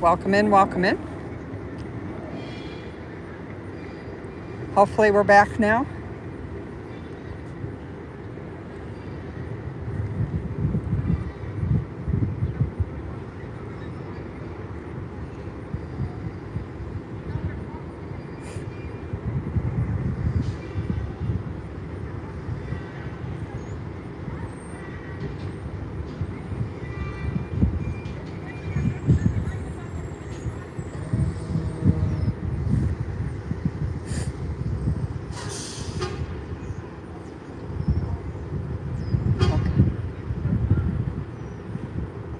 Welcome in, welcome in. Hopefully we're back now.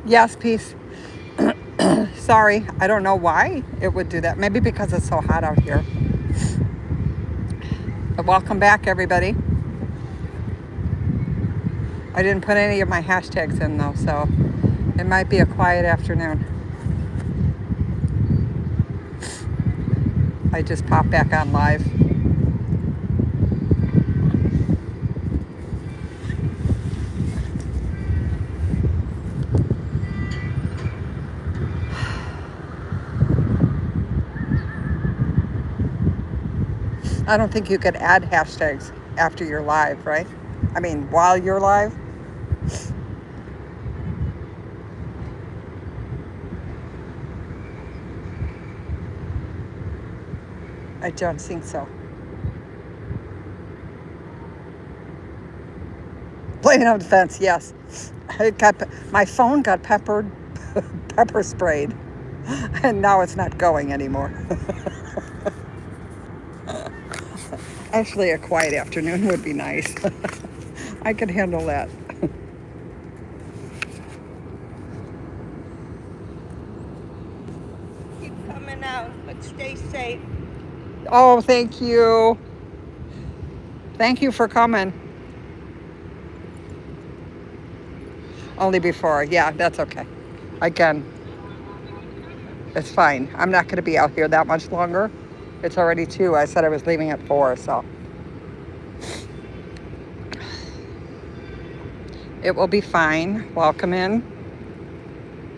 Yes, peace. Sorry, I don't know why it would do that. Maybe because it's so hot out here. But welcome back, everybody. I didn't put any of my hashtags in though, so it might be a quiet afternoon. I just popped back on live. I don't think you could add hashtags after you're live, right? I mean, while you're live. I don't think so. Playing on the fence, yes. My phone got pepper sprayed, and now it's not going anymore. Actually, a quiet afternoon would be nice. I could handle that. Keep coming out, but stay safe. Oh, thank you. Thank you for coming. Only before. Yeah, that's okay. Again, it's fine. I'm not going to be out here that much longer. It's already 2. I said I was leaving at 4, so. It will be fine. Welcome in.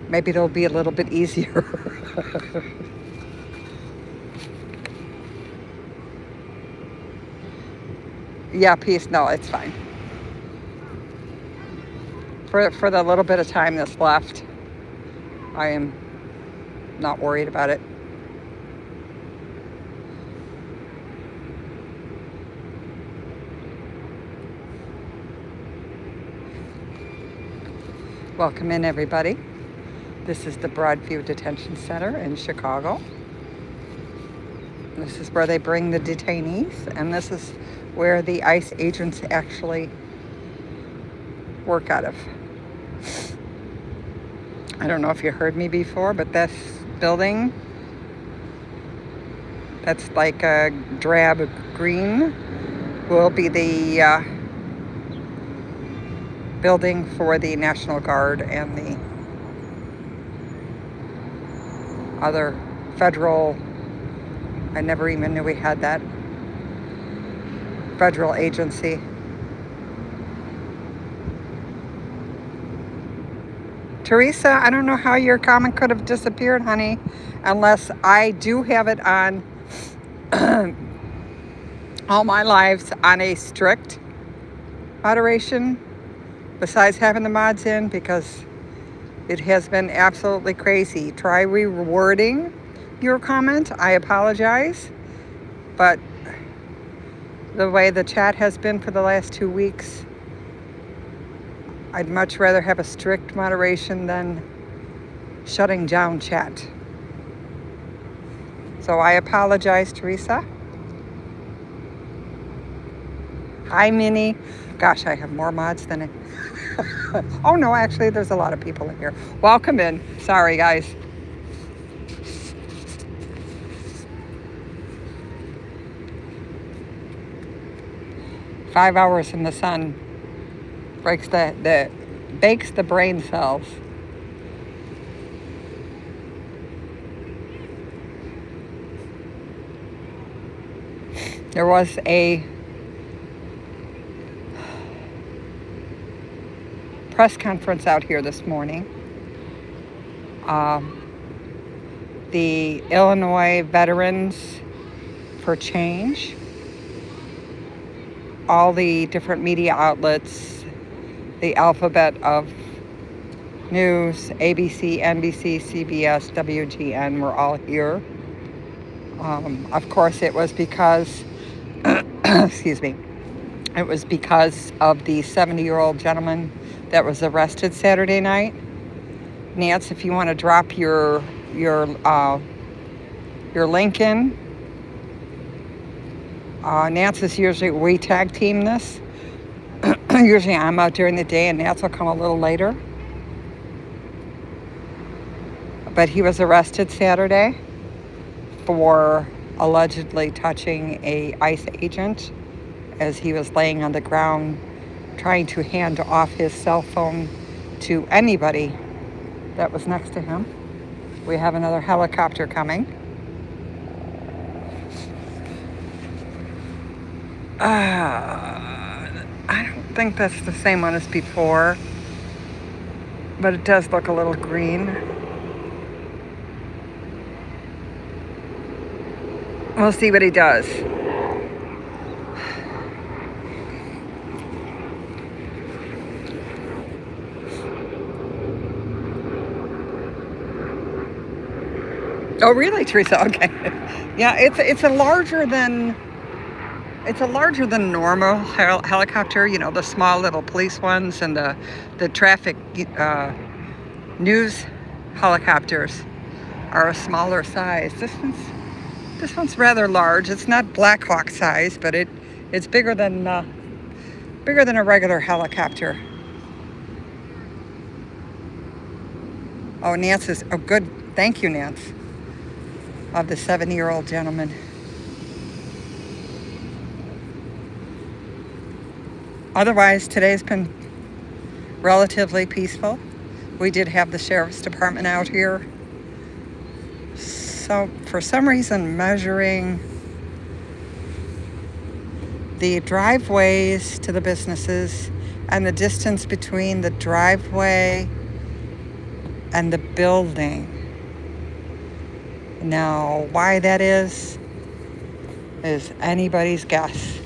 Maybe it'll be a little bit easier. Yeah, peace. No, it's fine. For the little bit of time that's left, I am not worried about it. Welcome in, everybody. This is the Broadview Detention Center in Chicago. This is where they bring the detainees, and this is where the ICE agents actually work out of. I don't know if you heard me before, but this building that's like a drab green will be the building for the National Guard and the other federal, I never even knew we had that, federal agency. Teresa, I don't know how your comment could have disappeared, honey, unless I do have it on all my lives on a strict moderation, besides having the mods in, because it has been absolutely crazy. Try rewording your comment. I apologize, but the way the chat has been for the last 2 weeks, I'd much rather have a strict moderation than shutting down chat. So I apologize, Teresa. Hi, Minnie. Gosh, I have more mods than it. Oh no, actually there's a lot of people in here. Welcome in. Sorry, guys. Five hours in the sun bakes the brain cells. There was a press conference out here this morning the Illinois Veterans for Change, all the different media outlets, the alphabet of news, ABC, NBC, CBS, WGN, were all here. Of course, it was because, excuse me, it was because of the 70-year-old gentleman that was arrested Saturday night. Nance, if you want to drop your link in. Nance is usually, we tag team this. Usually I'm out during the day and Nance will come a little later. But he was arrested Saturday for allegedly touching a ICE agent as he was laying on the ground trying to hand off his cell phone to anybody that was next to him. We have another helicopter coming. I don't think that's the same one as before, but it does look a little green. We'll see what he does. Oh, really, Teresa? Okay. Yeah, it's a larger than normal helicopter. You know, the small little police ones and the traffic news helicopters are a smaller size. This one's rather large. It's not Black Hawk size, but it's bigger than a regular helicopter. Oh, Nance is, oh good, thank you, Nance, of the 70-year-old gentleman. Otherwise, today's been relatively peaceful. We did have the sheriff's department out here. So for some reason, measuring the driveways to the businesses and the distance between the driveway and the building. Now, why that is anybody's guess,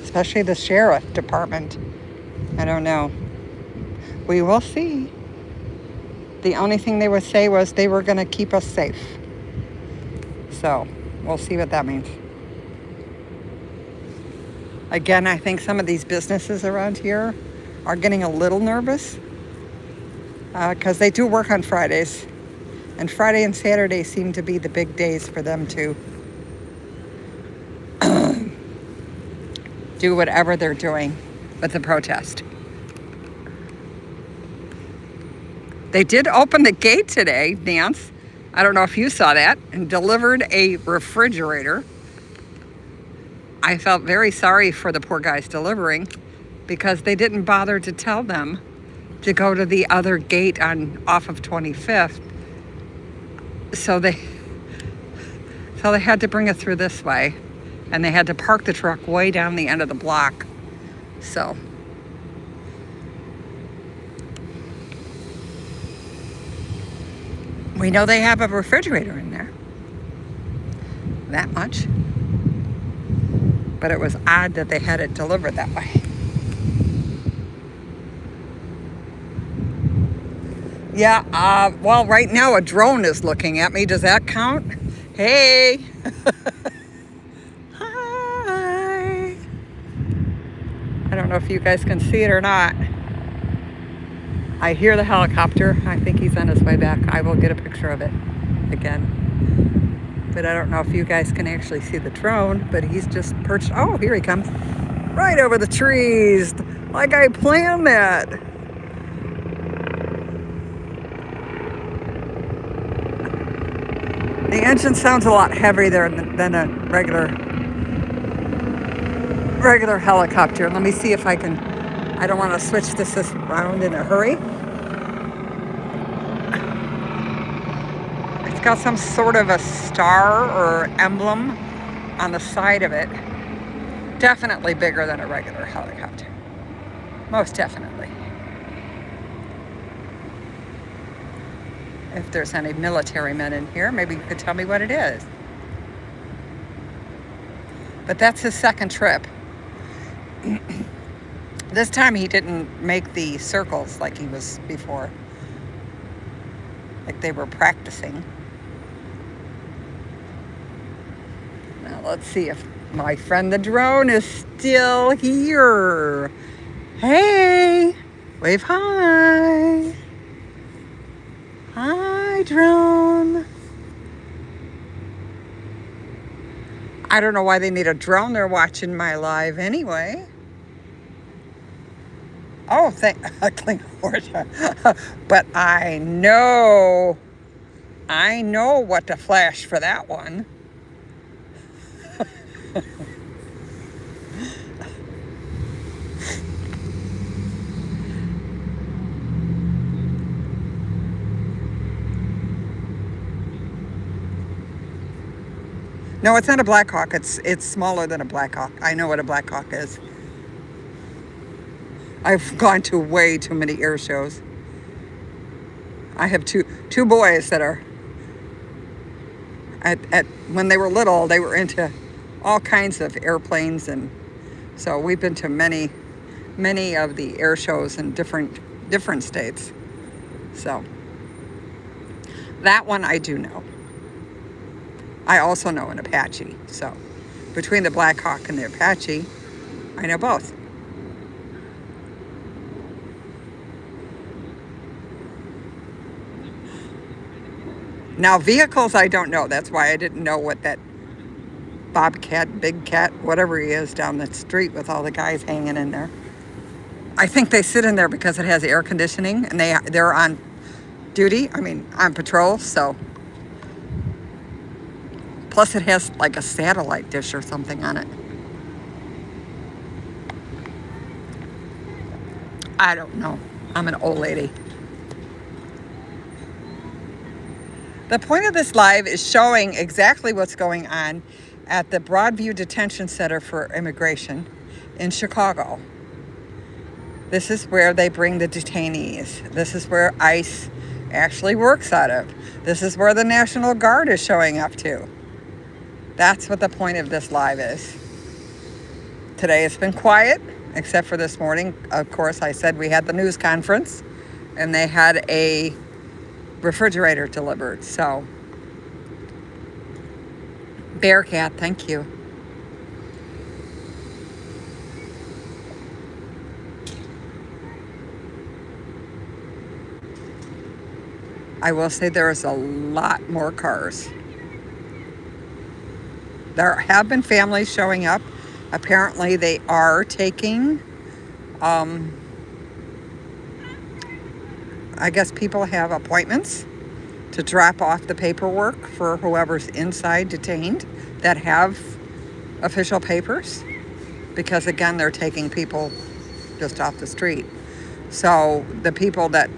especially the sheriff department. I don't know. We will see. The only thing they would say was they were going to keep us safe. So we'll see what that means. Again, I think some of these businesses around here are getting a little nervous because they do work on Fridays. And Friday and Saturday seem to be the big days for them to do whatever they're doing with the protest. They did open the gate today, Nance. I don't know if you saw that, and delivered a refrigerator. I felt very sorry for the poor guys delivering because they didn't bother to tell them to go to the other gate off of 25th. So they had to bring it through this way, and they had to park the truck way down the end of the block. So we know they have a refrigerator in there. That much. But it was odd that they had it delivered that way. Yeah, well, right now a drone is looking at me. Does that count? Hey. Hi. I don't know if you guys can see it or not. I hear the helicopter. I think he's on his way back. I will get a picture of it again. But I don't know if you guys can actually see the drone, but he's just perched. Oh, here he comes. Right over the trees. Like I planned that. The engine sounds a lot heavier than a regular helicopter. Let me see if I can. I don't want to switch this around in a hurry. It's got some sort of a star or emblem on the side of it. Definitely bigger than a regular helicopter. Most definitely. If there's any military men in here, maybe you could tell me what it is. But that's his second trip. This time he didn't make the circles like he was before. Like they were practicing. Now let's see if my friend the drone is still here. Hey, wave hi. Hi, drone. I don't know why they need a drone. They're watching my live anyway. Oh, but I know what to flash for that one. No, it's not a Black Hawk. It's smaller than a Black Hawk. I know what a Black Hawk is. I've gone to way too many air shows. I have two boys that are at when they were little, they were into all kinds of airplanes, and so we've been to many of the air shows in different states. So that one I do know. I also know an Apache. So between the Black Hawk and the Apache, I know both. Now vehicles I don't know. That's why I didn't know what that Bobcat, Big Cat, whatever he is down the street with all the guys hanging in there. I think they sit in there because it has air conditioning and they're on duty. I mean, on patrol, so. Plus it has like a satellite dish or something on it. I don't know. I'm an old lady. The point of this live is showing exactly what's going on at the Broadview Detention Center for Immigration in Chicago. This is where they bring the detainees. This is where ICE actually works out of. This is where the National Guard is showing up to. That's what the point of this live is. Today it's been quiet, except for this morning. Of course, I said we had the news conference, and they had a refrigerator delivered. So, Bearcat, thank you. I will say there is a lot more cars. There have been families showing up. Apparently they are taking, I guess people have appointments to drop off the paperwork for whoever's inside detained that have official papers. Because again, they're taking people just off the street. So the people that,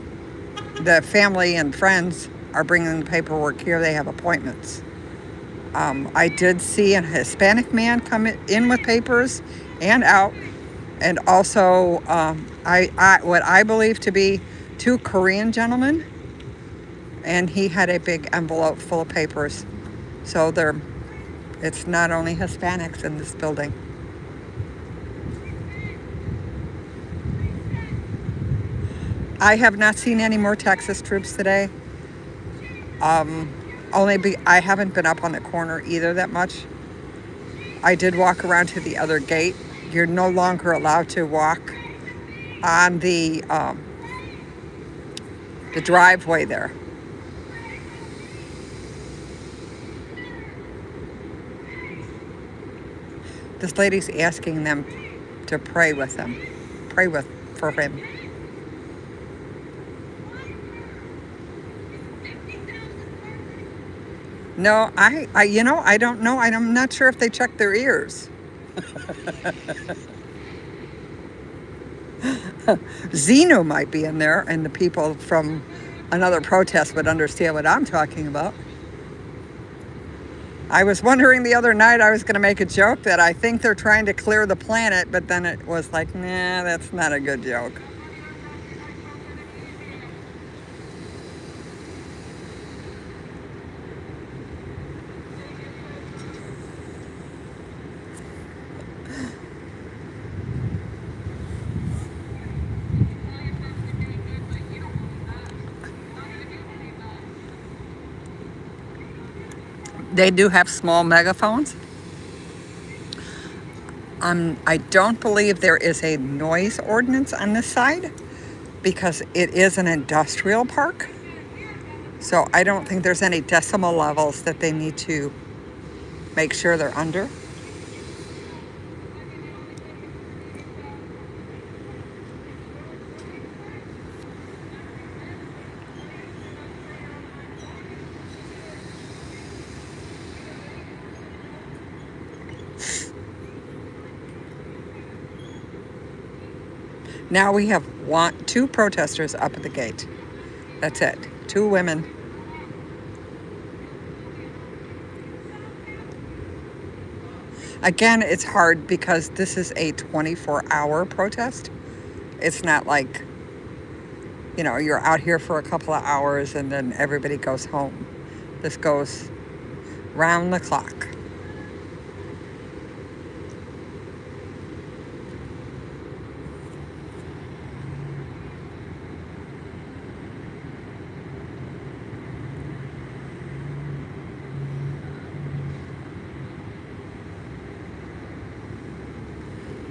the family and friends are bringing the paperwork here, they have appointments. I did see a Hispanic man come in with papers and out, and also what I believe to be 2 Korean gentlemen, and he had a big envelope full of papers. So it's not only Hispanics in this building. I have not seen any more Texas troops today. I haven't been up on the corner either that much. I did walk around to the other gate. You're no longer allowed to walk on the driveway there. This lady's asking them to pray with them, for him. No, I don't know. I'm not sure if they check their ears. Zeno might be in there, and the people from another protest would understand what I'm talking about. I was wondering the other night, I was going to make a joke that I think they're trying to clear the planet, but then it was like, nah, that's not a good joke. They do have small megaphones. I don't believe there is a noise ordinance on this side because it is an industrial park. So I don't think there's any decimal levels that they need to make sure they're under. Now we have two protesters up at the gate. That's it. 2 women. Again, it's hard because this is a 24-hour protest. It's not like, you're out here for a couple of hours and then everybody goes home. This goes round the clock.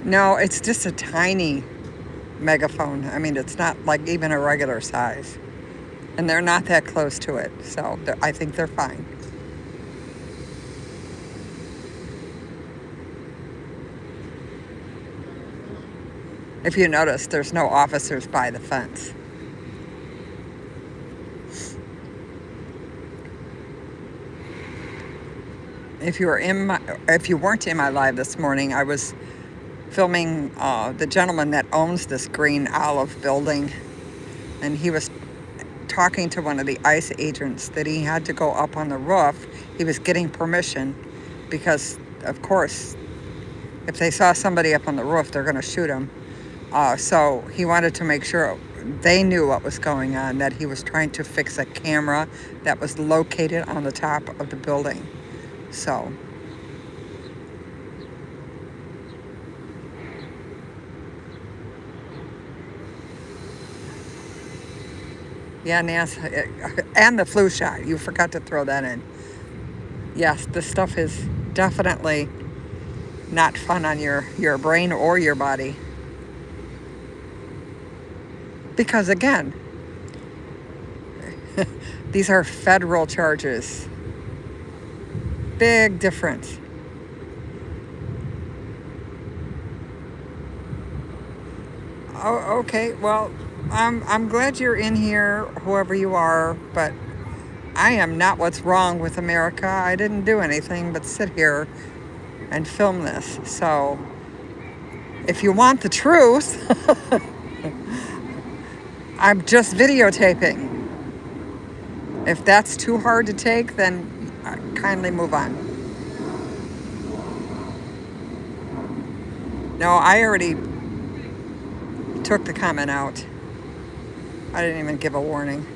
No, it's just a tiny megaphone. I mean, it's not like even a regular size. And they're not that close to it, so I think they're fine. If you notice, there's no officers by the fence. If you weren't in my live this morning, I was filming the gentleman that owns this green olive building, and he was talking to one of the ICE agents that he had to go up on the roof. He was getting permission because, of course, if they saw somebody up on the roof, they're going to shoot him. So he wanted to make sure they knew what was going on, that he was trying to fix a camera that was located on the top of the building. So yeah, Nancy, and the flu shot. You forgot to throw that in. Yes, this stuff is definitely not fun on your brain or your body. Because again, these are federal charges. Big difference. Oh, okay. Well, I'm glad you're in here, whoever you are, but I am not what's wrong with America. I didn't do anything but sit here and film this. So if you want the truth, I'm just videotaping. If that's too hard to take, then kindly move on. No, I already took the comment out. I didn't even give a warning.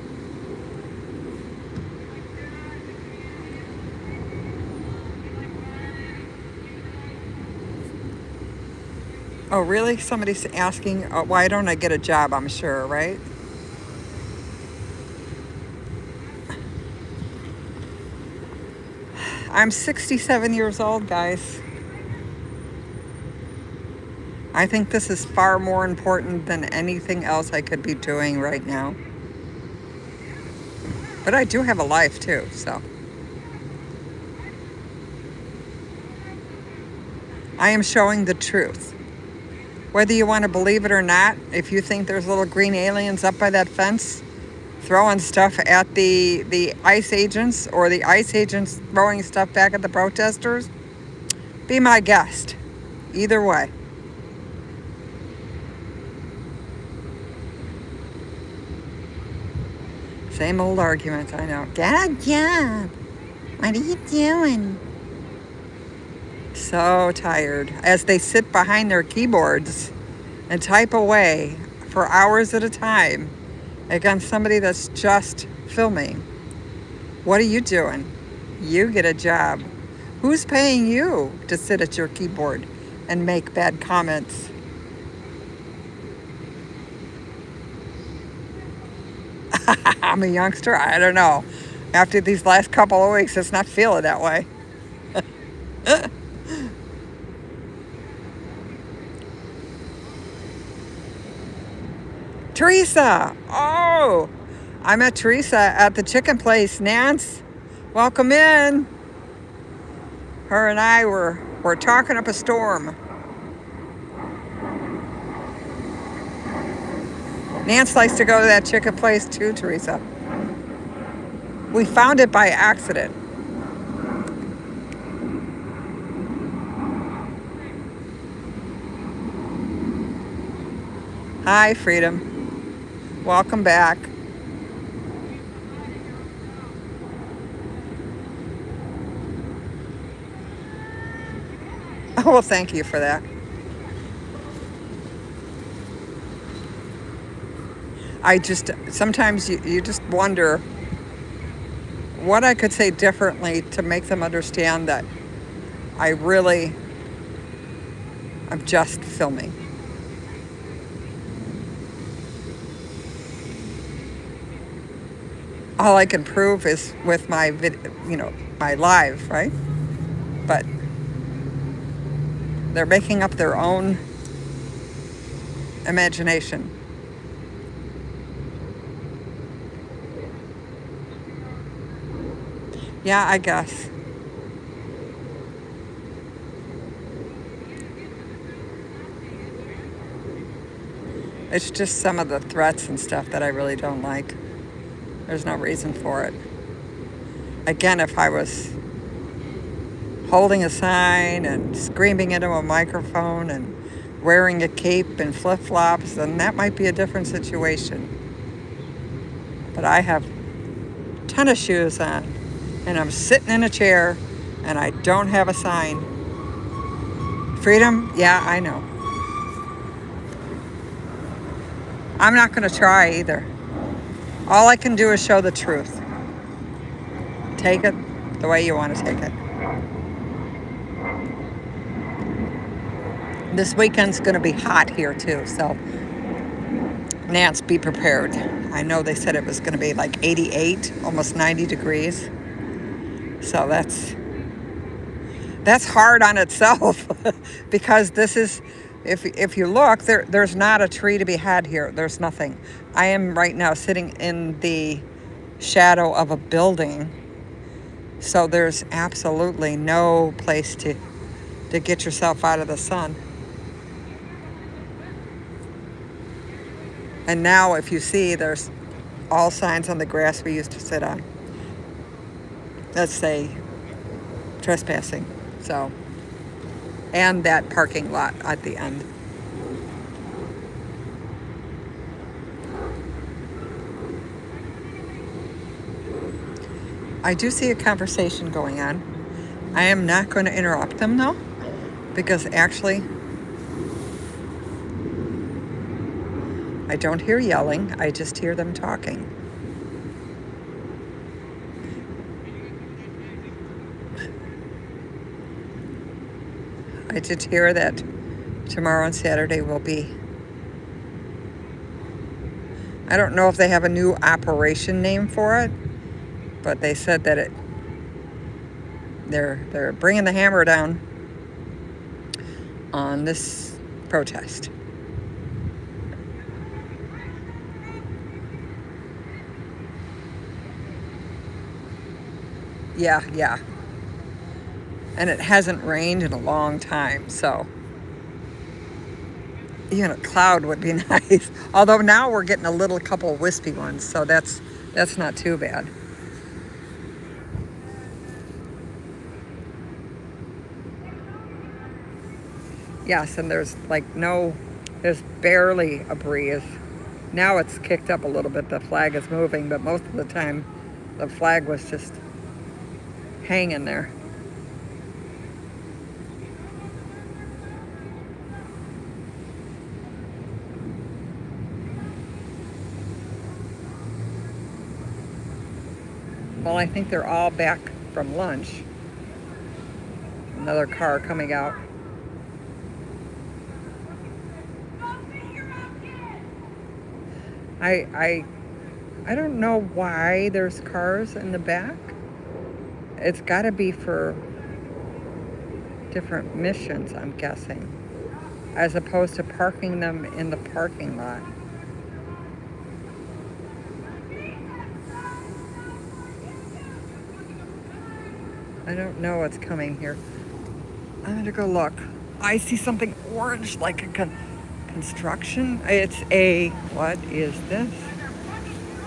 Oh, really? Somebody's asking, why don't I get a job, I'm sure, right? I'm 67 years old, guys. I think this is far more important than anything else I could be doing right now. But I do have a life too, so. I am showing the truth. Whether you want to believe it or not, if you think there's little green aliens up by that fence throwing stuff at the ICE agents, or the ICE agents throwing stuff back at the protesters, be my guest. Either way. Same old argument, I know. Get a job. What are you doing? So tired. As they sit behind their keyboards and type away for hours at a time against somebody that's just filming. What are you doing? You get a job. Who's paying you to sit at your keyboard and make bad comments? I'm a youngster? I don't know. After these last couple of weeks, it's not feeling that way. Teresa! Oh! I met Teresa at the chicken place. Nance, welcome in. Her and I were talking up a storm. Nance likes to go to that chicken place too, Teresa. We found it by accident. Hi, Freedom. Welcome back. Oh, well, thank you for that. Sometimes you just wonder what I could say differently to make them understand that I'm just filming. All I can prove is with my my live, right? But they're making up their own imagination. Yeah, I guess. It's just some of the threats and stuff that I really don't like. There's no reason for it. Again, if I was holding a sign and screaming into a microphone and wearing a cape and flip-flops, then that might be a different situation. But I have tennis shoes on, and I'm sitting in a chair, and I don't have a sign. Freedom? Yeah, I know. I'm not going to try either. All I can do is show the truth. Take it the way you want to take it. This weekend's going to be hot here too, so Nance, be prepared. I know they said it was going to be like 88, almost 90 degrees. So that's hard on itself because this is, if you look, there's not a tree to be had here. There's nothing. I am right now sitting in the shadow of a building, so there's absolutely no place to get yourself out of the sun. And now if you see, there's all signs on the grass we used to sit on that say trespassing. So, and that parking lot at the end. I do see a conversation going on. I am not going to interrupt them though, because actually I don't hear yelling, I just hear them talking. I did hear that tomorrow and Saturday will be, I don't know if they have a new operation name for it, but they said that they're bringing the hammer down on this protest. Yeah. And it hasn't rained in a long time, so even a cloud would be nice. Although now we're getting a couple wispy ones, so that's not too bad. Yes, and there's barely a breeze. Now it's kicked up a little bit, the flag is moving, but most of the time the flag was just hanging there. Well, I think they're all back from lunch. Another car coming out. I I don't know why there's cars in the back. It's got to be for different missions, I'm guessing, as opposed to parking them in the parking lot. I don't know what's coming here. I'm gonna go look. I see something orange, like a construction. It's a, what is this?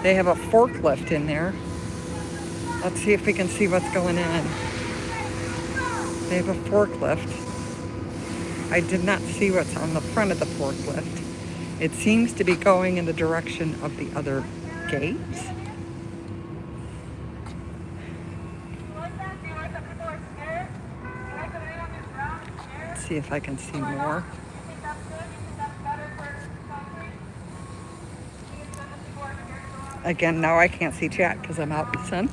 They have a forklift in there. Let's see if we can see what's going on. They have a forklift. I did not see what's on the front of the forklift. It seems to be going in the direction of the other gates. Let's see if I can see more. Again, now I can't see chat because I'm out in the sun.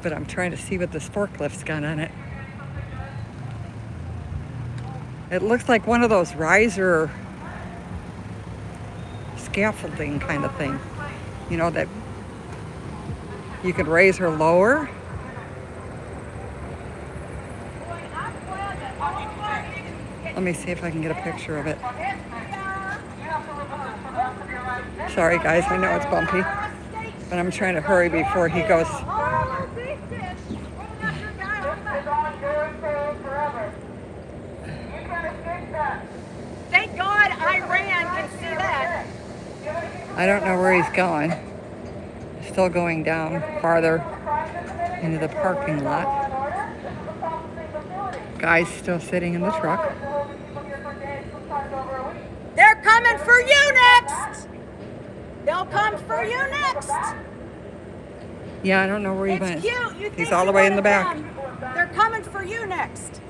But I'm trying to see what this forklift's got on it. It looks like one of those riser scaffolding kind of thing. You know, that you could raise her lower. Let me see if I can get a picture of it. Sorry guys, I know it's bumpy, but I'm trying to hurry before he goes. Thank God Iran can see that. I don't know where he's going. He's still going down farther into the parking lot. Guy's still sitting in the truck. They're coming for you next. They'll come for you next. Yeah, I don't know where he It's went. cute. You think He's all the you're way in one the of back. them. They're coming for you next.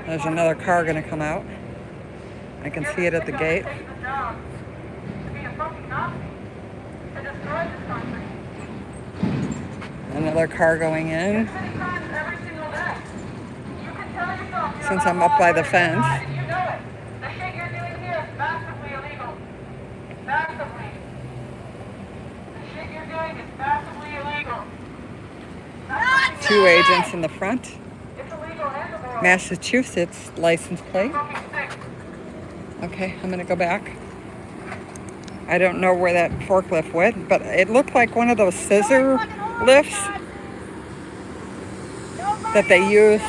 There's another car gonna come out. I can see it at the gate. Another car going in. Since I'm up by the fence. Two agents in the front. Massachusetts license plate. Okay, I'm gonna go back. I don't know where that forklift went, but it looked like one of those scissor lifts that they use.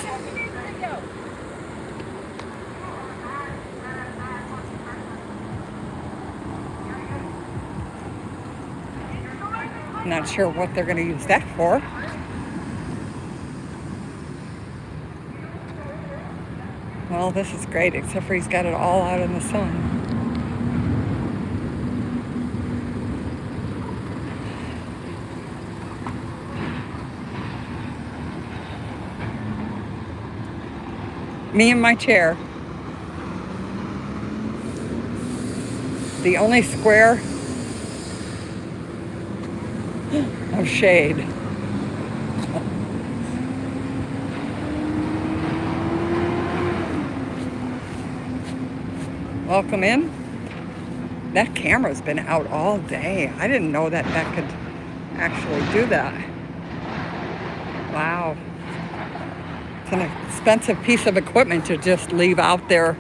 Not sure what they're gonna use that for. Well, this is great, except for he's got it all out in the sun. Me in my chair. The only square of shade. Welcome in. That camera's been out all day. I didn't know that that could actually do that. Wow. It's an expensive piece of equipment to just leave out there.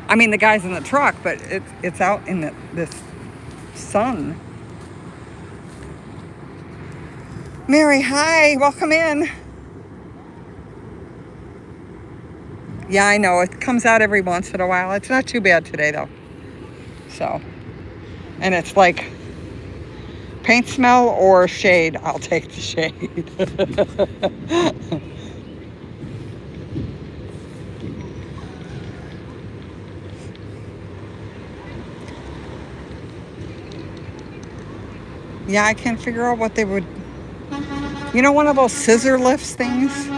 I mean, the guy's in the truck, but it's out in this sun. Mary, hi, welcome in. Yeah, I know, it comes out every once in a while. It's not too bad today, though. So, and it's like paint smell or shade. I'll take the shade. Yeah, I can't figure out what they would, you know, one of those scissor lifts things?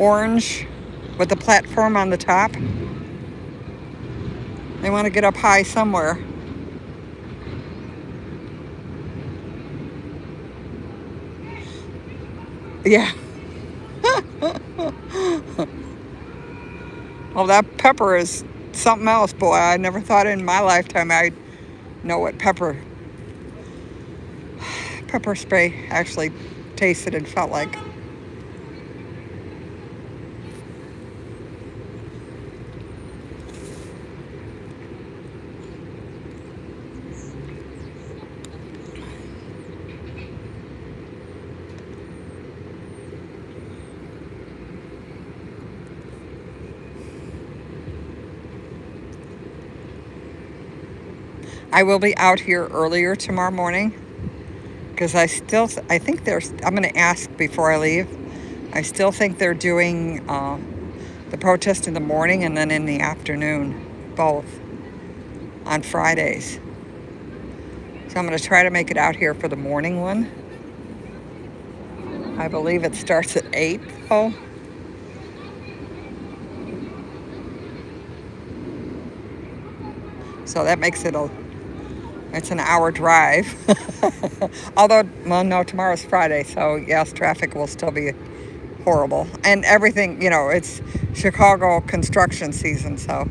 Orange with the platform on the top. They want to get up high somewhere. Yeah. Well, that pepper is something else, boy. I never thought in my lifetime I'd know what pepper spray actually tasted and felt like. I will be out here earlier tomorrow morning because I think I'm going to ask before I leave. I still think they're doing the protest in the morning and then in the afternoon, both on Fridays. So I'm going to try to make it out here for the morning one. I believe it starts at 8. Oh. So that makes it's an hour drive. Although, well, no, tomorrow's Friday, so yes, traffic will still be horrible. And everything, it's Chicago construction season, so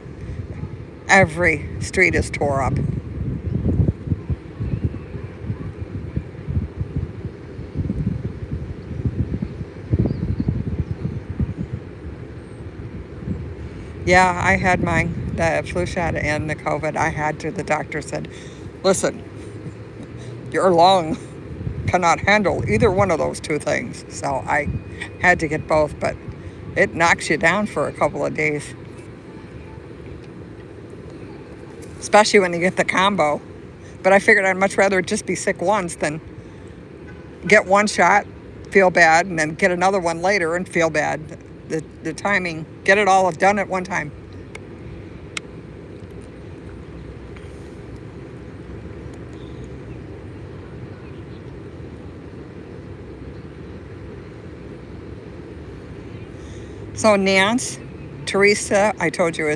every street is tore up. Yeah, I had the flu shot and the COVID. The doctor said, listen, your lung cannot handle either one of those two things. So I had to get both, but it knocks you down for a couple of days. Especially when you get the combo. But I figured I'd much rather just be sick once than get one shot, feel bad, and then get another one later and feel bad. The timing, get it all done at one time. So Teresa, I told you,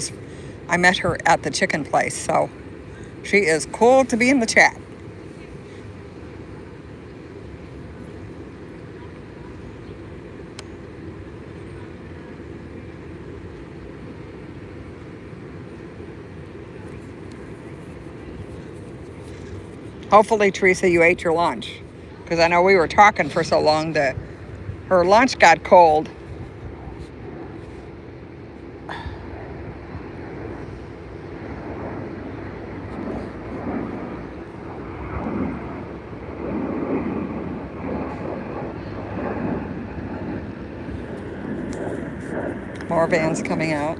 I met her at the chicken place. So she is cool to be in the chat. Hopefully, Teresa, you ate your lunch. Because I know we were talking for so long that her lunch got cold. More vans coming out.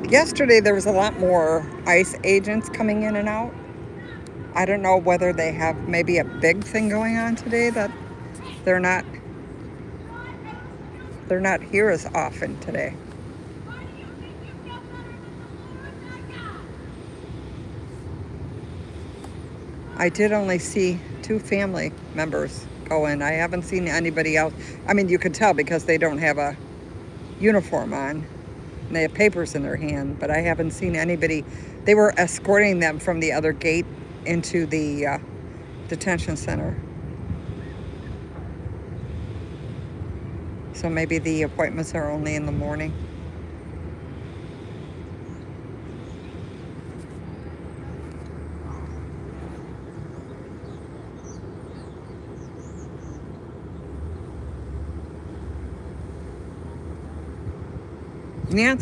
Yesterday there was a lot more ICE agents coming in and out. I don't know whether they have maybe a big thing going on today that they're not here as often today. I did only see 2 family members go in. I haven't seen anybody else. I mean, you could tell because they don't have a uniform on. And they have papers in their hand, but I haven't seen anybody. They were escorting them from the other gate into the detention center. So maybe the appointments are only in the morning. Yeah,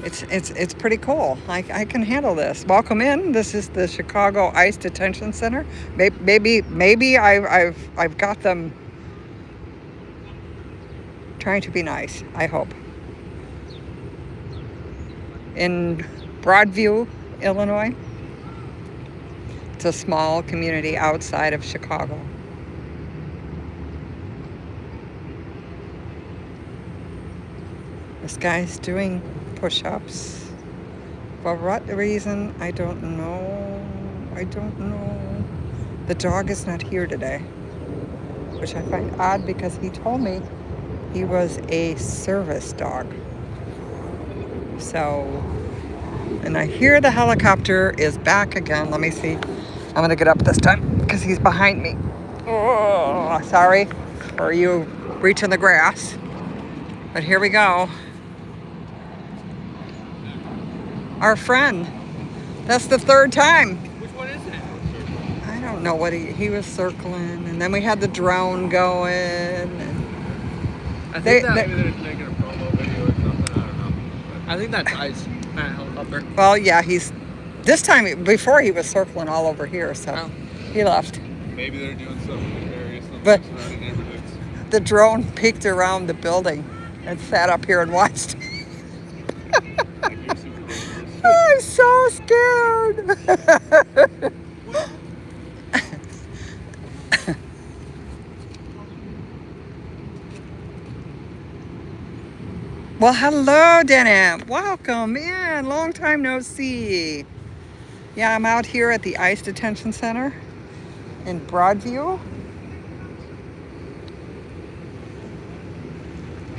it's pretty cool. I can handle this. Welcome in. This is the Chicago ICE Detention Center. Maybe I've got them trying to be nice. I hope. In Broadview, Illinois. It's a small community outside of Chicago. This guy's doing push-ups. For what reason, I don't know. The dog is not here today, which I find odd because he told me he was a service dog. So, and I hear the helicopter is back again. Let me see. I'm going to get up this time because he's behind me. Oh, sorry for you reaching the grass. But here we go. Our friend. That's the third time. Which one is it? I don't know what he was circling. And then we had the drone going. And I think maybe they're making a promo video or something. I don't know. But I think that's ICE, that helicopter. Well, yeah, this time, before he was circling all over here, so he left. Maybe they're doing something nefarious. But the drone peeked around the building and sat up here and watched. I'm so scared. Well, hello, Denim. Welcome in. Long time no see. Yeah, I'm out here at the ICE Detention Center in Broadview.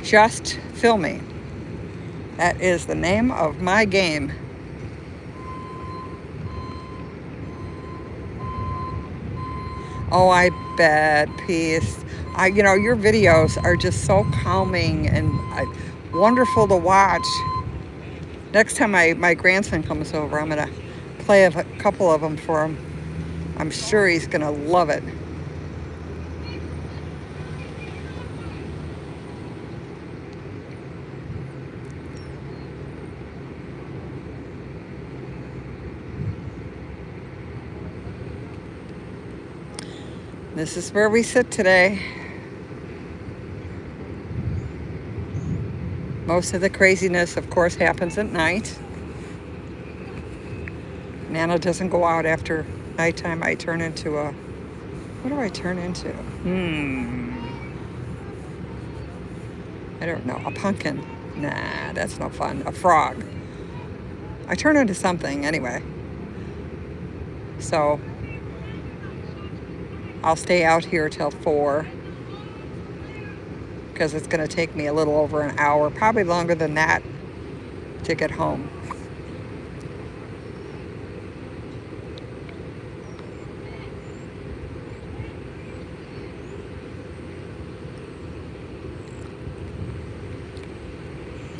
Just filming. That is the name of my game. Oh, I bet. Peace. Your videos are just so calming and wonderful to watch. Next time my grandson comes over, I'm going to play a couple of them for him. I'm sure he's going to love it. This is where we sit today. Most of the craziness, of course, happens at night. Nana doesn't go out after nighttime. I turn into what do I turn into? I don't know. A pumpkin. Nah, that's no fun. A frog. I turn into something anyway. So I'll stay out here till 4 because it's going to take me a little over an hour, probably longer than that, to get home.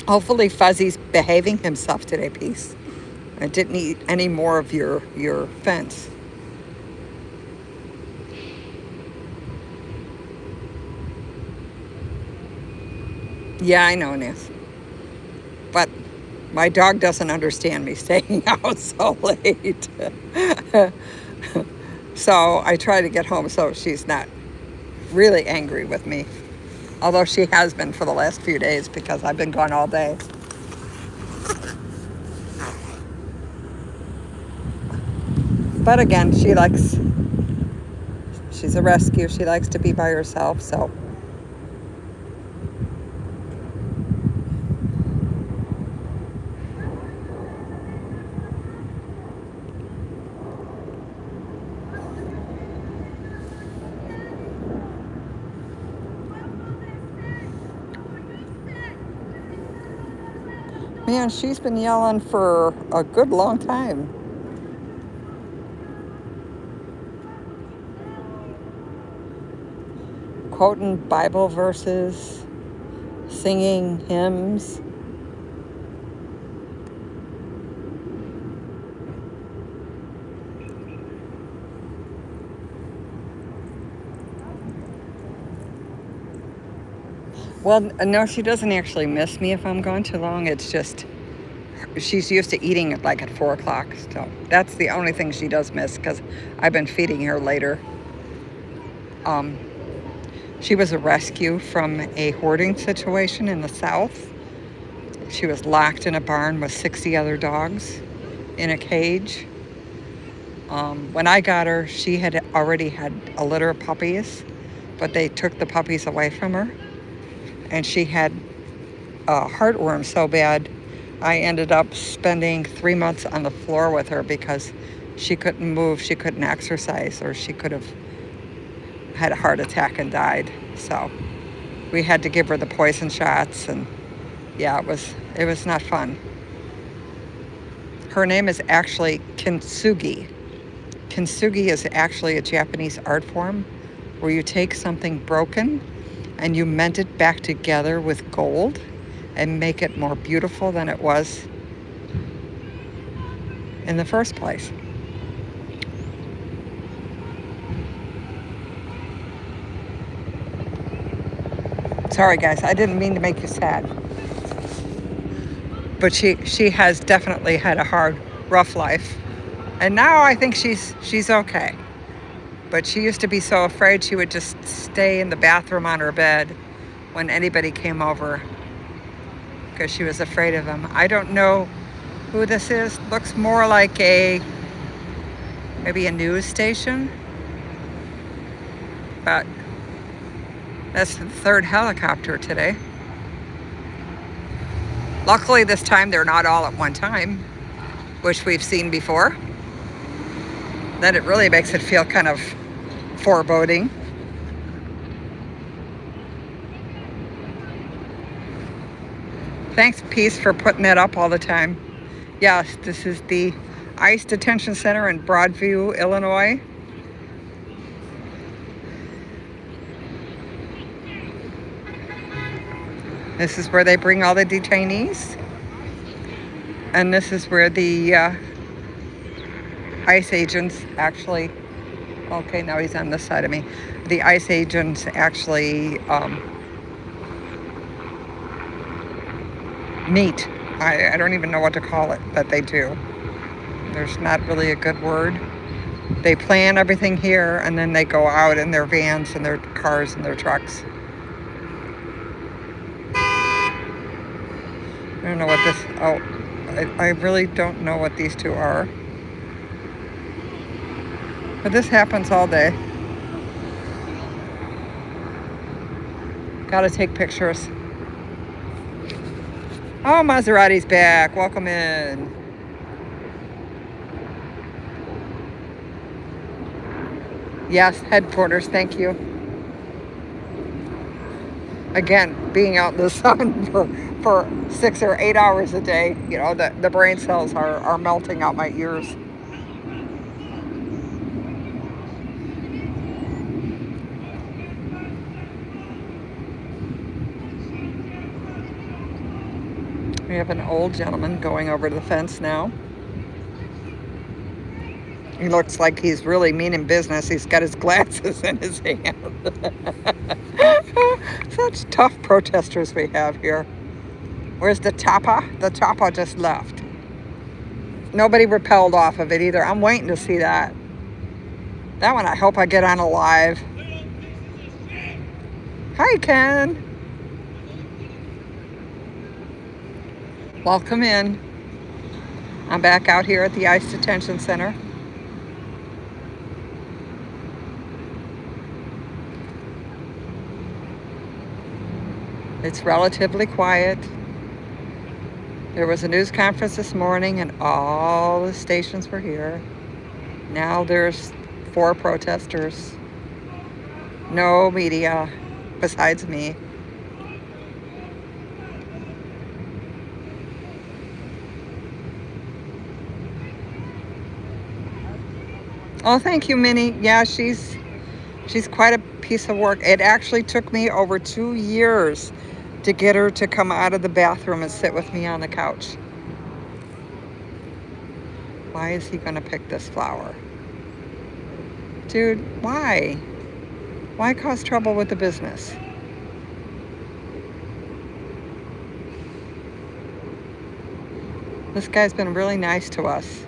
Hopefully Fuzzy's behaving himself today, Peace. I didn't eat any more of your fence. Yeah, I know, Ness. But my dog doesn't understand me staying out so late. So I try to get home so she's not really angry with me. Although she has been for the last few days because I've been gone all day. But again, she's a rescue. She likes to be by herself, so. Man, she's been yelling for a good long time. Quoting Bible verses, singing hymns. Well, no, she doesn't actually miss me if I'm gone too long. It's just she's used to eating at 4 o'clock. So that's the only thing she does miss because I've been feeding her later. She was a rescue from a hoarding situation in the South. She was locked in a barn with 60 other dogs in a cage. When I got her, she had already had a litter of puppies, but they took the puppies away from her. And she had heartworm so bad, I ended up spending 3 months on the floor with her because she couldn't move, she couldn't exercise, or she could have had a heart attack and died. So we had to give her the poison shots, and yeah, it was not fun. Her name is actually Kintsugi. Kintsugi is actually a Japanese art form where you take something broken and you mend it back together with gold and make it more beautiful than it was in the first place. Sorry guys, I didn't mean to make you sad. But she has definitely had a hard, rough life. And now I think she's okay. But she used to be so afraid she would just stay in the bathroom on her bed when anybody came over because she was afraid of them. I don't know who this is. Looks more like maybe a news station. But that's the third helicopter today. Luckily this time they're not all at one time, which we've seen before. Then it really makes it feel kind of foreboding. Thanks, Peace, for putting that up all the time. Yes, this is the ICE Detention Center in Broadview, Illinois. This is where they bring all the detainees. And this is where the ICE agents actually, okay, now he's on this side of me. The ICE agents actually meet. I don't even know what to call it, but they do. There's not really a good word. They plan everything here and then they go out in their vans and their cars and their trucks. I don't know what this, I really don't know what these two are. But this happens all day. Gotta take pictures. Oh, Maserati's back. Welcome in. Yes, headquarters. Thank you. Again, being out in the sun for 6 or 8 hours a day, you know, the brain cells are melting out my ears. We have an old gentleman going over to the fence now. He looks like he's really meaning business. He's got his glasses in his hand. Such tough protesters we have here. Where's the Tapa? The Tapa just left. Nobody rappelled off of it either. I'm waiting to see that. That one I hope I get on alive. Hi, Ken. Welcome in. I'm back out here at the ICE Detention Center. It's relatively quiet. There was a news conference this morning and all the stations were here. Now there's 4 protesters. No media besides me. Oh, thank you, Minnie. Yeah, she's quite a piece of work. It actually took me over 2 years to get her to come out of the bathroom and sit with me on the couch. Why is he gonna pick this flower? Dude, why? Why cause trouble with the business? This guy's been really nice to us.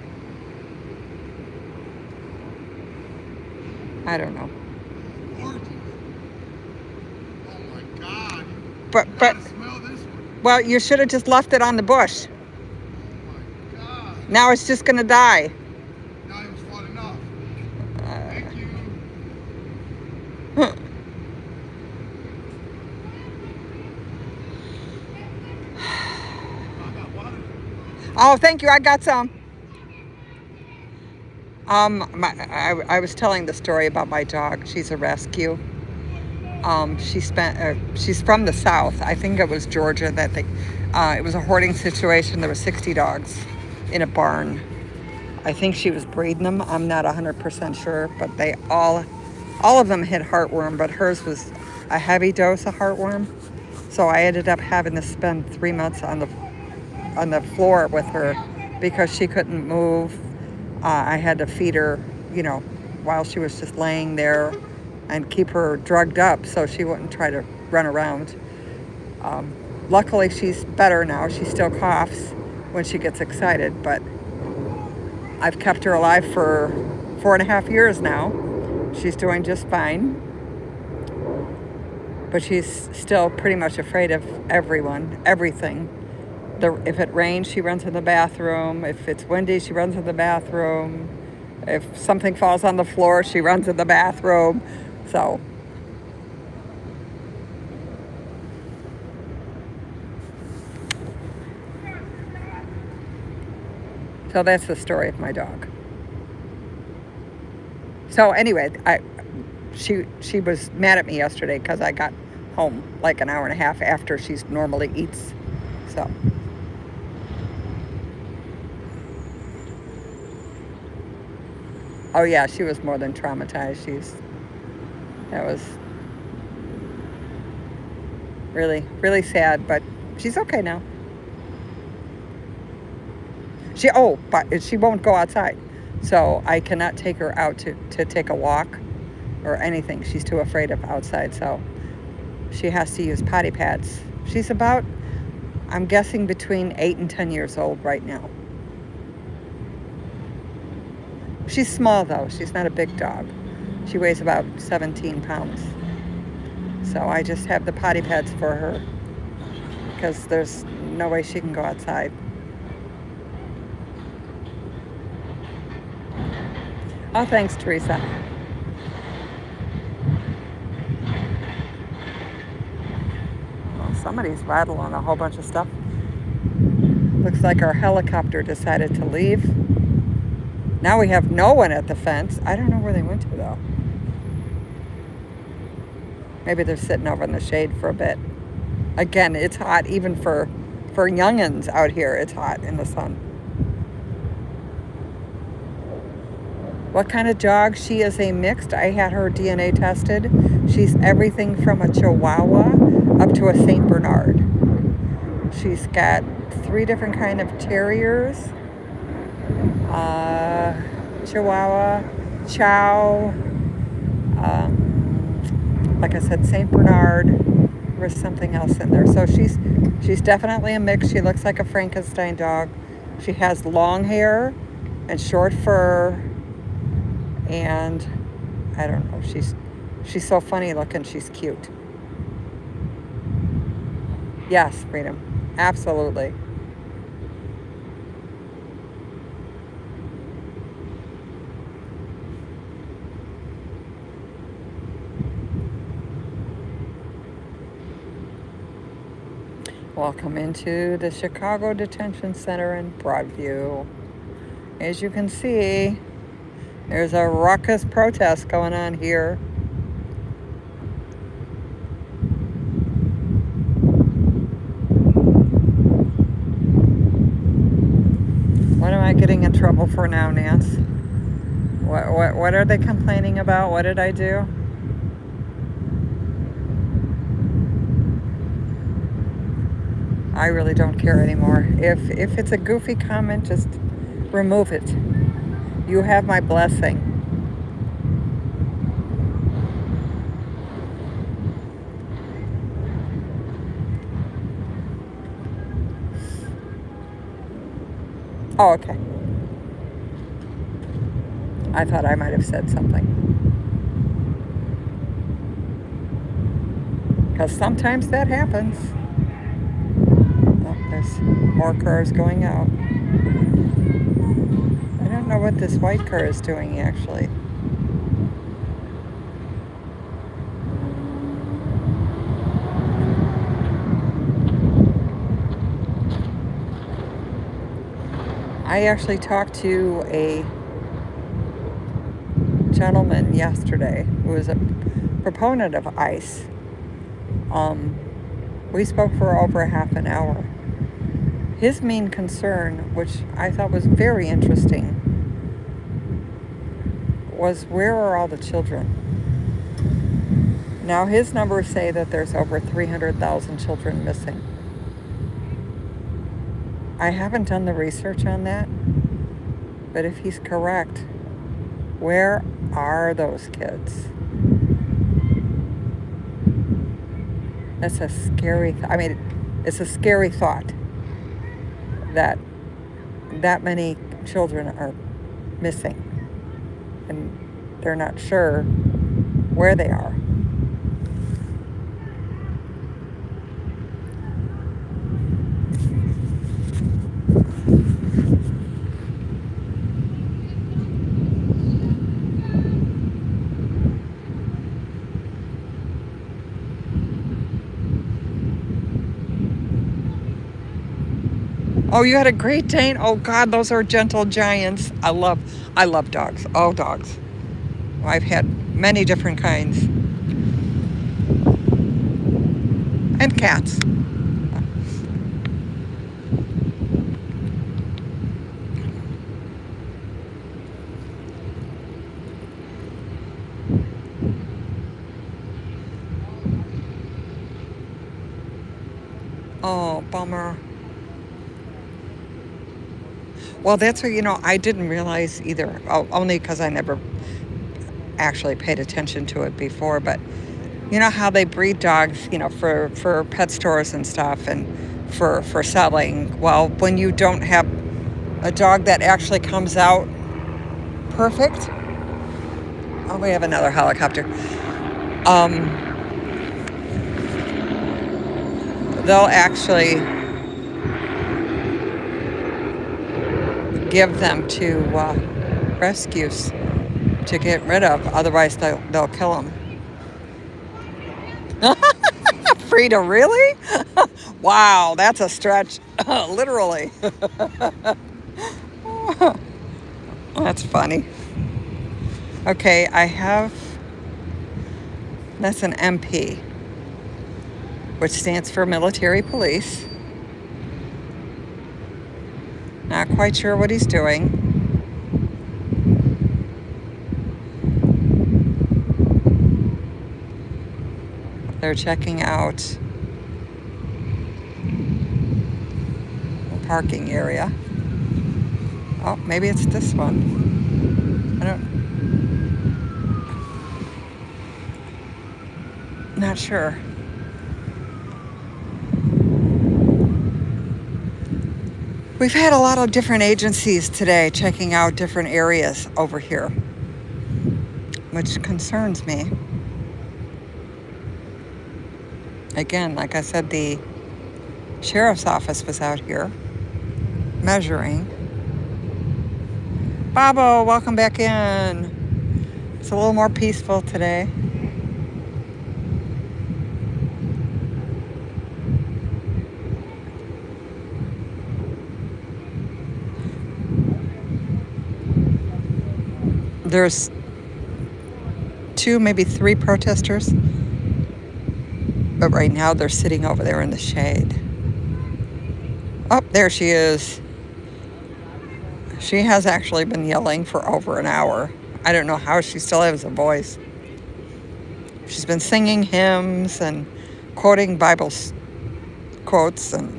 I don't know. But well, you should have just left it on the bush. Oh my God. Now it's just gonna die. Now it was fun enough. Thank you. Oh, thank you. I got some. I was telling the story about my dog. She's a rescue. She's from the South. I think it was Georgia that it was a hoarding situation. There were 60 dogs in a barn. I think she was breeding them. I'm not 100% sure, but they all all of them had heartworm, but hers was a heavy dose of heartworm. So I ended up having to spend 3 months on the floor with her because she couldn't move. I had to feed her, while she was just laying there and keep her drugged up so she wouldn't try to run around. Luckily, she's better now. She still coughs when she gets excited, but I've kept her alive for 4.5 years now. She's doing just fine, but she's still pretty much afraid of everything. If it rains, she runs in the bathroom. If it's windy, she runs in the bathroom. If something falls on the floor, she runs in the bathroom. So that's the story of my dog. So anyway, she was mad at me yesterday because I got home like an hour and a half after she normally eats. So oh yeah, she was more than traumatized. That was really, really sad, but she's okay now. But she won't go outside. So I cannot take her out to take a walk or anything. She's too afraid of outside, so she has to use potty pads. She's about, I'm guessing, between 8 and 10 years old right now. She's small, though. She's not a big dog. She weighs about 17 pounds. So I just have the potty pads for her because there's no way she can go outside. Oh, thanks, Teresa. Well, somebody's rattling a whole bunch of stuff. Looks like our helicopter decided to leave. Now we have no one at the fence. I don't know where they went to, though. Maybe they're sitting over in the shade for a bit. Again, it's hot even for youngins out here. It's hot in the sun. What kind of dog? She is a mixed. I had her DNA tested. She's everything from a Chihuahua up to a Saint Bernard. She's got 3 different kind of terriers. Chihuahua, Chow, like I said, Saint Bernard. There was something else in there. So she's definitely a mix. She looks like a Frankenstein dog. She has long hair and short fur. And I don't know, she's so funny looking, she's cute. Yes, Freedom, absolutely. Welcome into the Chicago Detention Center in Broadview. As you can see, there's a ruckus protest going on here. What am I getting in trouble for now, Nance? What are they complaining about? What did I do? I really don't care anymore. If it's a goofy comment, just remove it. You have my blessing. Oh, okay. I thought I might have said something. Because sometimes that happens. Oh, there's more cars going out. I don't know what this white car is doing, actually. I actually talked to a gentleman yesterday who was a proponent of ICE. We spoke for over half an hour. His main concern, which I thought was very interesting, was where are all the children? Now his numbers say that there's over 300,000 children missing. I haven't done the research on that, but if he's correct, where are those kids? That's a scary, it's a scary thought that that many children are missing and they're not sure where they are. Oh, you had a Great Dane? Oh God, those are gentle giants. I love dogs. Oh, dogs. I've had many different kinds. And cats. Oh, bummer. Well, that's what, I didn't realize either, only because I never actually paid attention to it before, but you know how they breed dogs, for pet stores and stuff and for selling. Well, when you don't have a dog that actually comes out perfect. Oh, we have another helicopter. They'll actually give them to rescues to get rid of. Otherwise, they'll kill them. Frida, really? Wow, that's a stretch. Literally. That's funny. Okay, that's an MP, which stands for military police. Not quite sure what he's doing. They're checking out the parking area. Oh, maybe it's this one. Not sure. We've had a lot of different agencies today checking out different areas over here, which concerns me. Again, like I said, the sheriff's office was out here measuring. Babo, welcome back in. It's a little more peaceful today. There's 2, maybe 3 protesters, but right now they're sitting over there in the shade. Oh, there she is. She has actually been yelling for over an hour. I don't know how she still has a voice. She's been singing hymns and quoting Bible quotes and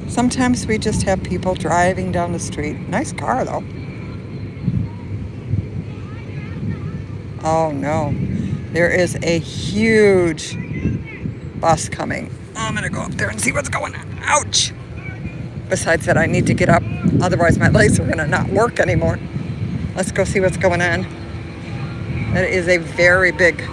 sometimes we just have people driving down the street. Nice car, though. Oh, no. There is a huge bus coming. I'm going to go up there and see what's going on. Ouch! Besides that, I need to get up. Otherwise, my legs are going to not work anymore. Let's go see what's going on. That is a very big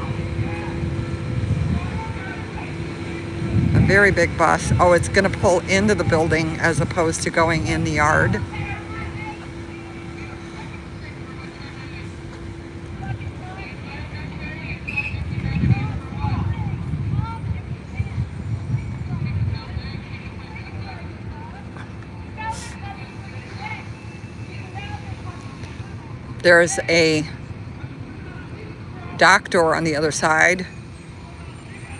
bus. Oh, it's going to pull into the building as opposed to going in the yard. There's a dock door on the other side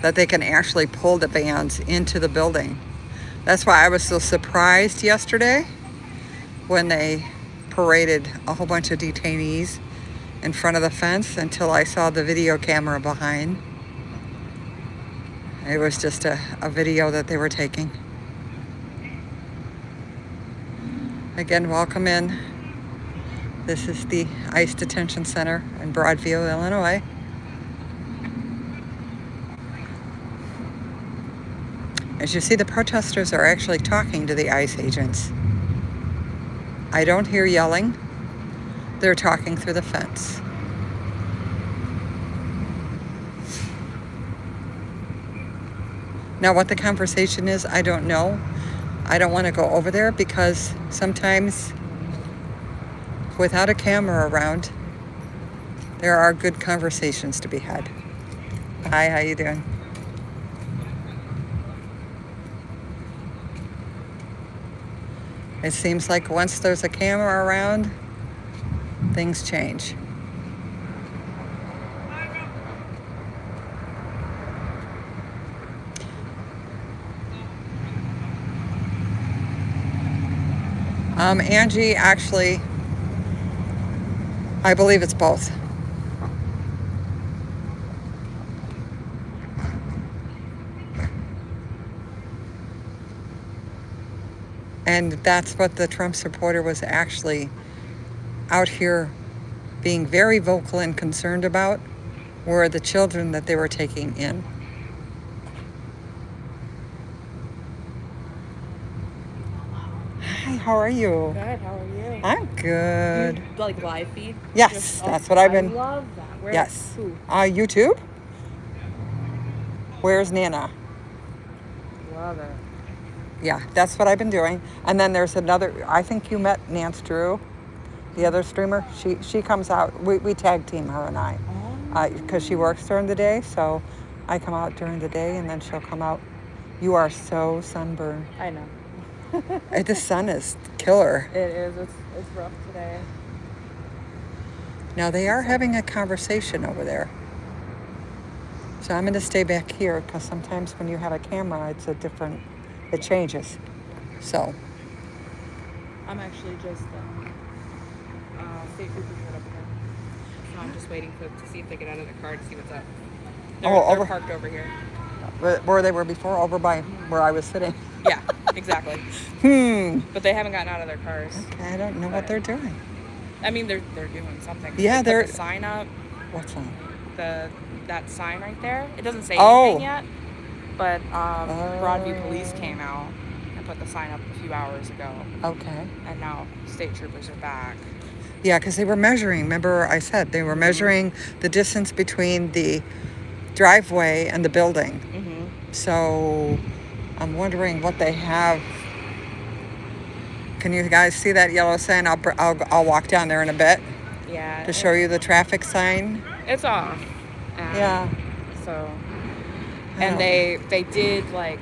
that they can actually pull the vans into the building. That's why I was so surprised yesterday when they paraded a whole bunch of detainees in front of the fence until I saw the video camera behind. It was just a video that they were taking. Again, welcome in. This is the ICE Detention Center in Broadview, Illinois. As you see, the protesters are actually talking to the ICE agents. I don't hear yelling. They're talking through the fence. Now, what the conversation is, I don't know. I don't want to go over there because sometimes without a camera around, there are good conversations to be had. Hi, how you doing? It seems like once there's a camera around, things change. Angie, actually, I believe it's both. And that's what the Trump supporter was actually out here being very vocal and concerned about, were the children that they were taking in. Hi, how are you? Good, how are you? I'm good. You, like live feed? Yes, that's what I've been. I love that. Where, Yes. Who? YouTube? Where's Nana? Love it. Yeah, that's what I've been doing. And then there's another, I think you met Nance Drew, the other streamer. She comes out, we tag team, her and I. Because she works during the day, so I come out during the day and then she'll come out. You are so sunburned. I know. The sun is killer. It is. It's rough today. Now they are having a conversation over there. So I'm going to stay back here because sometimes when you have a camera, it's a different, it changes. So. I'm actually just state troopers right up here. So I'm just waiting to see if they get out of the car to see what's up. They're parked over here. Where they were before, over by where I was sitting. Yeah, exactly. But they haven't gotten out of their cars. Okay, I don't know what they're doing. I mean, they're doing something. Yeah, they put the sign up. What's on? That sign right there. It doesn't say anything yet, but Broadview Police came out and put the sign up a few hours ago. Okay. And now state troopers are back. Yeah, because they were measuring. Remember, I said they were measuring the distance between the driveway and the building. So I'm wondering what they have. Can you guys see that yellow sign? I'll walk down there in a bit. Yeah. To show you the traffic sign. It's off. Yeah. So. And they did, like,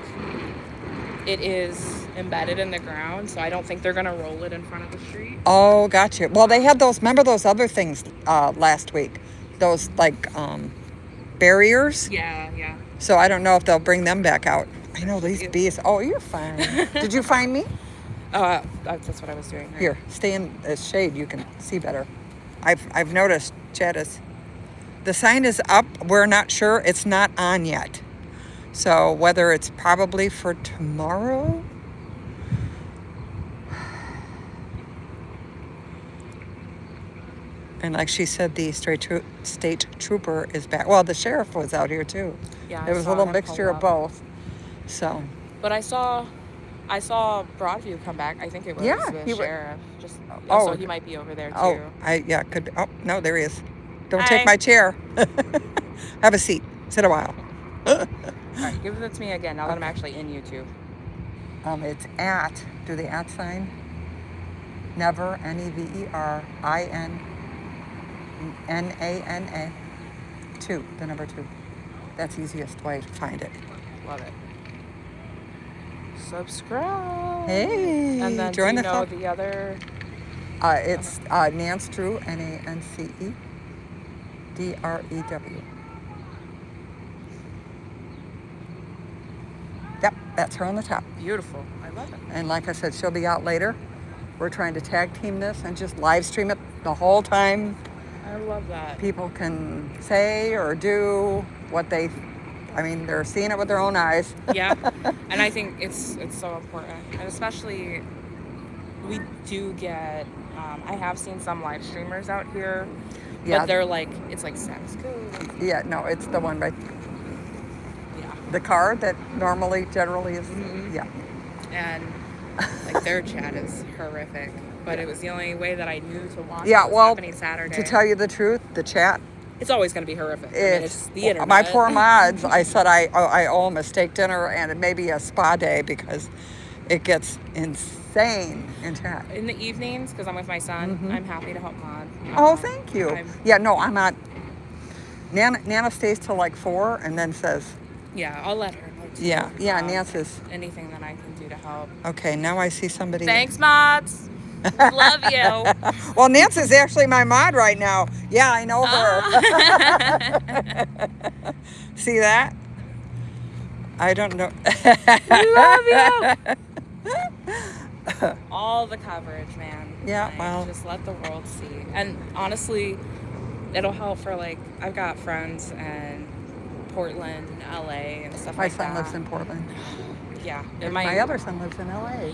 it is embedded in the ground, so I don't think they're gonna roll it in front of the street. Oh, gotcha. Well, they had those. Remember those other things last week? Those like barriers. Yeah. So I don't know if they'll bring them back out. I know these bees. Oh, you're fine. Did you find me? That's what I was doing. Right? Here, stay in the shade. You can see better. I've noticed, Chad, the sign is up. We're not sure. It's not on yet. So whether it's probably for tomorrow. And like she said, the state trooper is back. Well, the sheriff was out here too. Yeah, there was a little mixture of both. So. But I saw Broadview come back. I think it was the sheriff. So he might be over there too. Could be. Oh no, there he is. Don't Hi. take my chair. Have a seat. Sit a while. All right, give it to me again now that I'm actually in YouTube. It's at. Do the at sign. Never NEVERINNANA 2. The number 2. That's the easiest way to find it. Love it. Subscribe. Hey. And then join do you the know club. the other? It's Nance Drew, NANCE DREW. Yep, that's her on the top. Beautiful. I love it. And like I said, she'll be out later. We're trying to tag team this and just live stream it the whole time. I love that. People can say or do what they, I mean, they're seeing it with their own eyes. Yeah, and I think it's so important, and especially we do get. I have seen some live streamers out here, Yeah. but they're like, it's like sex code. Yeah, no, it's the one right, Yeah, the car that normally, generally is, yeah. and like their chat is horrific, but it was the only way that I knew to watch. Yeah, It was well, happening Saturday. to tell you the truth, the chat, It's always going to be horrific. I mean, it's the internet. my poor mods, I said I owe them a steak dinner and maybe a spa day because it gets insane in chat. In the evenings, because I'm with my son, I'm happy to help mod. Oh, thank you. I'm- Yeah, no, I'm not. Nana stays till like 4 and then says, Yeah, I'll let her know too. yeah, Nance's. Anything that I can do to help. Okay, now I see somebody. Thanks, mods. Love you. Well, Nance is actually my mod right now. Yeah, I know her. See that? I don't know. Love you. All the coverage, man. Yeah, Like, well. just let the world see. And honestly, it'll help for like I've got friends in Portland and LA and stuff My like son that. lives in Portland. Yeah. And And my other son lives in LA.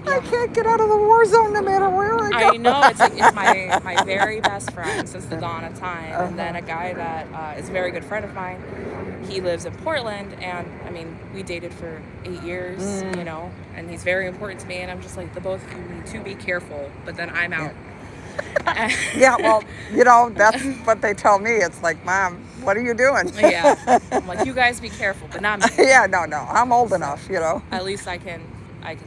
I can't get out of the war zone no matter where I go. I know it's my very best friend since the dawn of time, and then a guy that is a very good friend of mine. He lives in Portland, and I mean we dated for 8 years, you know, and he's very important to me. And I'm just like, the both of you need to be careful. But then I'm out. Yeah, well, you know, that's what they tell me. It's like, Mom, what are you doing? Yeah, I'm like, you guys be careful, but not me. Yeah, no, I'm old enough, you know. At least I can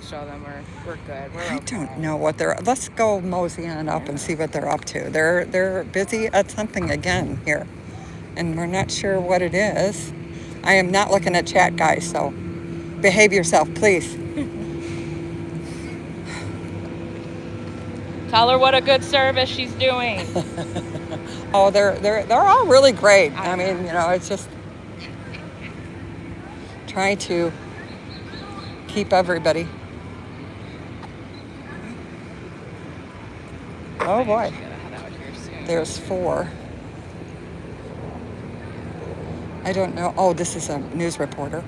show them we're good. We're I okay. don't know what they're. Let's go mosey on up and see what they're up to. They're busy at something again here, and we're not sure what it is. I am not looking at chat, guys. So behave yourself, please. Tell her what a good service she's doing. Oh, they're all really great. I mean, you know, it's just trying to keep everybody. Oh boy, there's 4. I don't know. Oh, this is a news reporter.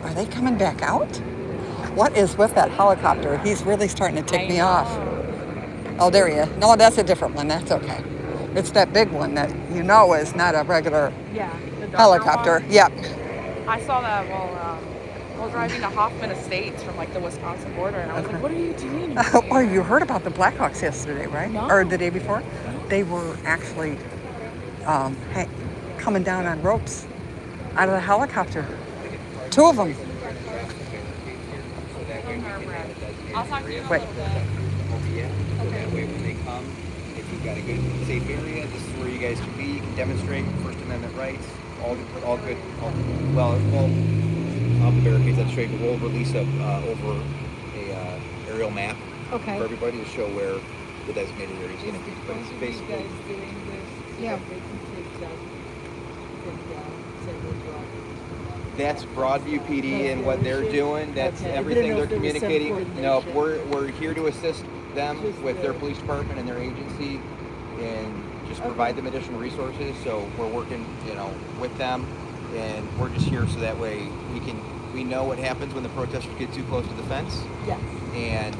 Are they coming back out? What is with that helicopter? He's really starting to tick me off. Oh, there he is. No, that's a different one. That's okay. It's that big one that you know is not a regular helicopter. Yep. I saw that while driving to Hoffman Estates from like the Wisconsin border, and I was like, "What are you doing?" Oh, you heard about the Blackhawks yesterday, right? No. Or the day before? They were actually coming down on ropes out of the helicopter. 2 of them. I'll talk to you in a Wait. little bit. So that way when they come, if you've got a good safe area, this is where you guys can be. You can demonstrate First Amendment rights. All good. Well, the barricades that's straight, but we'll release over a aerial map for everybody to show where the designated area is going to be. But it's basically. Yeah. That's Broadview PD and what they're doing. That's everything they're communicating. No, we're here to assist them with their police department and their agency, and just provide them additional resources. So we're working, with them, and we're just here so that way we know what happens when the protesters get too close to the fence. Yes. And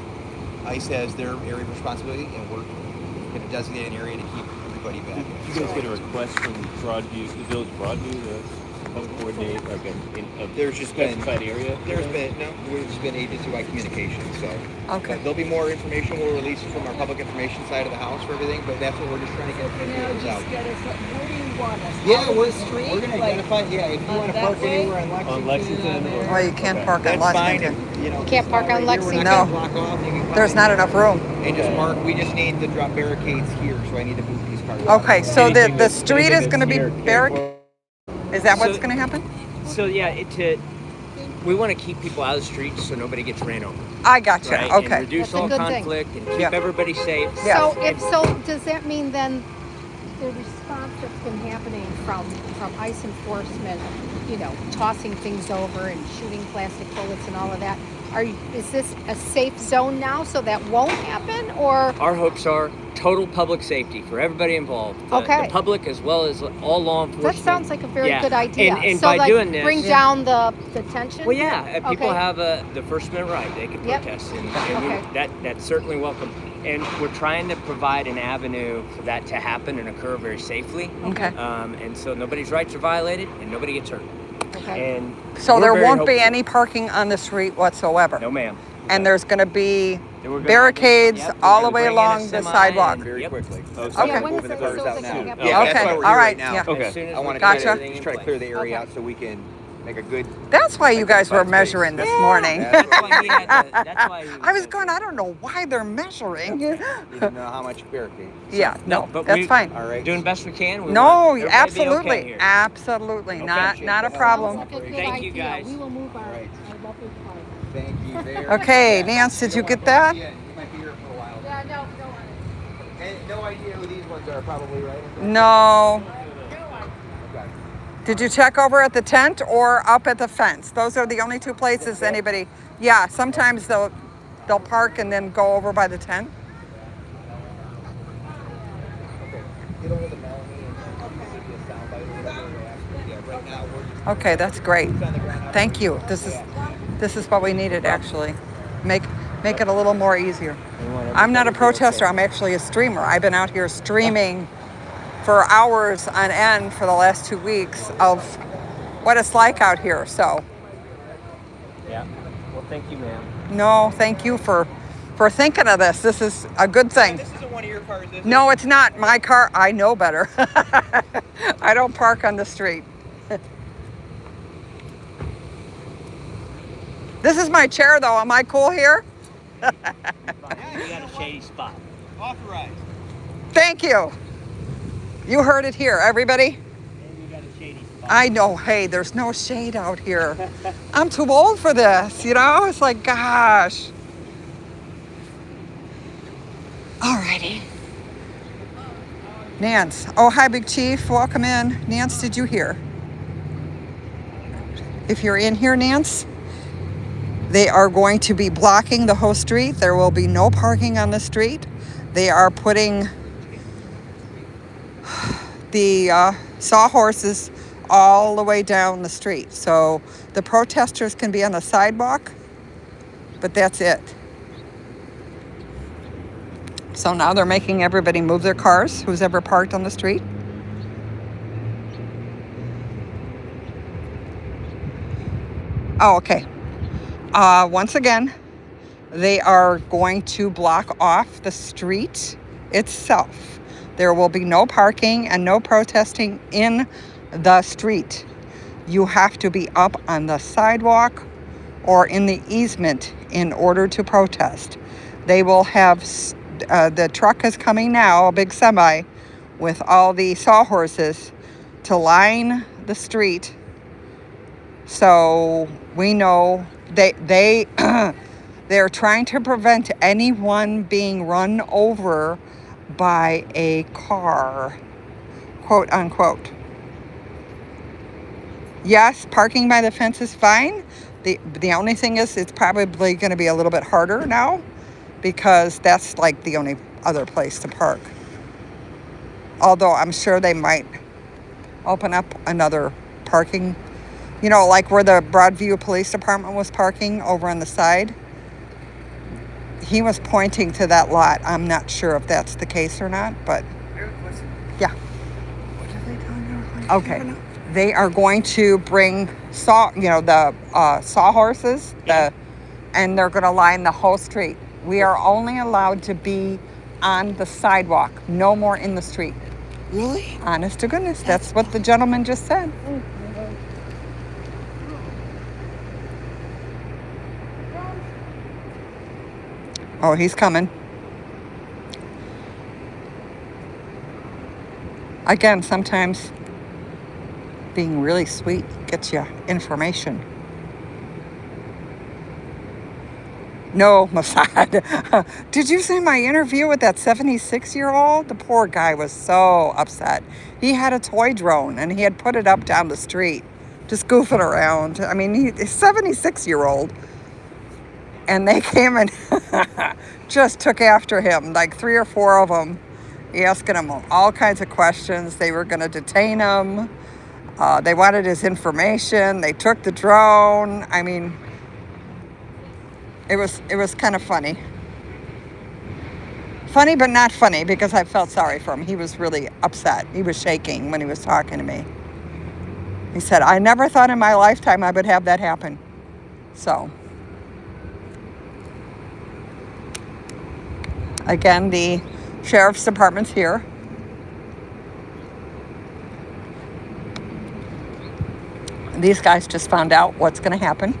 ICE has their area of responsibility, and we're going to designate an area to keep everybody back. Did you guys get a request from Broadview, the village of Broadview, to help coordinate like a There's just been specified area? There's been agency-wide communication. So Okay. there'll be more information we'll release from our public information side of the house for everything. But that's what we're just trying to get out. Where do you want us? Yeah, Out of we're the street? going to Like, identify. Yeah, if you want to that park way? anywhere on Lexington, or Well, you can't park on that's fine. Lexington. If, you can't park on Lexington? No. Block off, you can park There's not enough room. And just mark. We just need to drop barricades here, so I need to move these cars. Okay, so the Anything street is going to be barricaded. Is that what's So- going to happen? So yeah, we want to keep people out of the streets so nobody gets ran over, I gotcha. right? Okay. And reduce That's a all good thing. conflict and keep Yep. everybody safe. Yeah. So does that mean then the response that's been happening from ICE enforcement tossing things over and shooting plastic bullets and all of that. Is this a safe zone now so that won't happen, or? Our hopes are total public safety for everybody involved. Okay. The public as well as all law enforcement. That sounds like a very Yeah. good idea. And so, by doing this, bring down the tension. Well, yeah, people Okay. have the First Amendment right; they can Yep. protest, and Okay. that's certainly welcome. And we're trying to provide an avenue for that to happen and occur very safely. Okay. And so nobody's rights are violated and nobody gets hurt. Okay. And So we're there very won't be hopeful. any parking on the street whatsoever. No, ma'am. And there's going to be Then we're gonna- barricades yep, we're all the gonna way bring in a along the semi sidewalk. and- Very Yep. quickly. Okay. Yeah, when Moving the is it- cars so out is it now. coming up? Yeah, that's Okay, why we're all here right, right now. yeah. As Okay. soon as I want we to get Gotcha. everything in try to place. clear the area Okay. out so we can make a good. That's why you guys were Identified measuring space. this morning. Yeah. That's why he had the, that's why he I was the- going, I don't know why they're measuring. You didn't know how much barricade. Yeah, no, but that's we- fine. All right. doing best we can. We No, want everybody to be absolutely, okay here. absolutely, not a problem. Sounds like a good Thank you, idea. guys. We will move our Right. lovely car. Thank you very Okay, much. Nance, did you don't get want that? to- yeah, you might be here for a while. Yeah, no. And no idea who these ones are, probably, right? No. Okay. Did you check over at the tent or up at the fence? Those are the only two places anybody. Yeah, sometimes they'll park and then go over by the tent. Okay. Get over the Melanie and give you a sound bite or whatever we're asking. Yeah, right now we're just Okay, that's great. on the ground. Thank you. This is what we needed actually. Make it a little more easier. I'm not a protester. I'm actually a streamer. I've been out here streaming for hours on end for the last 2 weeks of what it's like out here. So, Yeah. Well, thank you, ma'am. no, thank you for thinking of this. This is a good thing. This isn't one of your cars, is it? No, it's not my car. I know better. I don't park on the street. This is my chair, though. Am I cool here? You got a shady spot. Authorized. Thank you. You heard it here, everybody. You got a shady spot. I know. Hey, there's no shade out here. I'm too old for this, you know? It's like, gosh. Alrighty. Nance. Oh, hi, Big Chief. Welcome in. Nance, did you hear? If you're in here, Nance, they are going to be blocking the whole street. There will be no parking on the street. They are putting the sawhorses all the way down the street. So the protesters can be on the sidewalk, but that's it. So now they're making everybody move their cars, who's ever parked on the street. Oh, okay. Once again, they are going to block off the street itself. There will be no parking and no protesting in the street. You have to be up on the sidewalk or in the easement in order to protest. They will have, the truck is coming now, a big semi, with all the sawhorses to line the street. So we know they're trying to prevent anyone being run over by a car, quote unquote. Yes, parking by the fence is fine. The only thing is it's probably going to be a little bit harder now because that's like the only other place to park. Although I'm sure they might open up another parking, you know, like where the Broadview Police Department was parking over on the side. He was pointing to that lot. I'm not sure if that's the case or not, but yeah. What are they telling you? Okay. They are going to bring the sawhorses, and they're going to line the whole street. We are only allowed to be on the sidewalk, no more in the street. Really? Honest to goodness, that's what the gentleman just said. Oh, he's coming. Again, sometimes being really sweet gets you information. No, Mossad. Did you see my interview with that 76-year-old? The poor guy was so upset. He had a toy drone and he had put it up down the street just goofing around. I mean, he's a 76-year-old. And they came and just took after him, like 3 or 4 of them, asking him all kinds of questions. They were going to detain him. They wanted his information. They took the drone. I mean, it was kind of funny. Funny, but not funny, because I felt sorry for him. He was really upset. He was shaking when he was talking to me. He said, I never thought in my lifetime I would have that happen. So, again, the sheriff's department's here. These guys just found out what's going to happen. Do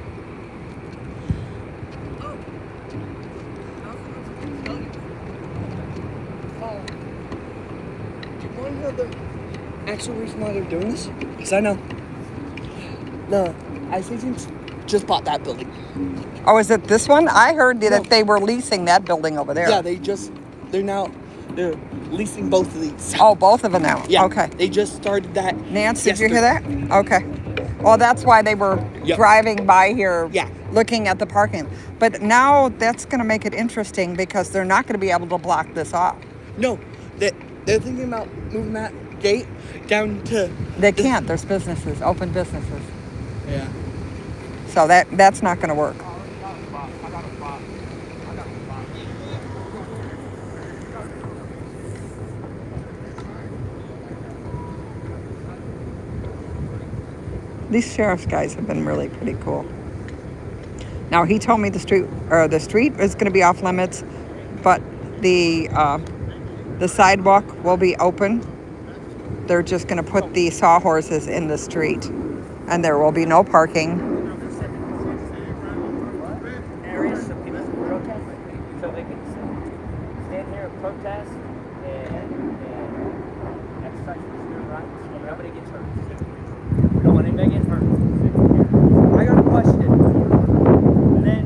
you want to know the actual reason why they're doing this? Because I know. The ICE agents just bought that building. Oh, is it this one? I heard that they were leasing that building over there. Yeah, they're leasing both of these. Oh, both of them now? Yeah. Okay. They just started that. Nance, did you hear that? Okay. Well, that's why they were driving by here, looking at the parking. But now that's going to make it interesting because they're not going to be able to block this off. No, they're thinking about moving that gate down to... They can't. There's businesses, open businesses. Yeah. So that's not going to work. These sheriff's guys have been really pretty cool. Now, he told me the street is going to be off limits, but the sidewalk will be open. They're just going to put the sawhorses in the street, and there will be no parking. Areas so people can protest, so they can stand here and protest and exercise their rights, and nobody gets hurt. We don't want anybody getting hurt. I got a question. Then,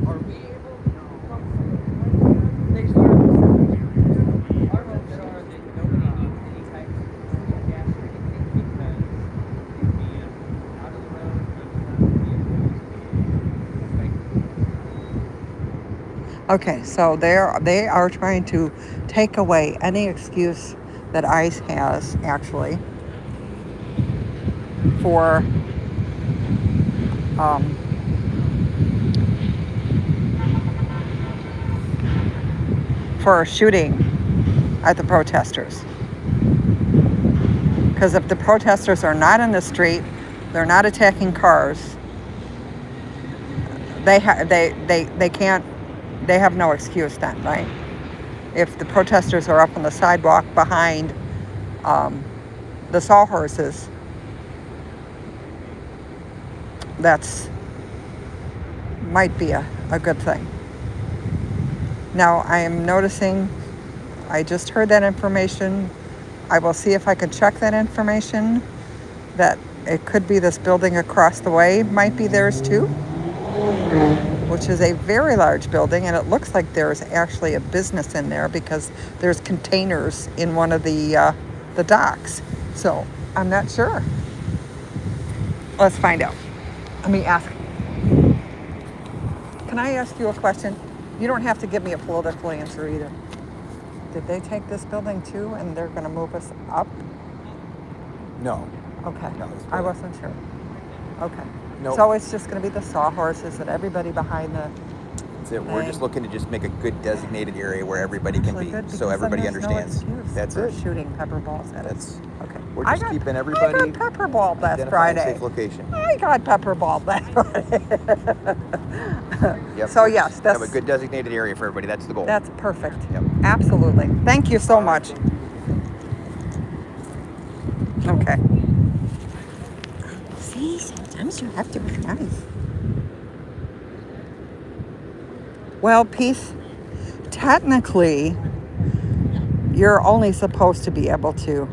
are we able to come next year? Our hopes are that nobody needs any type of gas or anything because it'd be out of the road, Okay, so they are trying to take away any excuse that ICE has, actually, for shooting at the protesters. Because if the protesters are not in the street, they're not attacking cars, they can't. They have no excuse then, right? If the protesters are up on the sidewalk behind the sawhorses, that's might be a good thing. Now, I am noticing, I just heard that information. I will see if I can check that information, that it could be this building across the way might be theirs too, which is a very large building, and it looks like there's actually a business in there because there's containers in one of the docks. So I'm not sure. Let's find out. Let me ask. Can I ask you a question? You don't have to give me a political answer either. Did they take this building too, and they're going to move us up? No. Okay. No, I wasn't sure. Okay. Nope. So it's just going to be the sawhorses and everybody behind the... That's it. We're just looking to just make a good designated area where everybody can be, so everybody understands. That's it. Shooting pepper balls at us. Okay. We're just keeping everybody I got pepper balled last identified Friday. safe location. I got pepper balled last Friday. Yep. So yes, that's... Have a good designated area for everybody. That's the goal. That's perfect. Yep. Absolutely. Thank you so much. Okay. See, sometimes you have to be nice. Well, Peace, technically, you're only supposed to be able to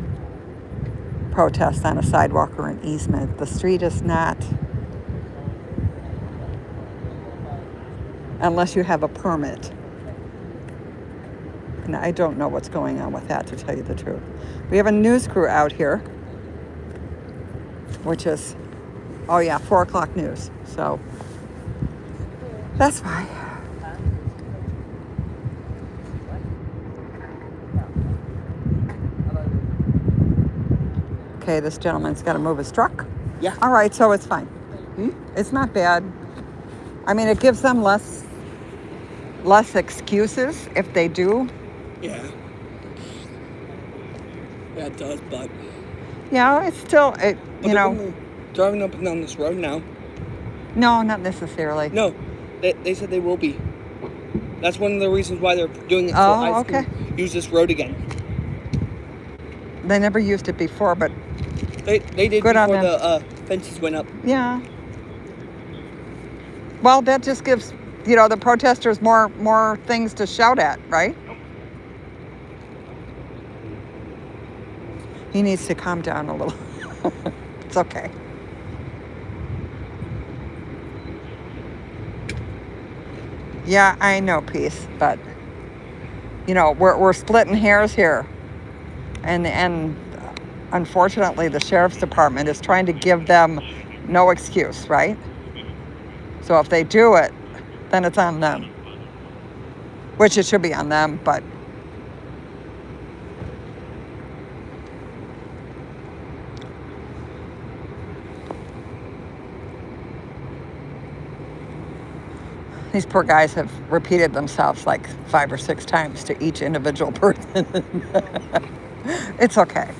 protest on a sidewalk or an easement. The street is not, unless you have a permit. And I don't know what's going on with that, to tell you the truth. We have a news crew out here, which is Oh yeah, 4 o'clock news. So that's why. Okay, this gentleman's got to move his truck. Yeah. All right, so it's fine. It's not bad. I mean, it gives them less excuses if they do. Yeah. Yeah, it does, but... Yeah, it's still, you know... Driving up and down this road now. No, not necessarily. No, they said they will be. That's one of the reasons why they're doing it, so Oh, I okay. can use this road again. They never used it before, but... They did Good on before them. the fences went up. Yeah. Well, that just gives, the protesters more things to shout at, right? He needs to calm down a little. It's okay. Yeah, I know, Peace, but we're splitting hairs here, and unfortunately, the sheriff's department is trying to give them no excuse, right? So if they do it, then it's on them, which it should be on them, but these poor guys have repeated themselves like 5 or 6 times to each individual person. It's okay.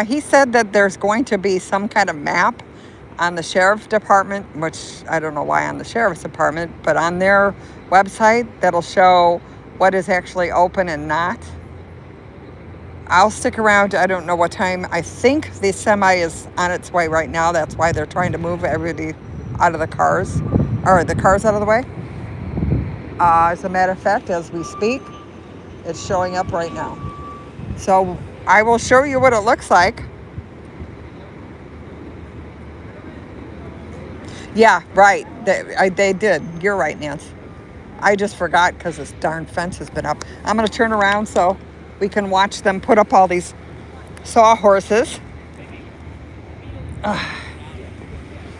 He said that there's going to be some kind of map on the sheriff's department, which I don't know why on the sheriff's department, but on their website that'll show what is actually open and not. I'll stick around. I don't know what time. I think the semi is on its way right now. That's why they're trying to move everybody out of the cars, or the cars out of the way. As a matter of fact, as we speak, it's showing up right now. So I will show you what it looks like. Yeah, right. They did. You're right, Nance. I just forgot because this darn fence has been up. I'm going to turn around so we can watch them put up all these sawhorses.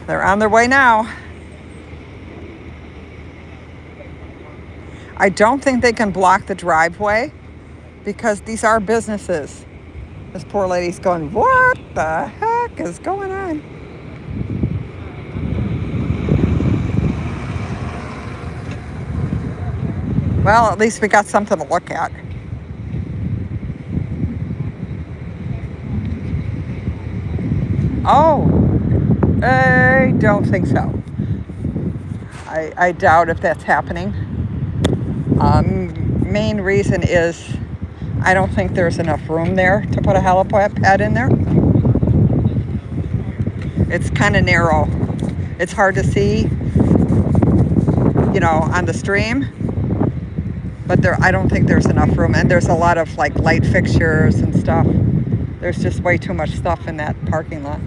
They're on their way now. I don't think they can block the driveway because these are businesses. This poor lady's going, what the heck is going on? Well, at least we got something to look at. Oh, I don't think so. I doubt if that's happening. Main reason is I don't think there's enough room there to put a helipad in there. It's kind of narrow. It's hard to see, on the stream. But I don't think there's enough room. And there's a lot of light fixtures and stuff. There's just way too much stuff in that parking lot.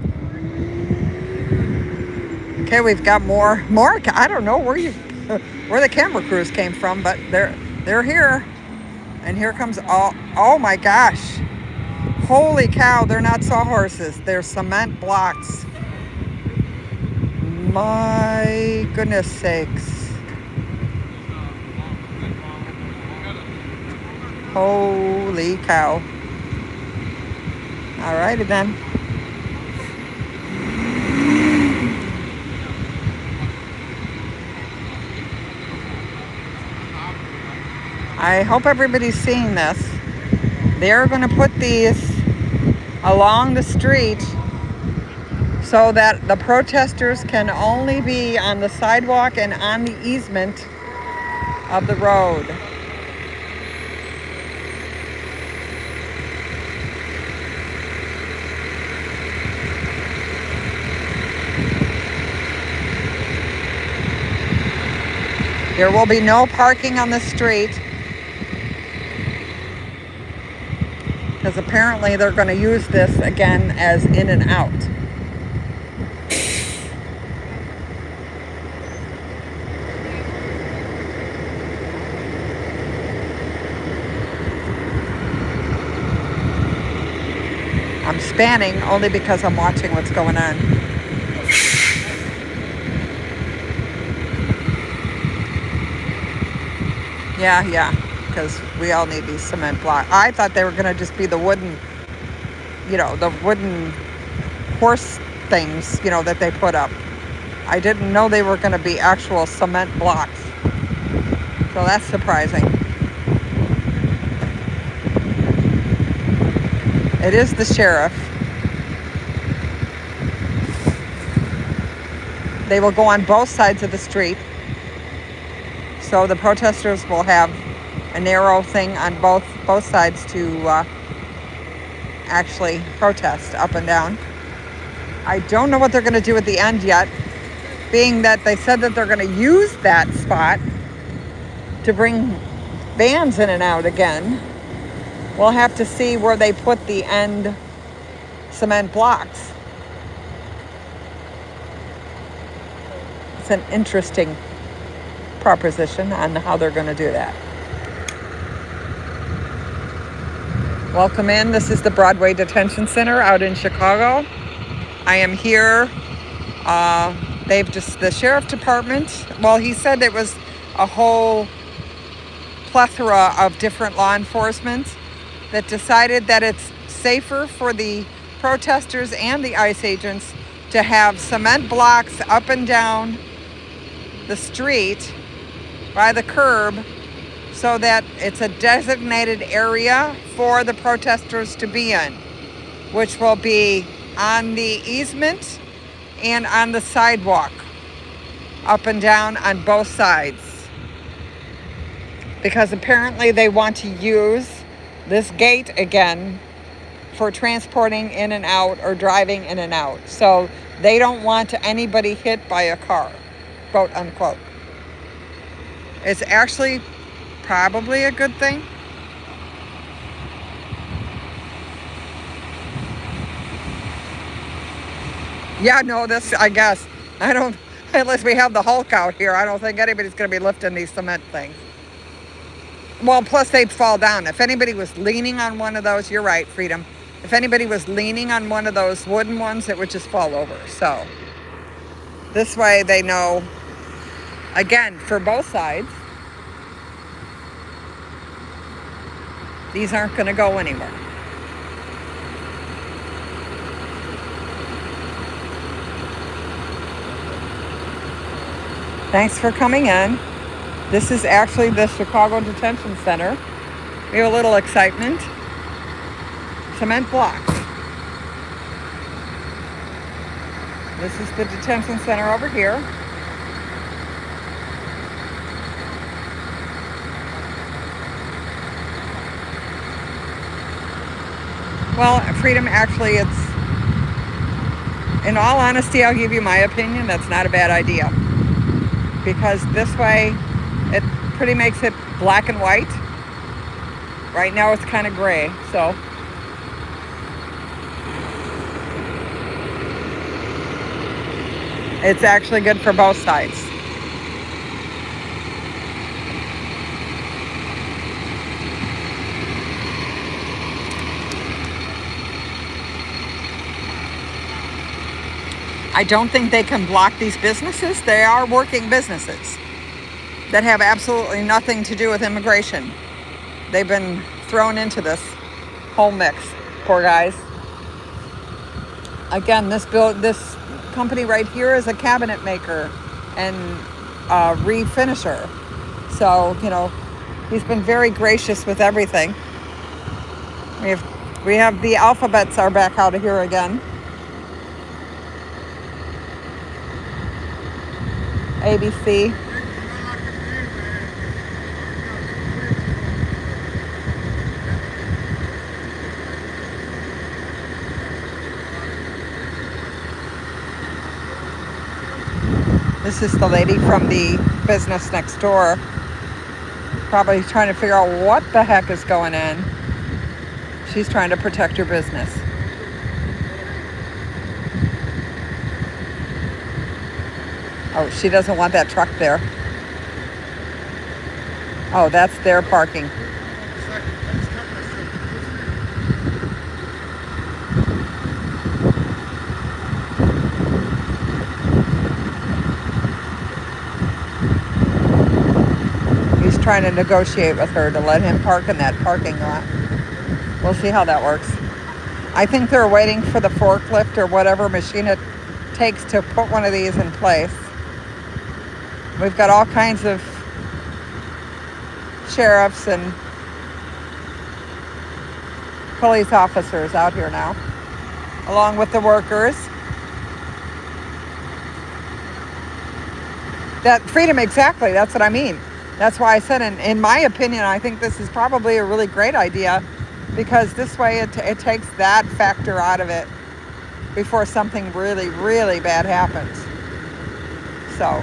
Okay, we've got more. I don't know where the camera crews came from, but they're here. And here comes oh my gosh. Holy cow, they're not sawhorses. They're cement blocks. My goodness sakes. Holy cow. All righty then. I hope everybody's seeing this. They're going to put these along the street so that the protesters can only be on the sidewalk and on the easement of the road. There will be no parking on the street because apparently they're going to use this again as in and out. I'm spanning only because I'm watching what's going on. Yeah, because we all need these cement blocks. I thought they were going to just be the wooden, the wooden horse things, that they put up. I didn't know they were going to be actual cement blocks. So that's surprising. It is the sheriff. They will go on both sides of the street. So the protesters will have a narrow thing on both sides to actually protest up and down. I don't know what they're going to do at the end yet, being that they said that they're going to use that spot to bring vans in and out again. We'll have to see where they put the end cement blocks. It's an interesting proposition on how they're going to do that. Welcome in. This is the Broadway Detention Center out in Chicago. I am here. The sheriff department, well, he said it was a whole plethora of different law enforcement that decided that it's safer for the protesters and the ICE agents to have cement blocks up and down the street by the curb so that it's a designated area for the protesters to be in, which will be on the easement and on the sidewalk, up and down on both sides. Because apparently they want to use this gate again for transporting in and out or driving in and out. So they don't want anybody hit by a car, quote unquote. It's actually probably a good thing. Yeah, no, I guess. Unless we have the Hulk out here, I don't think anybody's going to be lifting these cement things. Well, plus they'd fall down. If anybody was leaning on one of those, you're right, Freedom. If anybody was leaning on one of those wooden ones, it would just fall over. So this way they know, again, for both sides, these aren't going to go anywhere. Thanks for coming in. This is actually the Chicago Detention Center. We have a little excitement. Cement blocks. This is the detention center over here. Well, Freedom, actually, in all honesty, I'll give you my opinion, that's not a bad idea. Because this way, it pretty makes it black and white. Right now it's kind of gray, so. It's actually good for both sides. I don't think they can block these businesses. They are working businesses that have absolutely nothing to do with immigration. They've been thrown into this whole mix. Poor guys. Again, this company right here is a cabinet maker and refinisher. So, he's been very gracious with everything. We have the alphabets are back out of here again. ABC. This is the lady from the business next door, probably trying to figure out what the heck is going on. She's trying to protect her business. Oh, she doesn't want that truck there. Oh, that's their parking. trying to negotiate with her to let him park in that parking lot. We'll see how that works. I think they're waiting for the forklift or whatever machine it takes to put one of these in place. We've got all kinds of sheriffs and police officers out here now, along with the workers. That freedom, exactly, that's what I mean. That's why I said, in my opinion, I think this is probably a really great idea, because this way it takes that factor out of it before something really, really bad happens. So,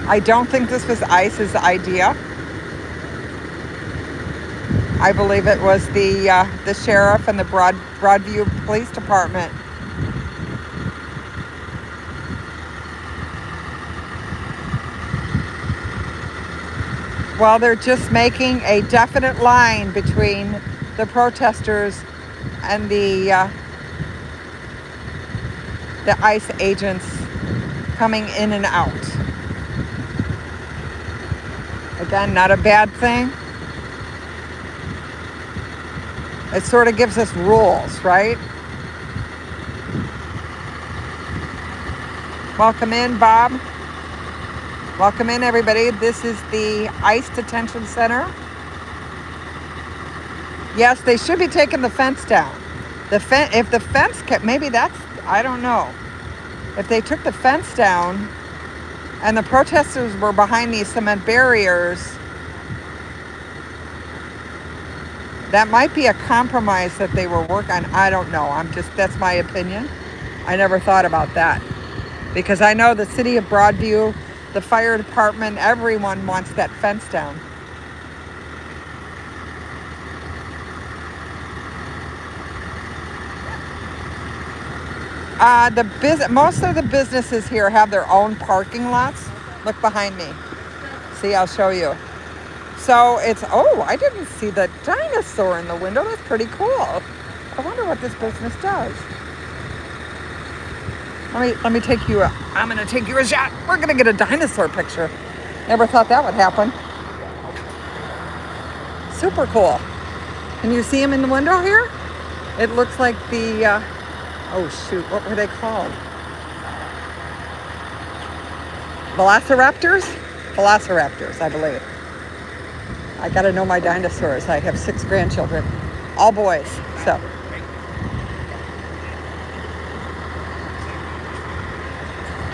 I don't think this was ICE's idea. I believe it was the sheriff and the Broadview Police Department. Well, they're just making a definite line between the protesters and the ICE agents coming in and out. Again, not a bad thing. It sort of gives us rules, right? Welcome in, Bob. Welcome in, everybody. This is the ICE Detention Center. Yes, they should be taking the fence down. If the fence kept, maybe that's, I don't know. If they took the fence down and the protesters were behind these cement barriers, that might be a compromise that they were working on. I don't know. That's my opinion. I never thought about that. Because I know the city of Broadview, the fire department, everyone wants that fence down. Most of the businesses here have their own parking lots. Look behind me. See, I'll show you. So it's, oh, I didn't see the dinosaur in the window. That's pretty cool. I wonder what this business does. Let me take you I'm going to take you a shot. We're going to get a dinosaur picture. Never thought that would happen. Super cool. Can you see him in the window here? It looks like the, oh shoot, what were they called? Velociraptors? Velociraptors, I believe. I got to know my dinosaurs. I have 6 grandchildren, all boys, so.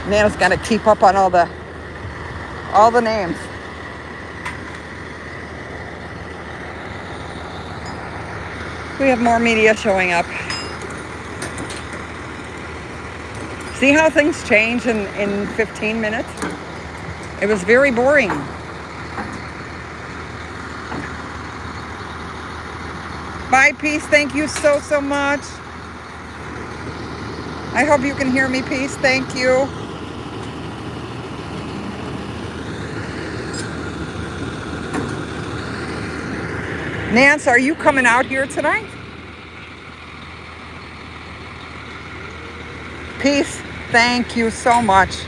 Nana's got to keep up on all the names. We have more media showing up. See how things change in 15 minutes? It was very boring. Bye, Peace. Thank you so, so much. I hope you can hear me, Peace. Thank you. Nance, are you coming out here tonight? Peace. Thank you so much.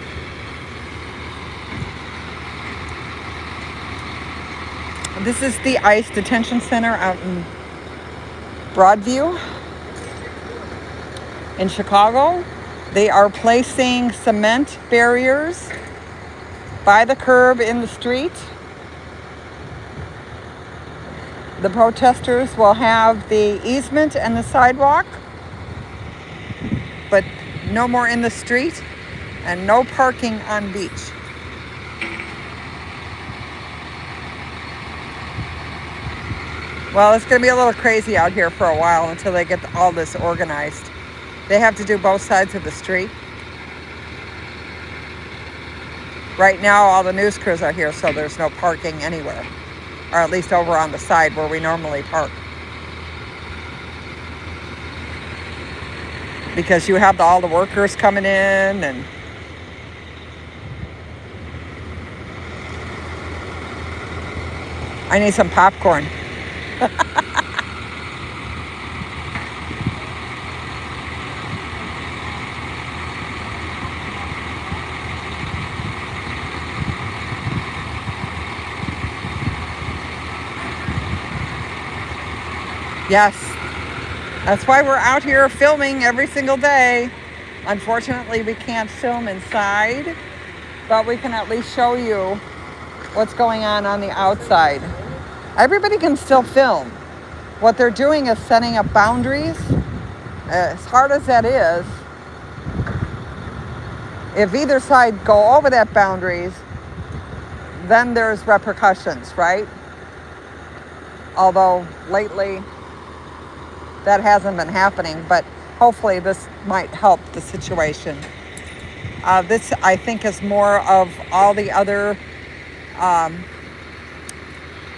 This is the ICE Detention Center out in Broadview in Chicago. They are placing cement barriers by the curb in the street. The protesters will have the easement and the sidewalk, but no more in the street and no parking on beach. Well, it's going to be a little crazy out here for a while until they get all this organized. They have to do both sides of the street. Right now, all the news crews are here, so there's no parking anywhere. Or at least over on the side where we normally park. Because you have all the workers coming in and I need some popcorn. Yes, that's why we're out here filming every single day. Unfortunately, we can't film inside, but we can at least show you what's going on the outside. Everybody can still film. What they're doing is setting up boundaries. As hard as that is, if either side go over that boundaries, then there's repercussions, right? Although lately that hasn't been happening, but hopefully this might help the situation. This, I think, is more of all the other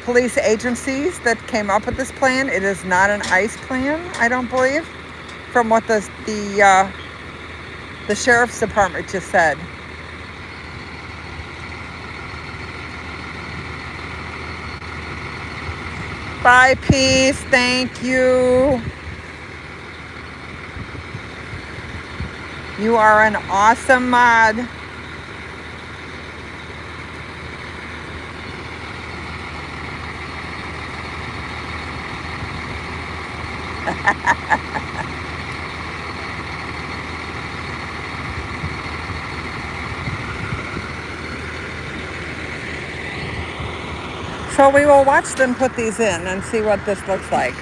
police agencies that came up with this plan. It is not an ICE plan, I don't believe, from what the sheriff's department just said. Bye, Peace. Thank you. You are an awesome mod. So we will watch them put these in and see what this looks like.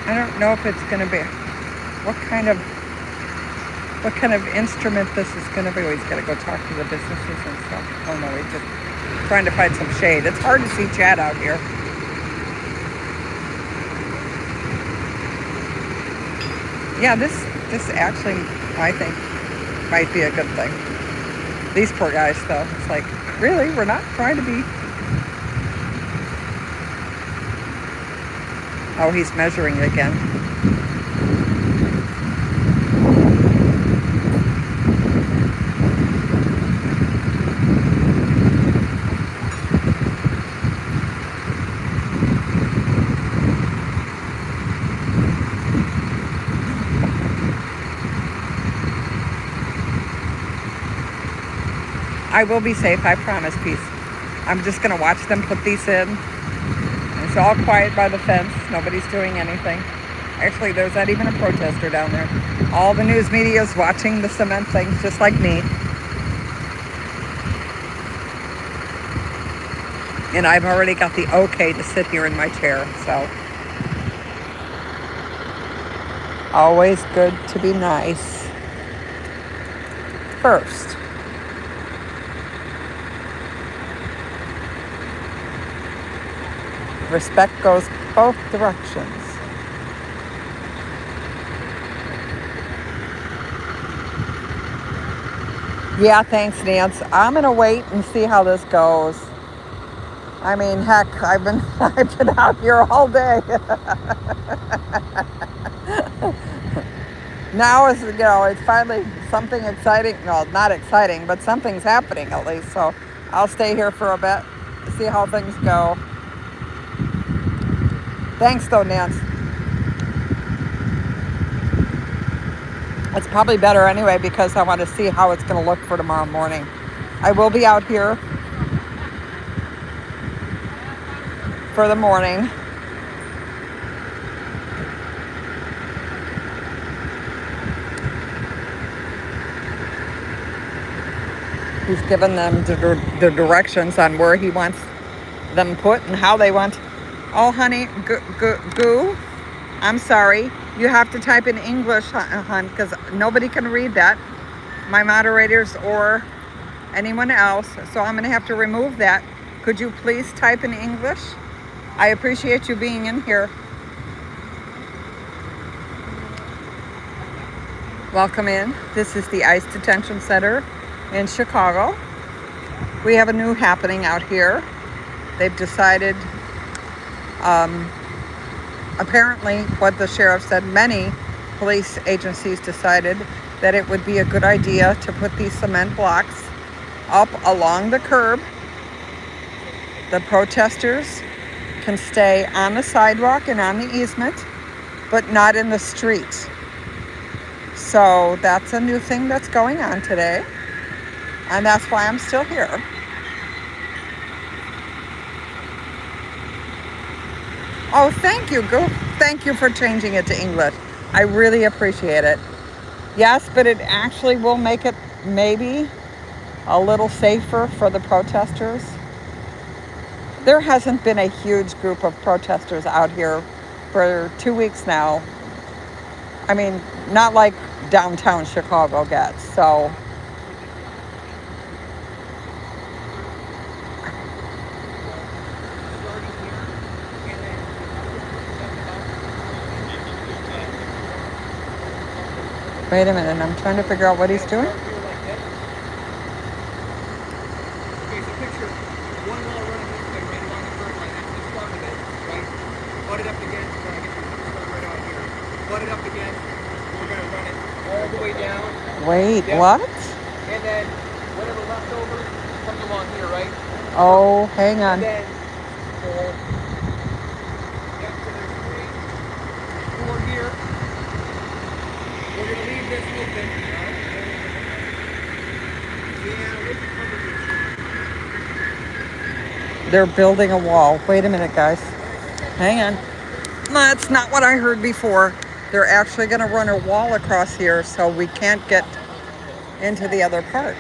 I don't know if it's going to be what kind of instrument this is going to be. He's got to go talk to the businesses and stuff. Oh no, he's just trying to find some shade. It's hard to see Chad out here. Yeah, this actually, I think, might be a good thing. These poor guys, though. It's like, really? We're not trying to be... Oh, he's measuring again. I will be safe, I promise, Peace. I'm just going to watch them put these in. It's all quiet by the fence. Nobody's doing anything. Actually, there's not even a protester down there. All the news media is watching the cement things, just like me. And I've already got the okay to sit here in my chair, so. Always good to be nice. First. Respect goes both directions. Yeah, thanks, Nance. I'm gonna wait and see how this goes. I mean, heck, I've been out here all day. Now is, it's finally something exciting. Well, not exciting, but something's happening at least. So I'll stay here for a bit, see how things go. Thanks, though, Nance. It's probably better anyway because I want to see how it's going to look for tomorrow morning. I will be out here for the morning. He's given them the directions on where he wants them put and how they want. Oh, honey, goo. I'm sorry. You have to type in English, hon, because nobody can read that. My moderators or anyone else. So I'm going to have to remove that. Could you please type in English? I appreciate you being in here. Welcome in. This is the ICE Detention Center in Chicago. We have a new happening out here. They've decided... apparently, what the sheriff said, many police agencies decided that it would be a good idea to put these cement blocks up along the curb. The protesters can stay on the sidewalk and on the easement, but not in the street. So that's a new thing that's going on today. And that's why I'm still here. Oh, thank you. Thank you for changing it to English. I really appreciate it. Yes, but it actually will make it maybe a little safer for the protesters. There hasn't been a huge group of protesters out here for 2 weeks now. I mean, not like downtown Chicago gets. So wait a minute, I'm trying to figure out what he's doing. Okay, so picture one wall running this way, right along the curb line. That's the start of it, right? Butt it up against, we're gonna get the start right out here. Butt it up against, we're gonna run it all the way down. Wait, Yep. what? And then whatever left over comes along here, right? Oh, hang on. And then four. Yep, so there's three. Four here. We're gonna leave this open. They're building a wall. Wait a minute, guys. Hang on. That's not what I heard before. They're actually going to run a wall across here so we can't get into the other part.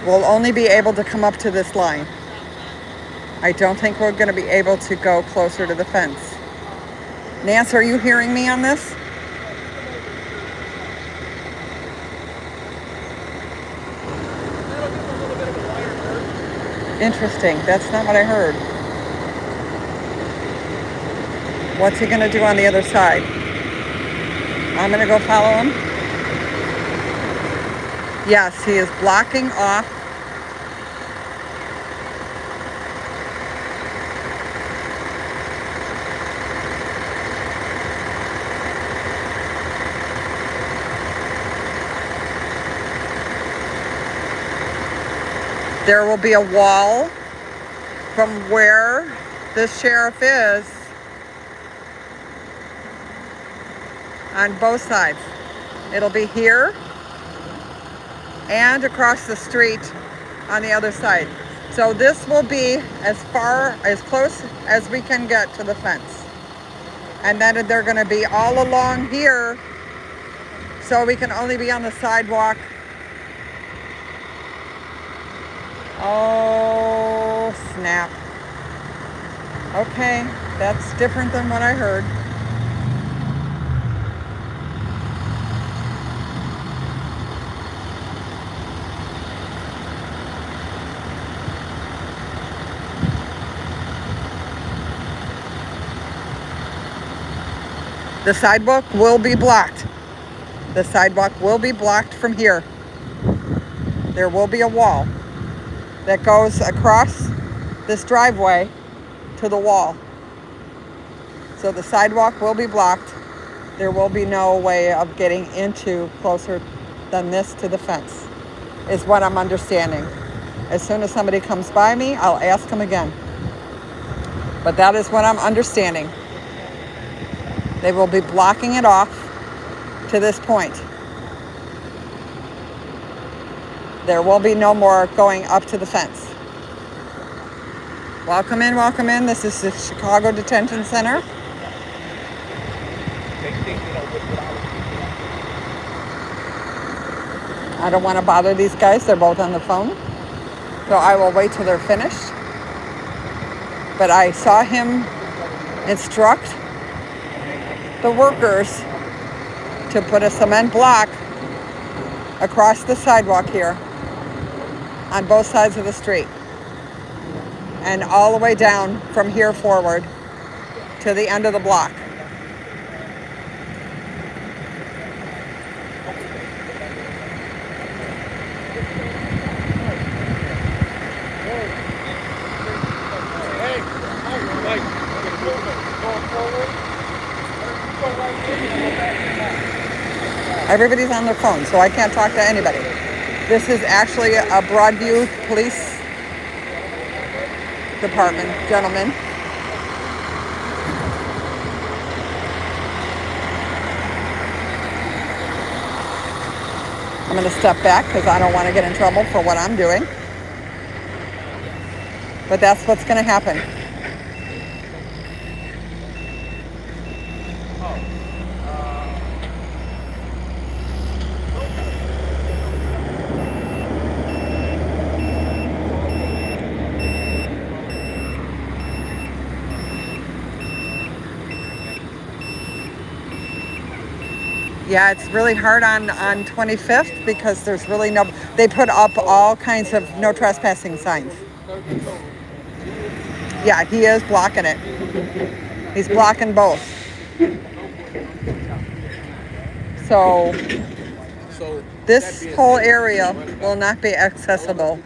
We'll only be able to come up to this line. I don't think we're going to be able to go closer to the fence. Nance, are you hearing me on this? Interesting. That's not what I heard. What's he going to do on the other side? I'm going to go follow him. Yes, he is blocking off. There will be a wall from where the sheriff is on both sides. It'll be here and across the street on the other side. So this will be as close as we can get to the fence. And then they're going to be all along here, so we can only be on the sidewalk. Oh, snap. Okay, that's different than what I heard. The sidewalk will be blocked. The sidewalk will be blocked from here. There will be a wall that goes across this driveway to the wall. So the sidewalk will be blocked. There will be no way of getting into closer than this to the fence, is what I'm understanding. As soon as somebody comes by me, I'll ask them again. But that is what I'm understanding. They will be blocking it off to this point. There will be no more going up to the fence. Welcome in, welcome in. This is the Chicago Detention Center. I don't want to bother these guys. They're both on the phone. So I will wait till they're finished. But I saw him instruct the workers to put a cement block across the sidewalk here on both sides of the street and all the way down from here forward to the end of the block. Everybody's on their phone, so I can't talk to anybody. This is actually a Broadview Police Department gentleman. going to step back because I don't want to get in trouble for what I'm doing. But that's what's going to happen. Yeah, it's really hard on 25th because there's really no, they put up all kinds of no trespassing signs. Yeah, he is blocking it. He's blocking both. So this whole area will not be accessible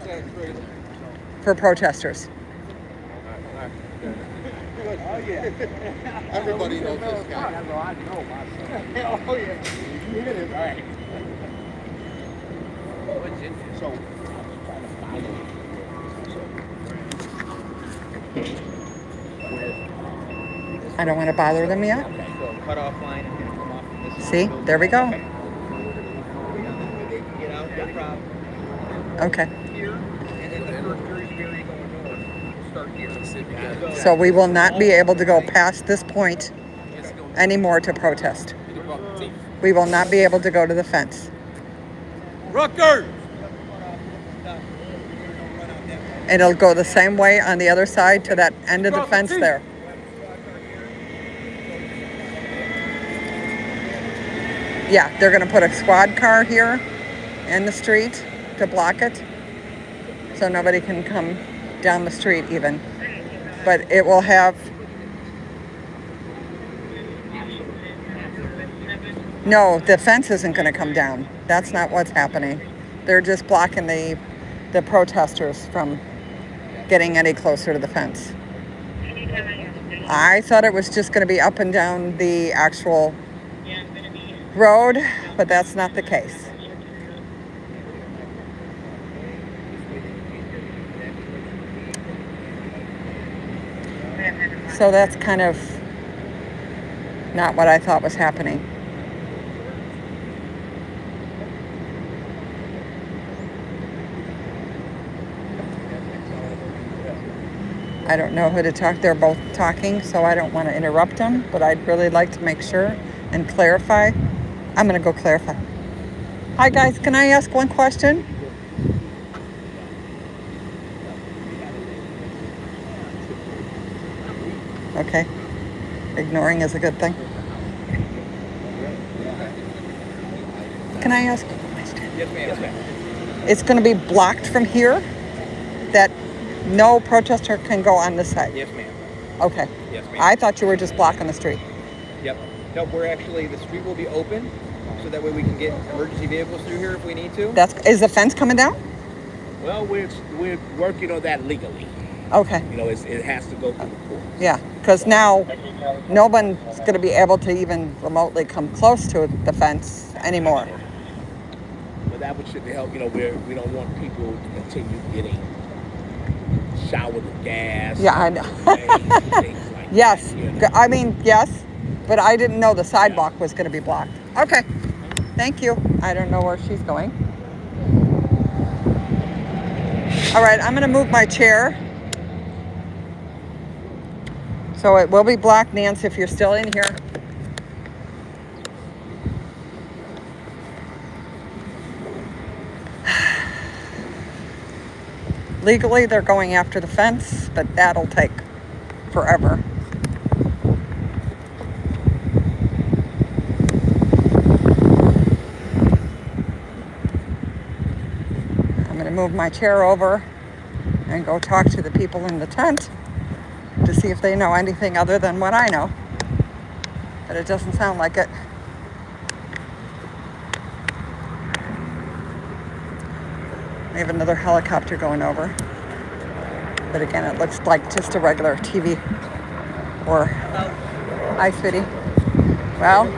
for protesters. Everybody knows this guy. Oh, yeah. So, I don't want to bother them yet. So cut off line is going to come off this. See, there we go. They can get out, no problem. Okay. Here, and then the first jury's area going north. We'll start here. So we will not be able to go past this point anymore to protest. We will not be able to go to the fence. Rucker! It'll go the same way on the other side to that end of the fence there. Yeah, they're going to put a squad car here in the street to block it so nobody can come down the street even. But it will have... No, the fence isn't going to come down. That's not what's happening. They're just blocking the protesters from getting any closer to the fence. I thought it was just going to be up and down the actual road, but that's not the case. So that's kind of not what I thought was happening. I don't know who to talk. They're both talking, so I don't want to interrupt them, but I'd really like to make sure and clarify. I'm going to go clarify. Hi, guys. Can I ask one question? Okay. Ignoring is a good thing. Can I ask a question? Yes, ma'am. Yes, ma'am. It's going to be blocked from here? That no protester can go on this side? Yes, ma'am. Okay. Yes, ma'am. I thought you were just blocking the street. Yep. No, we're actually, the street will be open, so that way we can get emergency vehicles through here if we need to. Is the fence coming down? Well, we're working on that legally. Okay. You know, it has to go through the court. Yeah, because now no one's going to be able to even remotely come close to the fence anymore. But that would should help. You know, we don't want people to continue getting showered with gas. Yeah, I know. Things like Yes. that, you know. I mean, yes, but I didn't know the sidewalk was going to be blocked. Okay. Thank you. I don't know where she's going. All right, I'm going to move my chair. So it will be blocked, Nance, if you're still in here. Legally, they're going after the fence, but that'll take forever. I'm going to move my chair over and go talk to the people in the tent to see if they know anything other than what I know. But it doesn't sound like it. We have another helicopter going over. But again, it looks like just a regular TV or ice video. Well,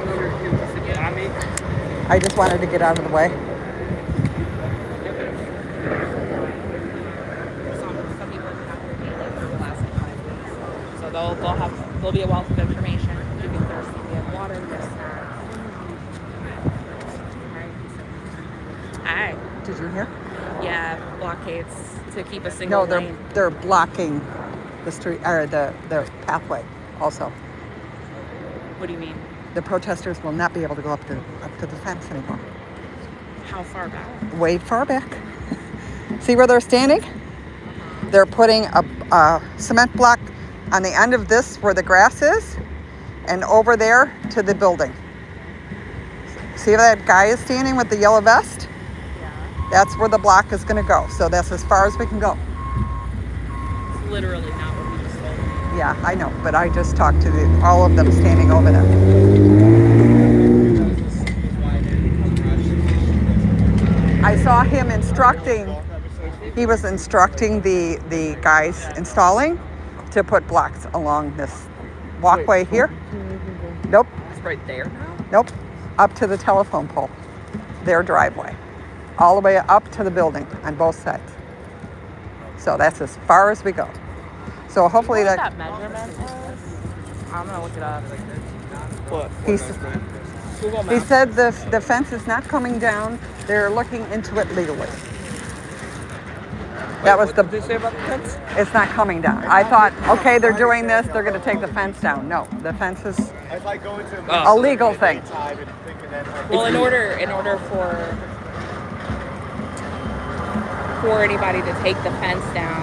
I just wanted to get out of the way. Some people have been daily for the last 5 weeks. So there'll be a wealth of information. If you're thirsty, we have water, we have snacks. Hi. Did you hear? Yeah, blockades to keep a single No, lane. they're blocking the street or the pathway also. What do you mean? The protesters will not be able to go up to the fence anymore. How far back? Way far back. See where they're standing? They're putting a cement block on the end of this where the grass is and over there to the building. See where that guy is standing with the yellow vest? Yeah. That's where the block is going to go. So that's as far as we can go. It's literally not what we just told me. Yeah, I know, but I just talked to all of them standing over there. I saw him instructing. He was instructing the guys installing to put blocks along this walkway here. Nope. It's right there now? Nope. Up to the telephone pole. Their driveway. All the way up to the building on both sides. So that's as far as we go. So hopefully You know that what measurement was? I'm gonna look it up. What? he Google said the fence is not coming down. They're looking into it legally. That was What did they say about the fence? It's not coming down. I thought, okay, they're doing this, they're going to take the fence down. No, the fence is a legal thing. Well, in order for anybody to take the fence down,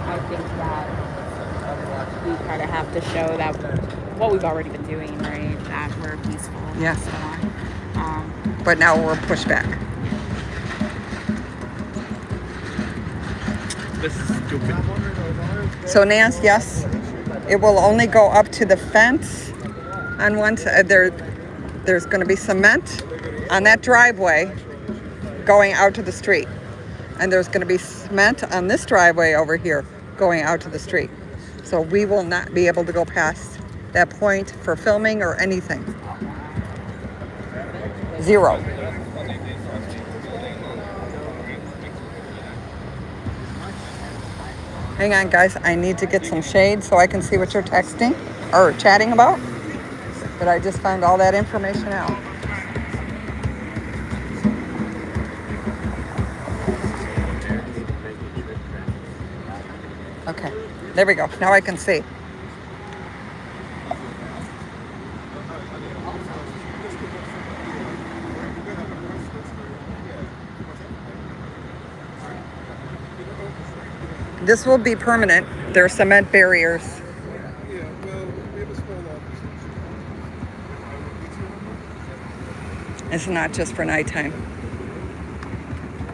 I think that we kind of have to show that what we've already been doing, right? That we're peaceful. Yes. And so on. But now we're pushed back. This is stupid. So Nance, yes, it will only go up to the fence on one side. There's going to be cement on that driveway going out to the street. And there's going to be cement on this driveway over here going out to the street. So we will not be able to go past that point for filming or anything. Zero. Hang on, guys. I need to get some shade so I can see what you're texting or chatting about. But I just found all that information out. Okay. There we go. Now I can see. This will be permanent. They're cement barriers. It's not just for nighttime.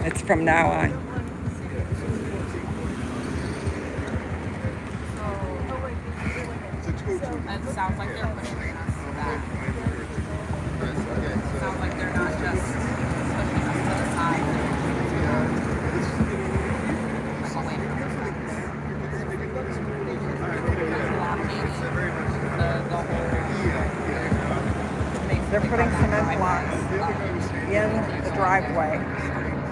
It's from now on. It sounds like they're pushing us back. It sounds like they're not just pushing us to the side. Like away from the fence. They're putting cement blocks in the driveway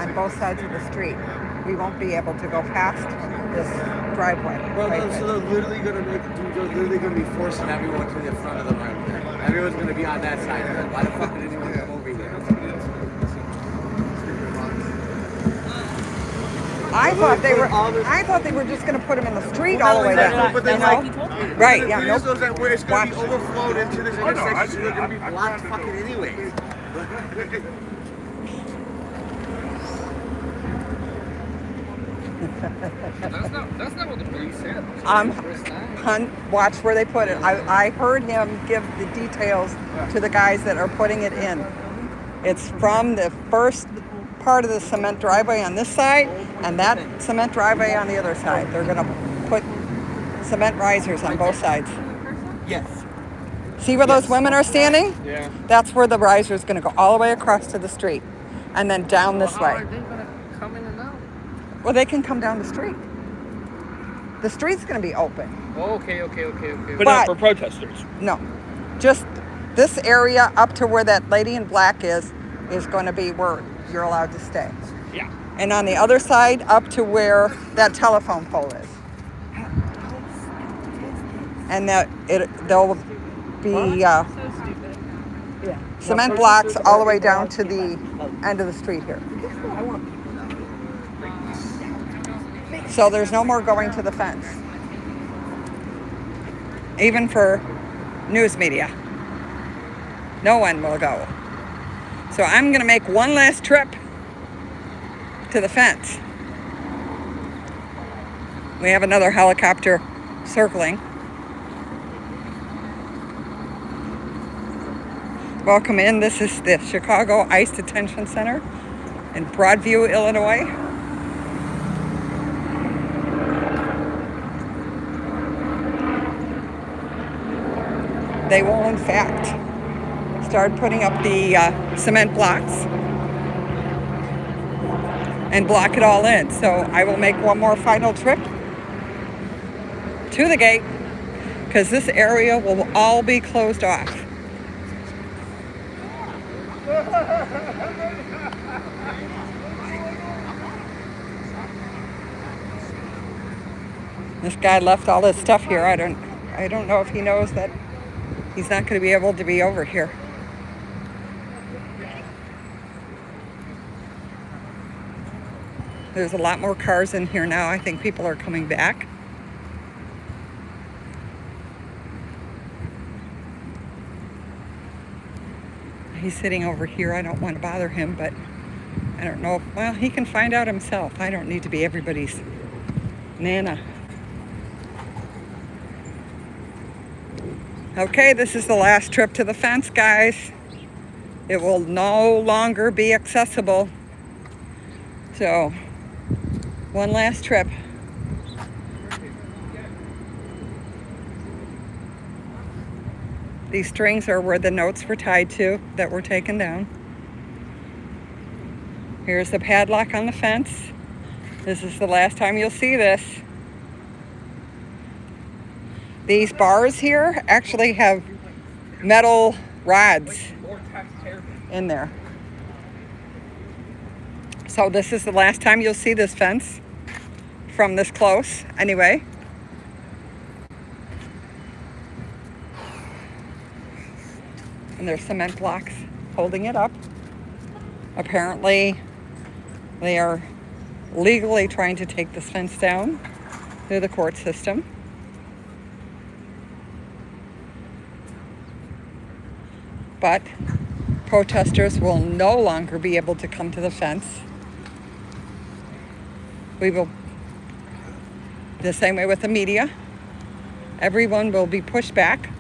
on both sides of the street. We won't be able to go past this driveway. Well, right so there. they're literally gonna be forcing everyone to the front of the road. Everyone's gonna be on that side. Why the fuck would anyone come over here? I thought they were just going to put them in the street all the way down. But then, Right? Yeah. Nope. Nope. That where it's gonna be Watch. overflowed into this intersection, so they're gonna be blocked fucking anyways. That's not what the police said. Watch where they put it. I heard him give the details to the guys that are putting it in. It's from the first part of the cement driveway on this side and that cement driveway on the other side. They're going to put cement risers on both sides. Yes. See where those women are standing? Yeah. That's where the riser is going to go all the way across to the street and then down this way. Are they gonna come in and out? Well, they can come down the street. The street's going to be open. Okay. But- But not for protesters. No, just this area up to where that lady in black is going to be where you're allowed to stay. Yeah. And on the other side, up to where that telephone pole is. And that they'll be Yeah. Cement blocks all the way down to the end of the street here. I want people. So there's no more going to the fence. Even for news media. No one will go. So I'm going to make one last trip to the fence. We have another helicopter circling. Welcome in. This is the Chicago ICE Detention Center in Broadview, Illinois. They will, in fact, start putting up the cement blocks and block it all in. So I will make one more final trip to the gate because this area will all be closed off. This guy left all his stuff here. I don't know if he knows that he's not going to be able to be over here. There's a lot more cars in here now. I think people are coming back. He's sitting over here. I don't want to bother him, but I don't know. Well, he can find out himself. I don't need to be everybody's Nana. Okay, this is the last trip to the fence, guys. It will no longer be accessible. So, one last trip. These strings are where the notes were tied to that were taken down. Here's the padlock on the fence. This is the last time you'll see this. These bars here actually have metal rods in there. So this is the last time you'll see this fence from this close, anyway. And there's cement blocks holding it up. Apparently, they are legally trying to take this fence down through the court system. But protesters will no longer be able to come to the fence. We will, the same way with the media, everyone will be pushed back.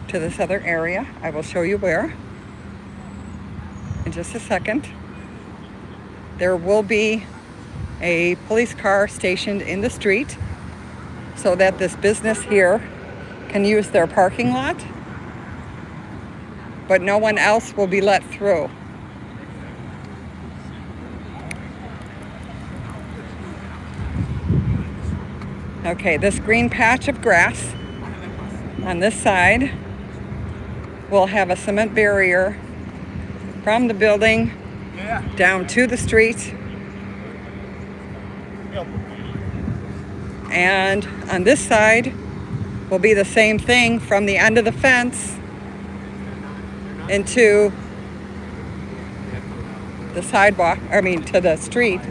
To this other area. I will show you where in just a second. There will be a police car stationed in the street so that this business here can use their parking lot, but no one else will be let through. Okay, this green patch of grass on this side will have a cement barrier from the building down to the street. And on this side will be the same thing from the end of the fence into the sidewalk, to the street.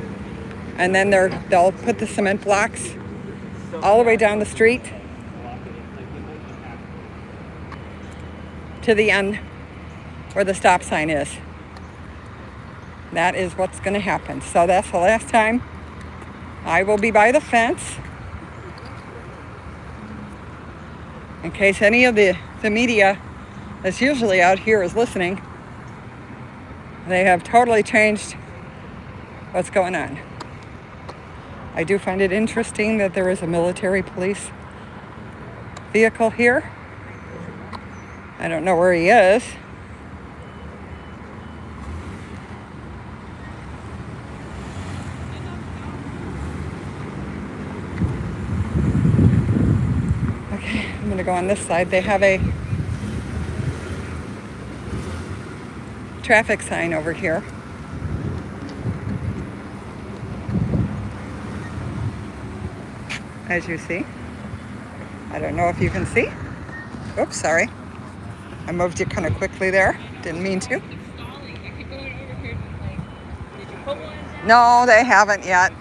And then they'll put the cement blocks all the way down the street to the end where the stop sign is. That is what's going to happen. So that's the last time I will be by the fence. In case any of the media that's usually out here is listening, they have totally changed what's going on. I do find it interesting that there is a military police vehicle here. I don't know where he is. Okay, I'm going to go on this side. They have a traffic sign over here. As you see. I don't know if you can see. Oops, sorry. I moved you kind of quickly there. Didn't mean to. No, they haven't yet.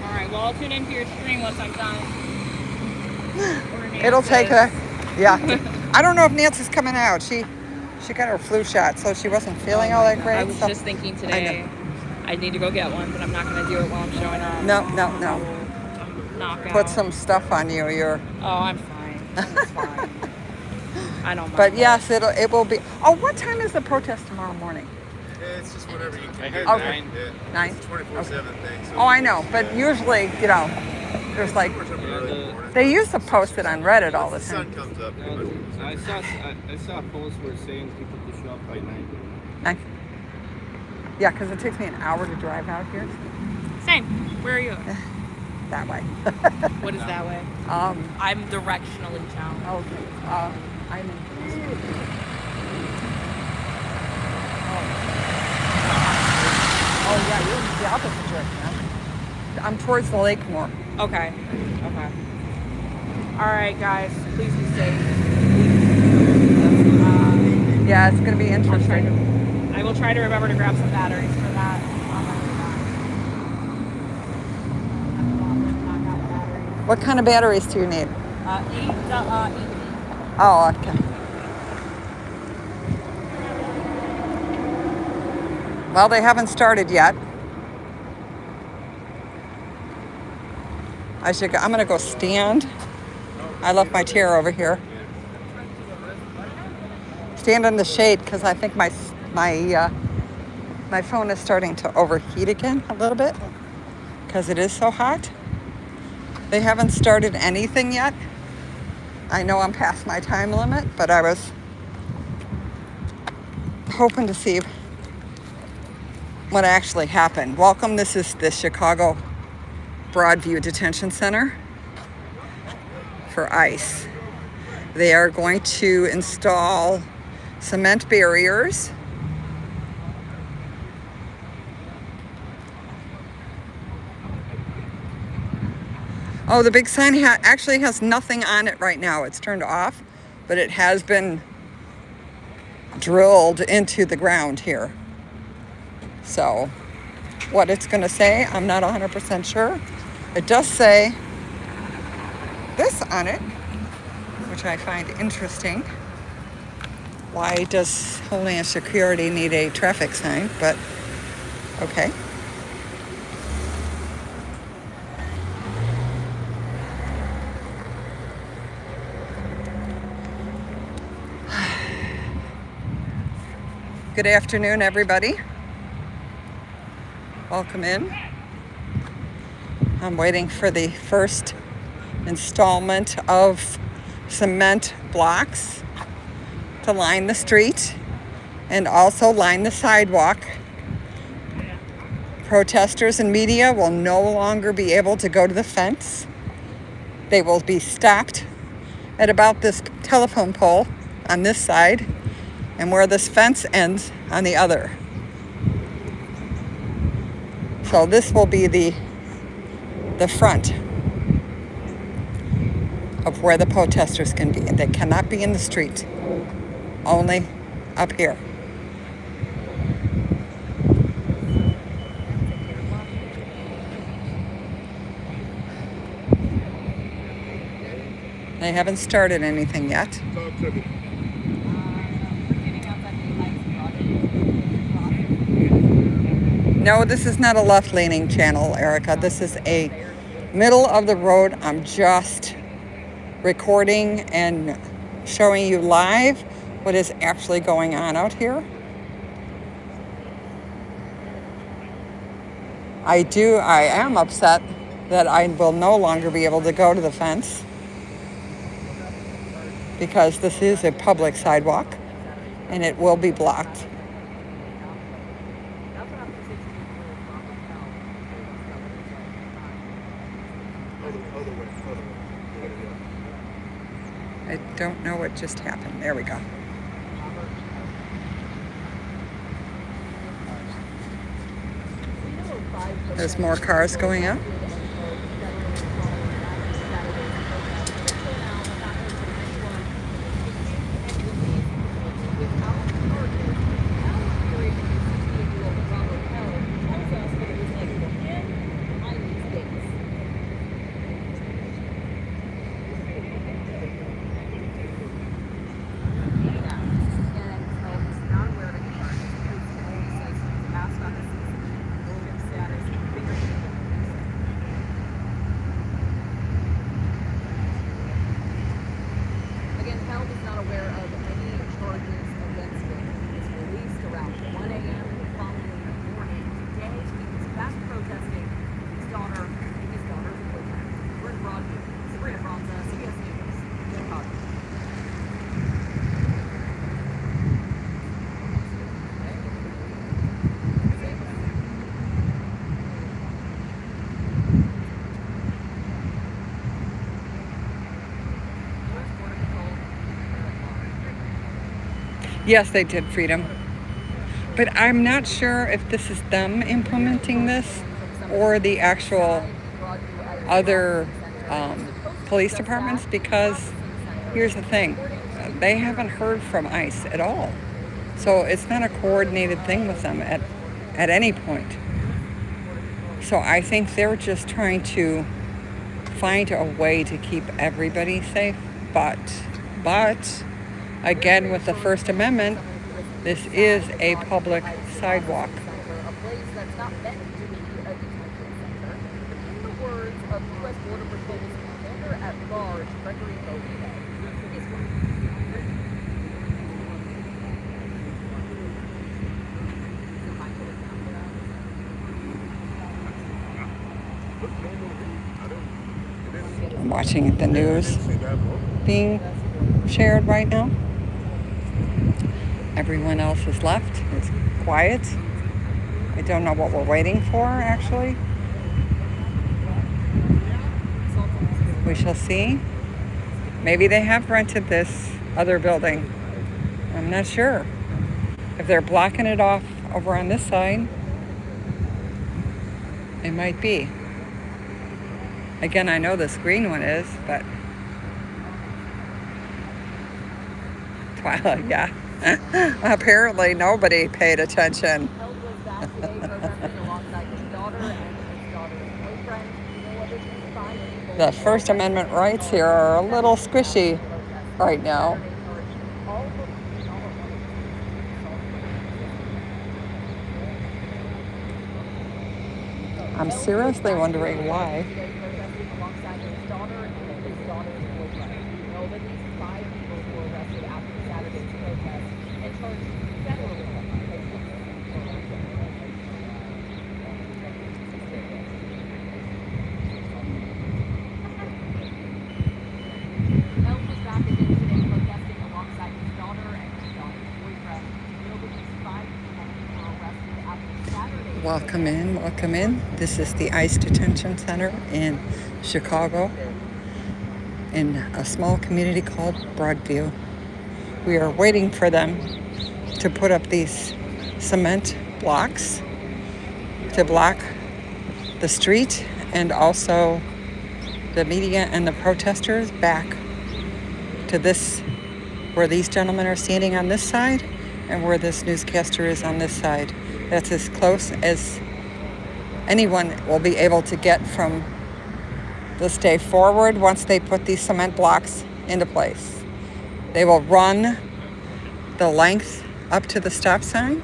All right, well, I'll tune into your stream once I'm done. It'll take a, yeah. I don't know if Nancy's coming out. She got her flu shot, so she wasn't feeling all that great. I was just thinking today I need to go get one, but I'm not going to do it while I'm showing up. No. Knockout. Put some stuff on you. Oh, I'm fine. It's fine. I don't mind. But yes, it will be. Oh, what time is the protest tomorrow morning? It's just whatever you can. Okay. 9. Yeah. 9? It's a 24/7 thing. So Oh, I know. But usually, there's like, they used to post it on Reddit all the the sun time. comes up. I saw a post where saying people to show up by 9. Nice. Yeah, because it takes me an hour to drive out here. Same. Where are you? That way. What is that way? I'm directionally challenged. Okay. I'm in. Oh yeah, you're in the opposite direction. I'm towards the lake more. Okay. All right, guys. Please be safe. Yeah, it's gonna be interesting. I will try to remember to grab some batteries for that. What kind of batteries do you need? 8. Oh, okay. Well, they haven't started yet. I'm gonna go stand. I left my chair over here. Stand in the shade because I think my phone is starting to overheat again a little bit because it is so hot. They haven't started anything yet. I know I'm past my time limit, but I was hoping to see what actually happened. Welcome, this is the Chicago Broadview Detention Center for ICE. They are going to install cement barriers. Oh, the big sign actually has nothing on it right now. It's turned off, but it has been drilled into the ground here. So what it's going to say, I'm not 100% sure. It does say this on it, which I find interesting. Why does Homeland Security need a traffic sign? But okay. Good afternoon, everybody. Welcome in. I'm waiting for the first installment of cement blocks to line the street and also line the sidewalk. Protesters and media will no longer be able to go to the fence. They will be stopped at about this telephone pole on this side and where this fence ends on the other. So this will be the front of where the protesters can be. And they cannot be in the street, only up here. They haven't started anything yet. No, this is not a left-leaning channel, Erica. This is a middle of the road. I'm just recording and showing you live what is actually going on out here. I am upset that I will no longer be able to go to the fence because this is a public sidewalk and it will be blocked. I don't know what just happened. There we go. There's more cars going up. Yes, they did freedom. But I'm not sure if this is them implementing this or the actual other police departments, because here's the thing. They haven't heard from ICE at all. So it's not a coordinated thing with them at any point. So I think they're just trying to find a way to keep everybody safe. But again, with the First Amendment, this is a public sidewalk. I'm watching the news being shared right now. Everyone else is left. It's quiet. I don't know what we're waiting for, actually. We shall see. Maybe they have rented this other building. I'm not sure. If they're blocking it off over on this side, it might be. Again, I know this green one is, but Twilight, yeah. Apparently nobody paid attention. The First Amendment rights here are a little squishy right now. I'm seriously wondering why. Welcome in, welcome in. This is the ICE Detention Center in Chicago, in a small community called Broadview. We are waiting for them to put up these cement blocks to block the street and also the media and the protesters back to this, where these gentlemen are standing on this side and where this newscaster is on this side. That's as close as anyone will be able to get from this day forward once they put these cement blocks into place. They will run the length up to the stop sign,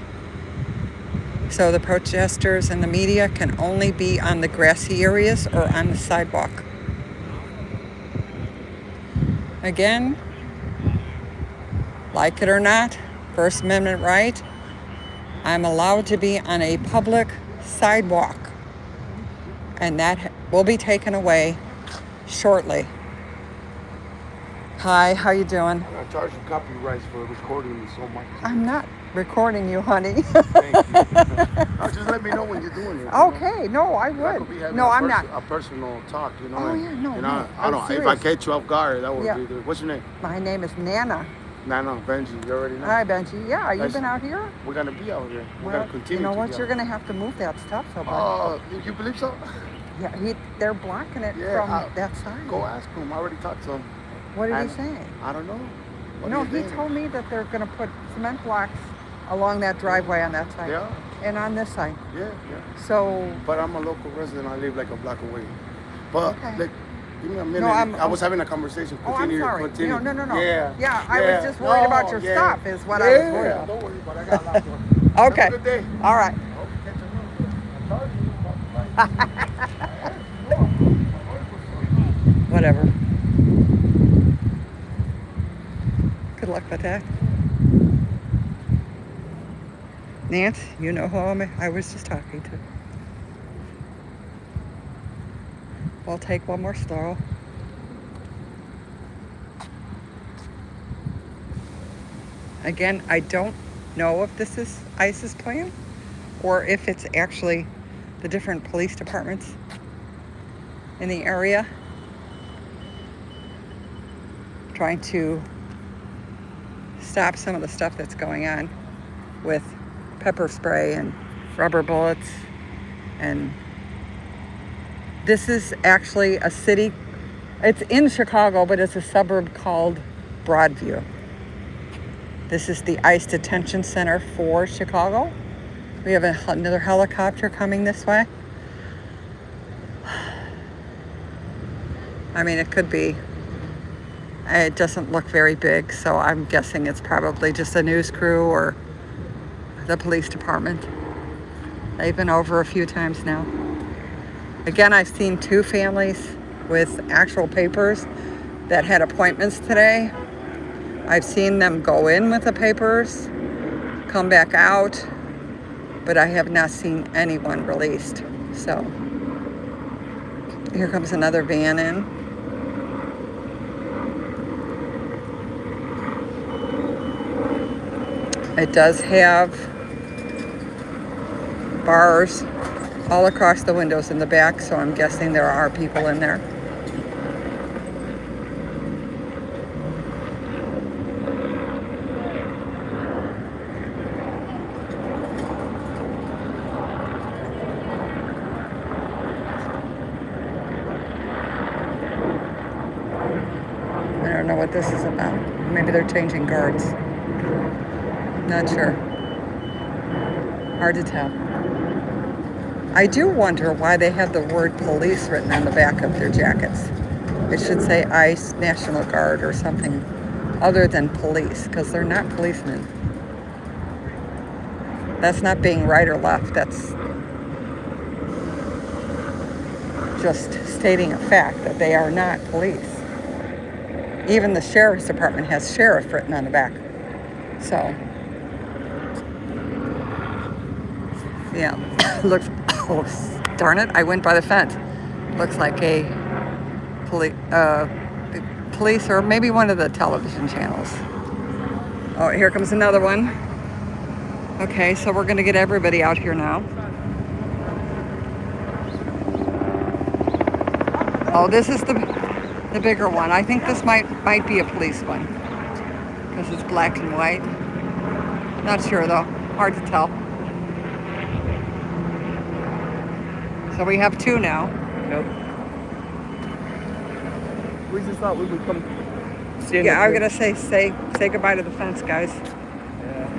so the protesters and the media can only be on the grassy areas or on the sidewalk. Again, like it or not, First Amendment right, I'm allowed to be on a public sidewalk, and that will be taken away shortly. Hi, how you doing? I'm gonna charge you copyrights for recording me so much. I'm not recording you, honey. Thank you. No, just let me know when you're doing it. Okay, no, I would. No, I'm not. A personal talk, you know. Oh, yeah, no, You no, know, I don't. If serious. I catch you off guard, that would Yeah. be good. What's your name? My name is Nana. Nana, Benji. You already know. Hi, Benji. Yeah, you've Nice. been out here? We're gonna be out here. We're Well, gonna continue. you know to what? be You're out. going to have to move that stuff so bad. Oh, you believe so? Yeah, they're blocking it Yeah, from that side. Go ask him. I already talked to him. What did he And say? I don't know. What No, do you he think? told me that they're going to put cement blocks along that driveway on that side. Yeah. And on this side. Yeah, yeah. So, But I'm a local resident. I live like a block away. But Okay. like, give me a minute. I'm- I was having a conversation. oh, I'm Continue. sorry. Continue. No. Yeah. Yeah, I was just worried about your stuff is what I was worried about. Don't worry about it. I got a lot more. Okay. Have a good day. All right. Whatever. Good luck with that. Nance, you know who I was just talking to. We'll take one more stroll. Again, I don't know if this is ICE's plan or if it's actually the different police departments in the area trying to stop some of the stuff that's going on with pepper spray and rubber bullets. And this is actually a city, it's in Chicago, but it's a suburb called Broadview. This is the ICE Detention Center for Chicago. We have another helicopter coming this way. I mean, it could be. It doesn't look very big, so I'm guessing it's probably just a news crew or the police department. They've been over a few times now. Again, I've seen 2 families with actual papers that had appointments today. I've seen them go in with the papers, come back out, but I have not seen anyone released. So here comes another van in. It does have bars all across the windows in the back, so I'm guessing there are people in there. I don't know what this is about. Maybe they're changing guards. Not sure. Hard to tell. I do wonder why they have the word police written on the back of their jackets. It should say ICE, National Guard, or something other than police, because they're not policemen. That's not being right or left. That's just stating a fact that they are not police. Even the sheriff's department has sheriff written on the back. So, yeah, looks, oh, darn it, I went by the fence. Looks like a police or maybe one of the television channels. Oh, here comes another one. Okay, so we're gonna get everybody out here now. Oh, this is the bigger one. I think this might be a police one because it's black and white. Not sure though, hard to tell. So we have 2 now. Yep. We just thought we would come stand Yeah, up I'm here. gonna say goodbye to the fence, guys. Yeah.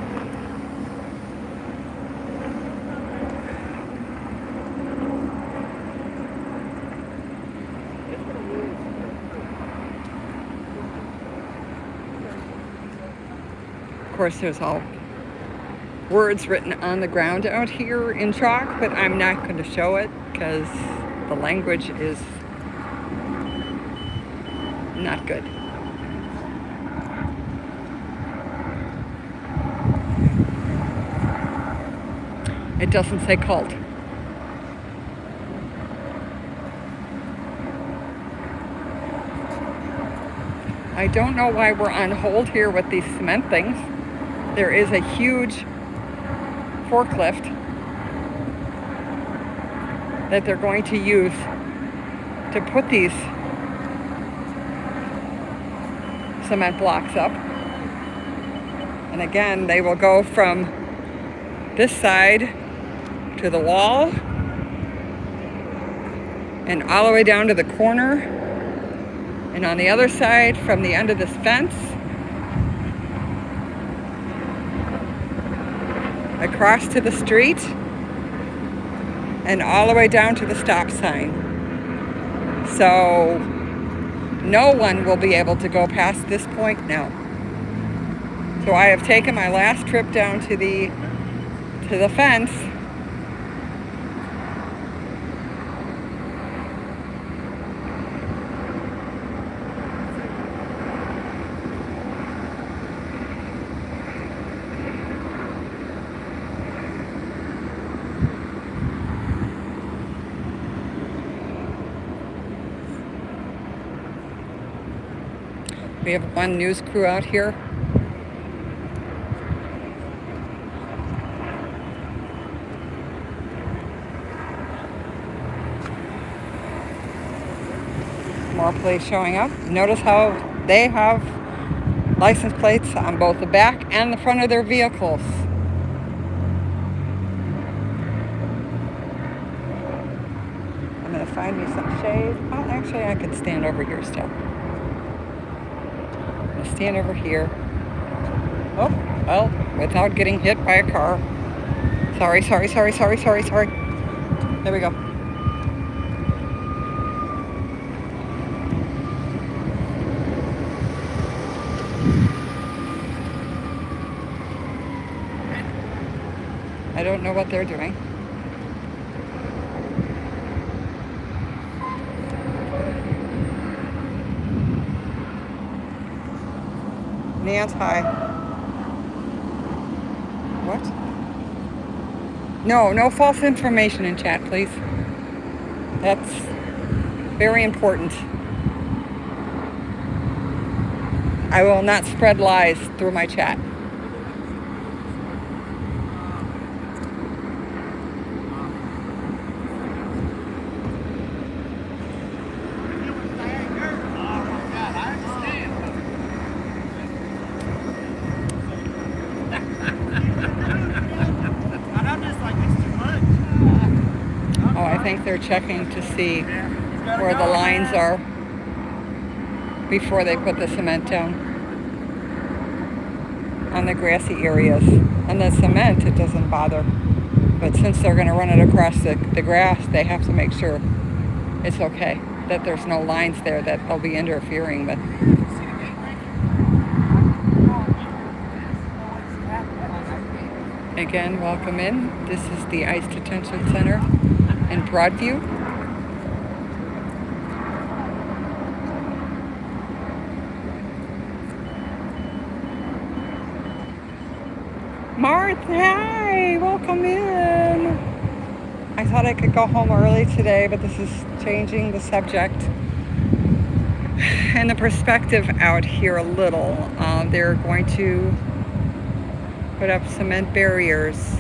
Of course, there's all words written on the ground out here in chalk, but I'm not going to show it because the language is not good. It doesn't say cult. I don't know why we're on hold here with these cement things. There is a huge forklift that they're going to use to put these cement blocks up. And again, they will go from this side to the wall and all the way down to the corner. And on the other side, from the end of this fence across to the street and all the way down to the stop sign. So no one will be able to go past this point now. So I have taken my last trip down to the fence. We have one news crew out here. More police showing up. Notice how they have license plates on both the back and the front of their vehicles. I'm going to find me some shade. Well, actually, I could stand over here still. I'm going to stand over here. Oh, well, without getting hit by a car. Sorry. There we go. I don't know what they're doing. Nan's high. What? No false information in chat, please. That's very important. I will not spread lies through my chat. I think they're checking to see where the lines are before they put the cement down on the grassy areas. On the cement, it doesn't bother. But since they're going to run it across the grass, they have to make sure it's okay, that there's no lines there that they'll be interfering with. Again, welcome in. This is the ICE Detention Center in Broadview. Martha, hi, welcome in. I thought I could go home early today, but this is changing the subject and the perspective out here a little. They're going to put up cement barriers,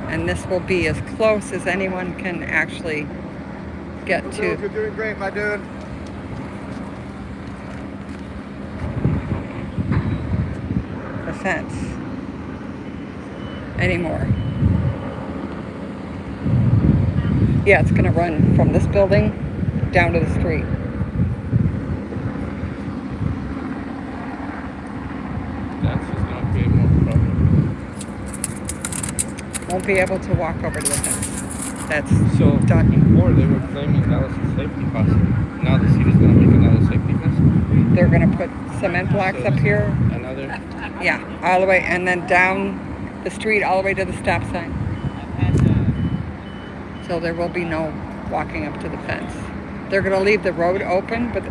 and this will be as close as anyone can actually get to. You're doing great, my dude. The fence anymore. Yeah, it's gonna run from this building down to the street. That's just gonna be more problem. Won't be able to walk over to the fence. That's So done. before they were claiming that was a safety fence. Now the city's gonna make another safety fence. They're gonna put cement blocks up here. Another. Yeah, all the way, and then down the street all the way to the stop sign. So there will be no walking up to the fence. They're going to leave the road open, but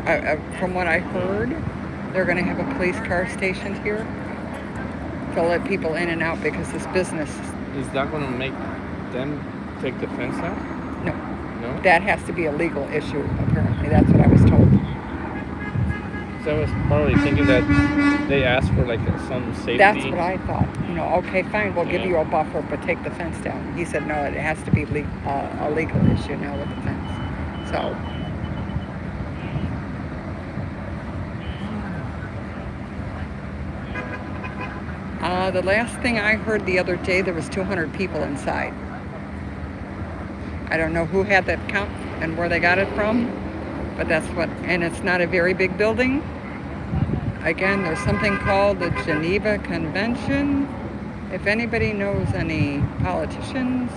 from what I heard, they're going to have a police car stationed here to let people in and out because this business. Is that gonna make them take the fence down? No. No? That has to be a legal issue, apparently. That's what I was told. So I was probably thinking that they asked for like some safety. That's what I thought. You know, okay, fine, we'll give you a buffer, but take the fence down. He said, no, it has to be a legal issue now with the fence. So. The last thing I heard the other day, there was 200 people inside. I don't know who had that count and where they got it from, but that's what, and it's not a very big building. Again, there's something called the Geneva Convention. If anybody knows any politicians,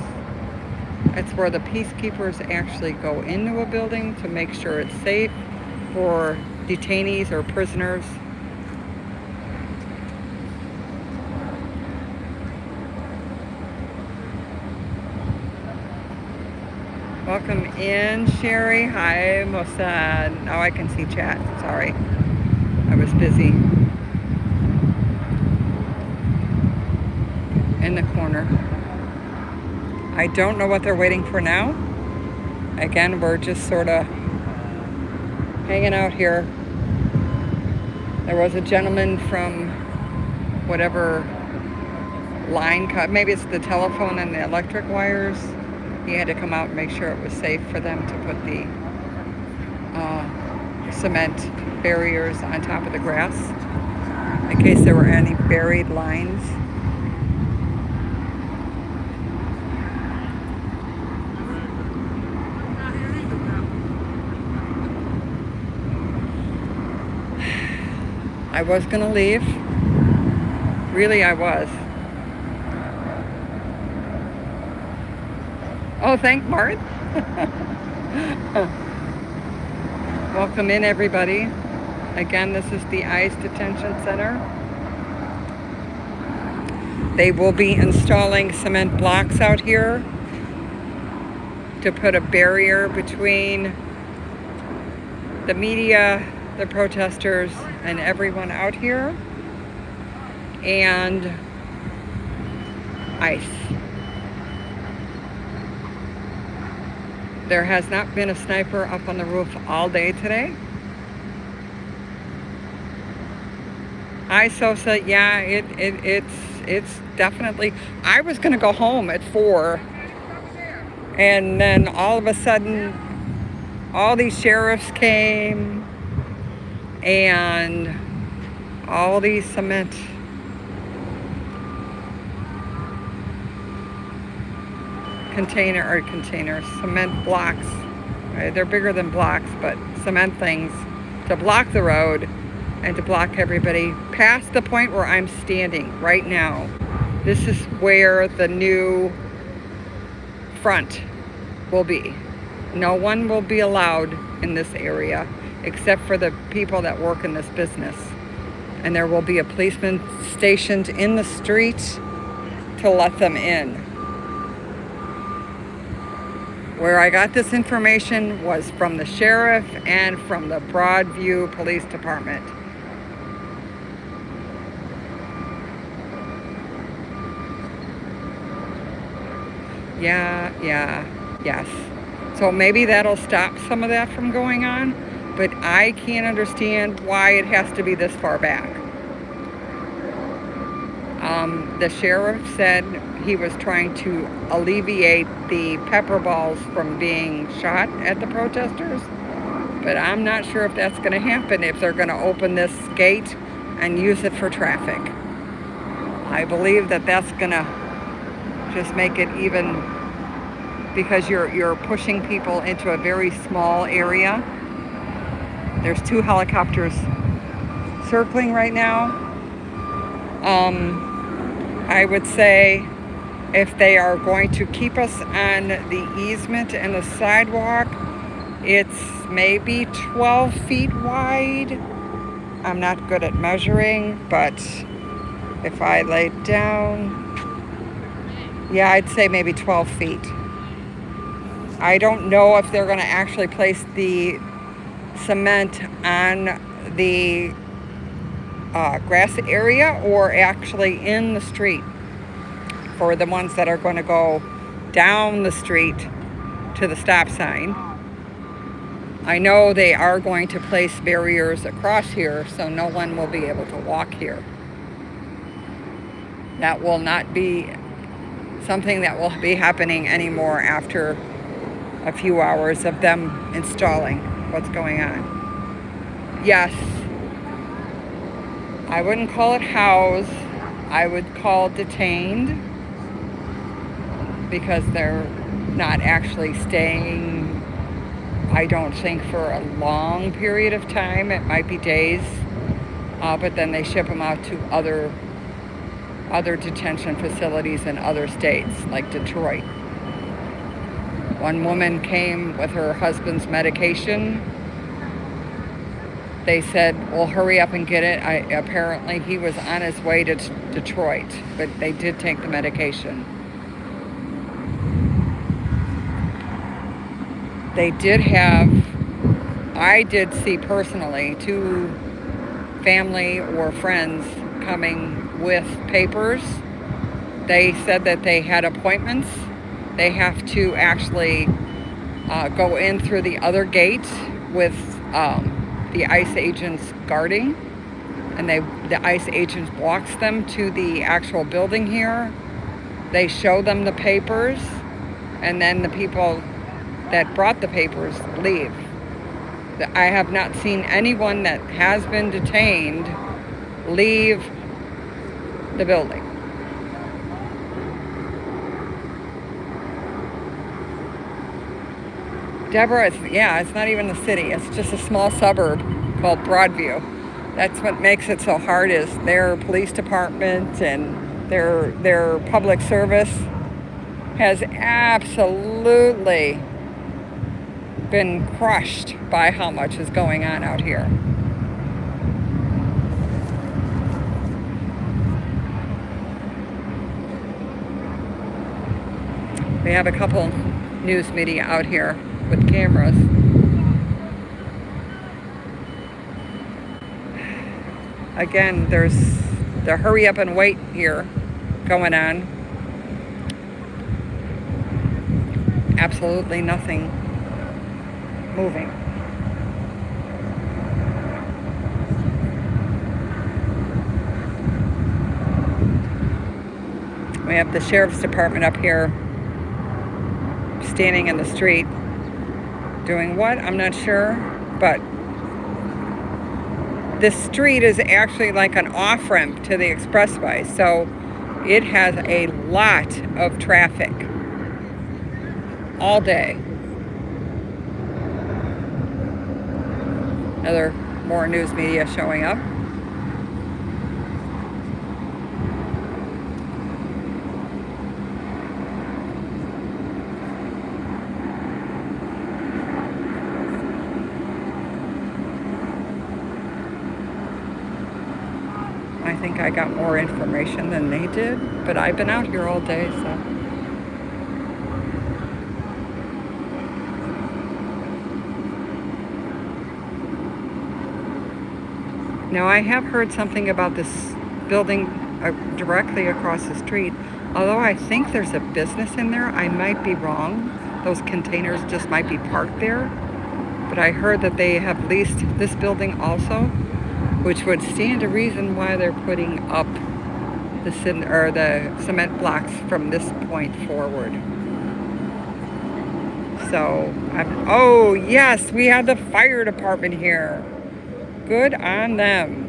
it's where the peacekeepers actually go into a building to make sure it's safe for detainees or prisoners. Welcome in, Sherry. Hi, Mossad. Now I can see chat. Sorry. I was busy. In the corner. I don't know what they're waiting for now. Again, we're just sort of hanging out here. There was a gentleman from whatever line cut. Maybe it's the telephone and the electric wires. He had to come out and make sure it was safe for them to put the cement barriers on top of the grass. in case there were any buried lines. I was gonna leave. Really, I was. Oh, thank Mark. Welcome in, everybody. Again, this is the ICE Detention Center. They will be installing cement blocks out here to put a barrier between the media, the protesters, and everyone out here, and ICE. There has not been a sniper up on the roof all day today. Hi, Sosa. Yeah, it's definitely. I was gonna go home at 4, and then all of a sudden, all these sheriffs came, and all these cement cement blocks. They're bigger than blocks, but cement things to block the road and to block everybody past the point where I'm standing right now. This is where the new front will be. No one will be allowed in this area except for the people that work in this business. And there will be a policeman stationed in the street to let them in. Where I got this information was from the sheriff and from the Broadview Police Department. Yes. So maybe that'll stop some of that from going on, but I can't understand why it has to be this far back. The sheriff said he was trying to alleviate the pepper balls from being shot at the protesters, but I'm not sure if that's going to happen if they're going to open this gate and use it for traffic. I believe that that's going to just make it even, because you're pushing people into a very small area. There's 2 helicopters circling right now. I would say if they are going to keep us on the easement and the sidewalk, it's maybe 12 feet wide. I'm not good at measuring, but if I lay down, yeah, I'd say maybe 12 feet. I don't know if they're going to actually place the cement on the grass area or actually in the street for the ones that are going to go down the street to the stop sign. I know they are going to place barriers across here so no one will be able to walk here. That will not be something that will be happening anymore after a few hours of them installing what's going on. Yes, I wouldn't call it housed. I would call detained, because they're not actually staying, I don't think, for a long period of time. It might be days, but then they ship them out to other detention facilities in other states, like Detroit. One woman came with her husband's medication. They said, well, hurry up and get it. Apparently he was on his way to Detroit, but they did take the medication. They did have, I did see personally 2 family or friends coming with papers. They said that they had appointments. They have to actually go in through the other gate with the ICE agents guarding, and the ICE agents walks them to the actual building here. They show them the papers, and then the people that brought the papers leave. I have not seen anyone that has been detained leave the building. Deborah, it's not even the city. It's just a small suburb called Broadview. That's what makes it so hard, is their police department and their public service has absolutely been crushed by how much is going on out here. We have a couple news media out here with cameras. Again, there's the hurry up and wait here going on. Absolutely nothing moving. We have the sheriff's department up here standing in the street doing what? I'm not sure, but this street is actually like an off-ramp to the expressway, so it has a lot of traffic all day. More news media showing up. I think I got more information than they did, but I've been out here all day, so. Now, I have heard something about this building directly across the street. Although I think there's a business in there, I might be wrong. Those containers just might be parked there. But I heard that they have leased this building also, which would stand to reason why they're putting up the cement blocks from this point forward. So, oh yes, we have the fire department here. Good on them.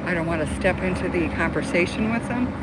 I don't want to step into the conversation with them.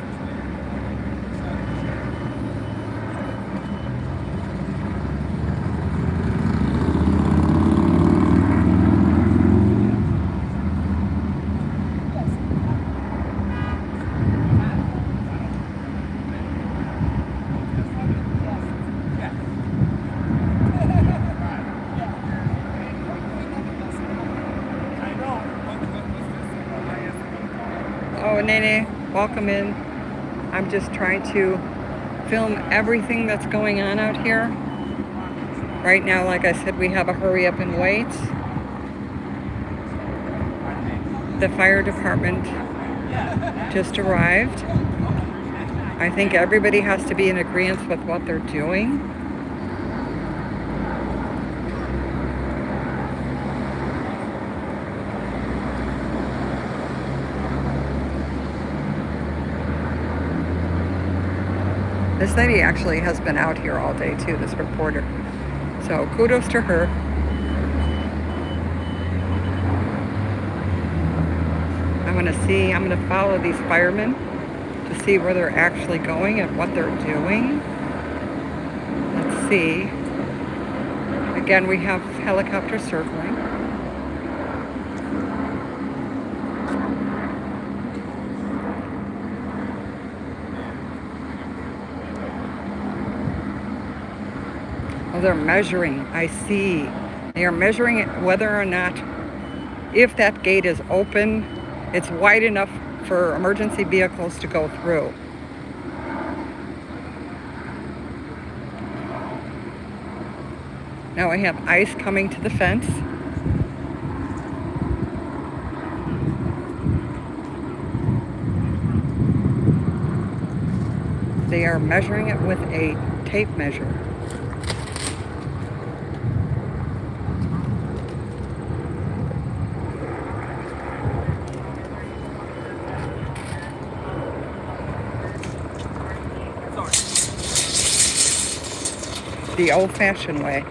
Oh, Nene, welcome in. I'm just trying to film everything that's going on out here. Right now, like I said, we have a hurry up and wait. The fire department just arrived. I think everybody has to be in agreement with what they're doing. This lady actually has been out here all day too, this reporter. So kudos to her. I'm gonna follow these firemen to see where they're actually going and what they're doing. Let's see. Again, we have helicopters circling. Oh, they're measuring. I see. They are measuring it whether or not, if that gate is open, it's wide enough for emergency vehicles to go through. Now we have ICE coming to the fence. They are measuring it with a tape measure. the old-fashioned way.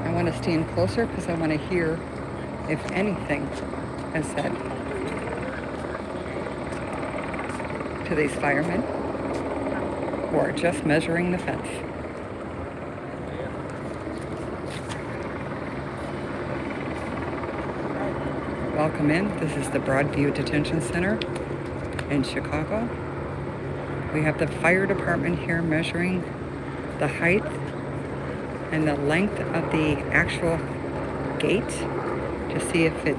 I want to stand closer because I want to hear if anything is said to these firemen who are just measuring the fence. Welcome in. This is the Broadview Detention Center in Chicago. We have the fire department here measuring the height and the length of the actual gate to see if it,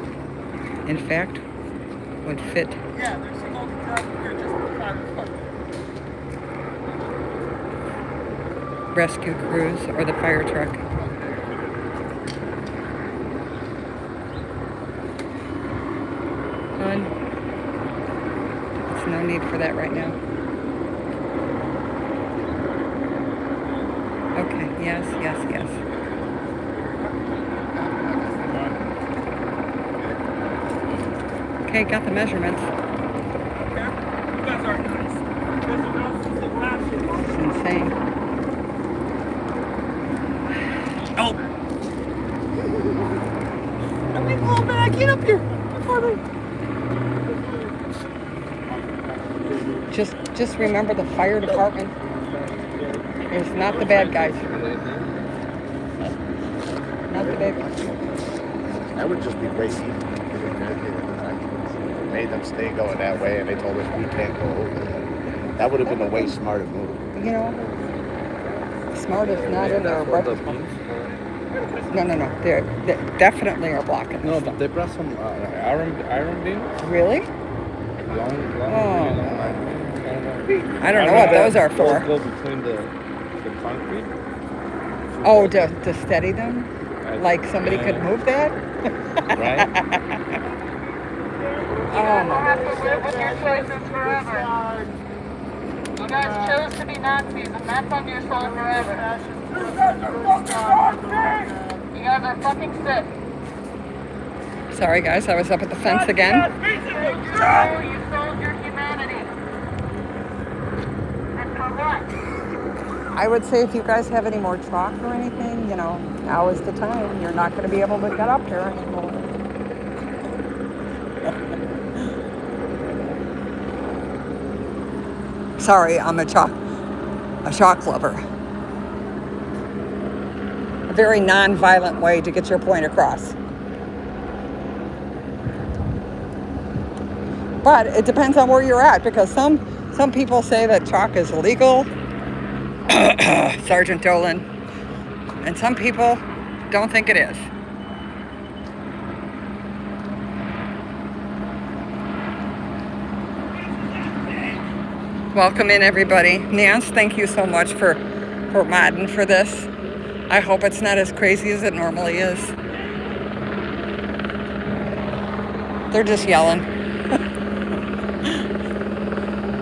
in fact, would fit. Yeah, there's some old truck here just for the fire department. Rescue crews or the fire truck. There's no need for that right now. Okay, yes. Okay, got the measurements. You guys are nice. It's insane. Oh! Let me pull back. Get up here. Just remember the fire department is not the bad guys. Not the bad guys. That would just be crazy. Made them stay going that way, and they told us we can't go over there. That would have been a way smarter move. You know, smart is not in there. But no. They definitely are blocking. No, but they brought some iron beams. Really? Long Oh. beams. I don't know what those are for. Those go between the concrete. Oh, to steady them? Like somebody could move that? Right? Oh my. have to live with your choices forever. You guys chose to be Nazis, and that's on your soul forever. You guys are fucking sick. Sorry guys, I was up at the fence again. You sold your humanity. And for what? I would say if you guys have any more chalk or anything, you know, now is the time. You're not going to be able to get up here anymore. Sorry, I'm a chalk lover. A very non-violent way to get your point across. But it depends on where you're at, because some people say that chalk is illegal, Sergeant Dolan, and some people don't think it is. Welcome in, everybody. Nance, thank you so much for modding for this. I hope it's not as crazy as it normally is. They're just yelling.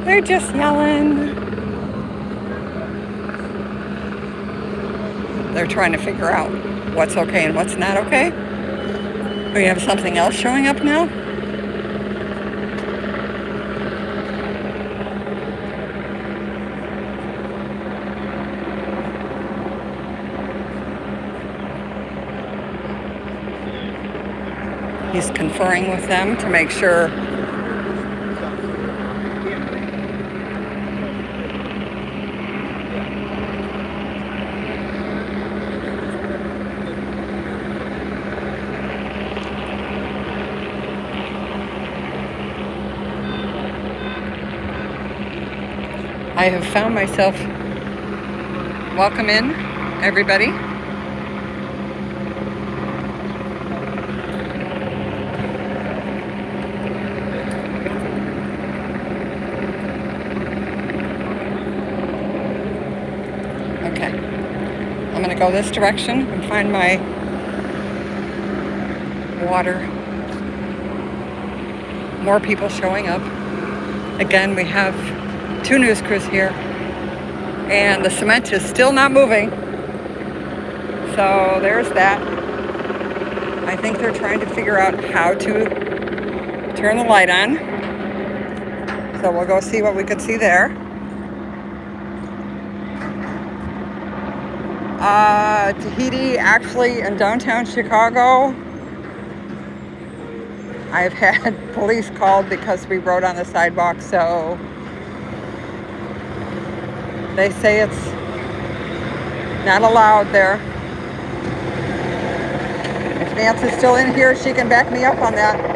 They're just yelling. They're trying to figure out what's okay and what's not okay. We have something else showing up now. He's conferring with them to make sure I have found myself. Welcome in, everybody. Okay, I'm gonna go this direction and find my water. More people showing up. Again, we have 2 news crews here, and the cement is still not moving. So there's that. I think they're trying to figure out how to turn the light on. So we'll go see what we could see there. Tahiti, actually in downtown Chicago, I've had police called because we rode on the sidewalk, so they say it's not allowed there. If Nancy's still in here, she can back me up on that.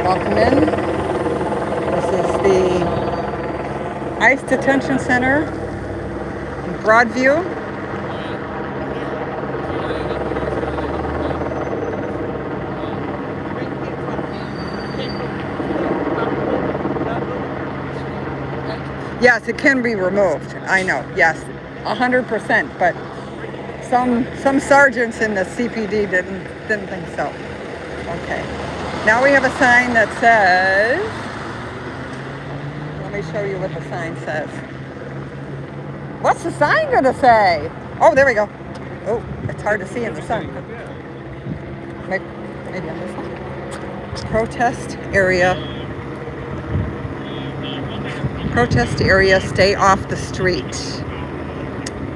Welcome in. This is the ICE Detention Center in Broadview. Yes, it can be removed. I know. Yes, 100%. But some sergeants in the CPD didn't think so. Okay. Now we have a sign that says. Let me show you what the sign says. What's the sign gonna say? Oh, there we go. Oh, it's hard to see in the sun. Maybe on this one. Protest area. Protest area, stay off the street.